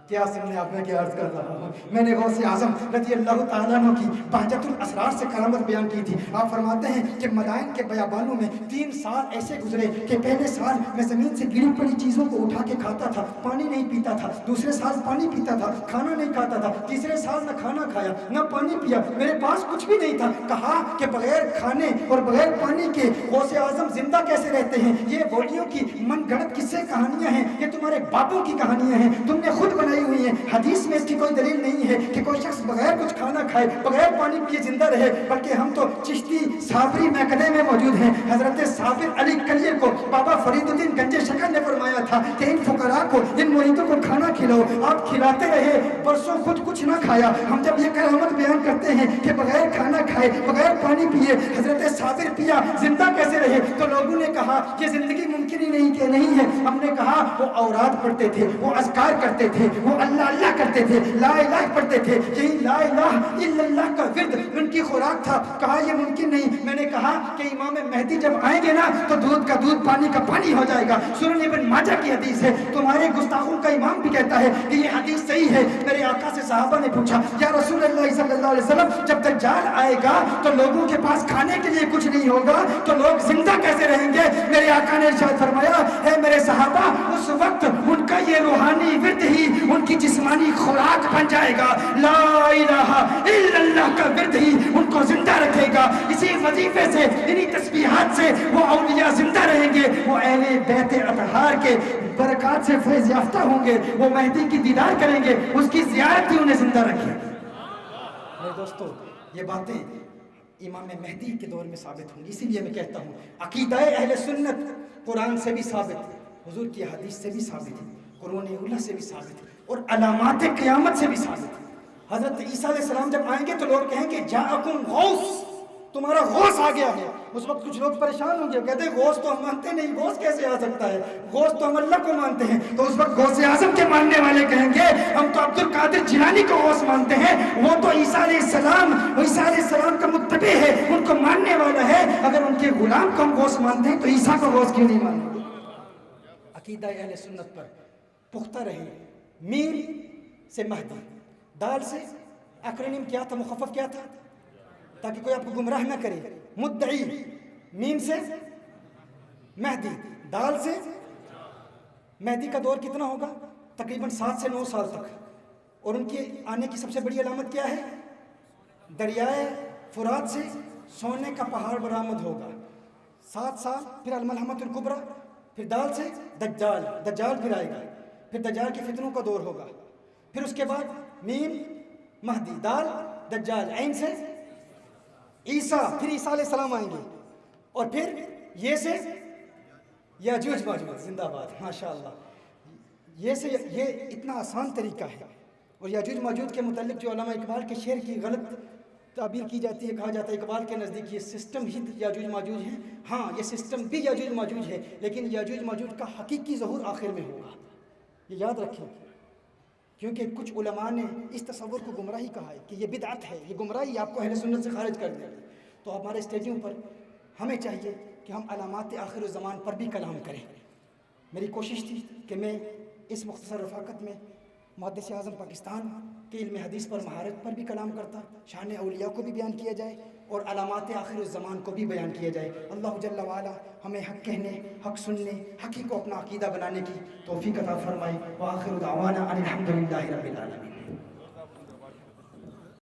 کیا سننے آپ میں کیا عرض کر رہا ہوں. میں نے غوث اعظم رضی اللہ تعالیٰ عنہ کی بہجت الاسرار سے کرامت بیان کی تھی. آپ فرماتے ہیں کہ مدائن کے بیابانوں میں 3 سال ایسے گزرے کہ پہلے سال میں زمین سے گری پڑی چیزوں کو اٹھا کے کھاتا تھا، پانی نہیں پیتا تھا. دوسرے سال پانی پیتا تھا، کھانا نہیں کھاتا تھا. تیسرے سال نہ کھانا کھایا نہ پانی پیا، میرے پاس کچھ بھی نہیں تھا. کہا کہ بغیر کھانے اور بغیر پانی کے غوث اعظم زندہ کیسے رہتے ہیں؟ یہ بولیوں کی من گھڑت قصے کہانیاں ہیں، یہ تمہارے باپوں کی کہانیاں ہیں، تم نے خود بنائی ہوئی ہیں. حدیث میں اس کی کوئی دلیل نہیں ہے کہ کوئی شخص بغیر کچھ کھانا کھائے، بغیر پانی پیے زندہ رہے. بلکہ ہم تو چشتی صابری محکمے میں موجود ہیں. حضرت صابر علی کلیر کو بابا فرید الدین گنج شکر نے فرمایا تھا کہ ان فقراء کو، ان مریدوں کو کھانا کھلاؤ. آپ کھلاتے رہے، برسوں خود کچھ نہ کھایا. ہم جب یہ کرامت بیان کرتے ہیں کہ بغیر کھانا کھائے، بغیر پانی پیے حضرت صابر پیا، زندہ کیسے رہے؟ تو لوگوں نے کہا یہ زندگی ممکن ہی نہیں کہ نہیں ہے. ہم نے کہا وہ اوراد پڑھتے تھے، وہ اذکار کرتے تھے، وہ اللہ اللہ کرتے تھے، لا الہ پڑھتے تھے. یہی لا الہ الا اللہ کا ورد ان کی خوراک تھا. کہا یہ ممکن نہیں. میں نے کہا کہ امام مہدی جب آئیں گے نا تو دودھ کا دودھ، پانی کا پانی ہو جائے گا. سنن ابن ماجہ کی حدیث ہے، تمہارے گستاخوں کا امام بھی کہتا ہے کہ یہ حدیث صحیح ہے. میرے آقا سے صحابہ نے پوچھا یا رسول اللہ صلی اللہ علیہ وسلم جب دجال آئے گا تو لوگوں کے پاس کھانے کے لیے کچھ نہیں ہوگا تو لوگ زندہ کیسے رہیں گے؟ میرے آقا نے ارشاد فرمایا اے میرے صحابہ اس وقت ان کا یہ روحانی ورد ہی ان کی جسمانی خوراک بن جائے گا. لا الہ الا اللہ کا ورد ہی ان کو زندہ رکھے گا. اسی وظیفے سے، انہی تسبیحات سے وہ اولیاء زندہ رہیں گے. وہ اہل بیت اطہار کے برکات سے فیض یافتہ ہوں گے. وہ مہدی کی دیدار کریں گے، اس کی زیارت ہی انہیں زندہ رکھے. میرے دوستو یہ باتیں امام مہدی کے دور میں ثابت ہوں گی. اسی لیے میں کہتا ہوں عقیدہ اہل سنت قرآن سے بھی ثابت ہے، حضور کی حدیث سے بھی ثابت ہے، قرون اولیٰ سے بھی ثابت ہے، اور علامات قیامت سے بھی ثابت ہے. حضرت عیسیٰ علیہ السلام جب آئیں گے تو لوگ کہیں گے جاءکم غوث، تمہارا غوث آ گیا ہے. اس وقت کچھ لوگ پریشان ہوں گے، کہتے ہیں غوث تو ہم مانتے نہیں، غوث کیسے آ سکتا ہے؟ غوث تو ہم اللہ کو مانتے ہیں. تو اس وقت غوث اعظم کے ماننے والے کہیں گے ہم تو عبد القادر جیلانی کو غوث مانتے ہیں، وہ تو عیسیٰ علیہ السلام کا متبع ہے، ان کو ماننے والا ہے. اگر ان کے غلام کو ہم غوث مانتے ہیں تو عیسیٰ کو غوث کیوں نہیں مانتے؟ عقیدہ اہل سنت پر پختہ رہے. میم سے مہدی، دال سے اکرونیم کیا تھا، مخفف کیا تھا تاکہ کوئی آپ کو گمراہ نہ کرے، مدعی. میم سے مہدی، دال سے مہدی کا دور کتنا ہوگا؟ تقریباً 7 سے 9 سال تک. اور ان کے آنے کی سب سے بڑی علامت کیا ہے؟ دریائے فرات سے سونے کا پہاڑ برآمد ہوگا. 7 سال، پھر الملحمۃ الکبریٰ، پھر دال سے دجال پھر آئے گا، پھر دجال کے فتنوں کا دور ہوگا. پھر اس کے بعد میم مہدی، دال دجال، عین سے عیسیٰ، پھر عیسیٰ علیہ السلام آئیں گے. اور پھر یہ سے یاجوج ماجوج. زندہ باد، ماشاءاللہ. یہ سے یہ اتنا آسان طریقہ ہے. اور یاجوج ماجوج کے متعلق جو علامہ اقبال کے شعر کی غلط تعبیر کی جاتی ہے، کہا جاتا ہے اقبال کے نزدیک یہ سسٹم ہی یاجوج ماجوج ہیں. ہاں یہ سسٹم بھی یاجوج ماجوج ہے، لیکن یاجوج ماجوج کا حقیقی ظہور آخر میں ہوگا. یہ یاد رکھیں کیونکہ کچھ علماء نے اس تصور کو گمراہی کہا ہے کہ یہ بدعت ہے، یہ گمراہی آپ کو اہل سنت سے خارج کر دے گی۔ تو ہمارے اسٹیجوں پر ہمیں چاہیے کہ ہم علامات آخر الزمان پر بھی کلام کریں۔ میری کوشش تھی کہ میں اس مختصر رفاقت میں محدث اعظم پاکستان کے علم حدیث پر مہارت پر بھی کلام کرتا، شان اولیاء کو بھی بیان کیا جائے اور علامات آخر الزمان کو بھی بیان کیا جائے۔ اللہ جل وعلا ہمیں حق کہنے، حق سننے، حق ہی کو اپنا عقیدہ بنانے کی توفیق عطا فرمائے۔ وآخر دعوانا ان الحمد للہ رب العالمین۔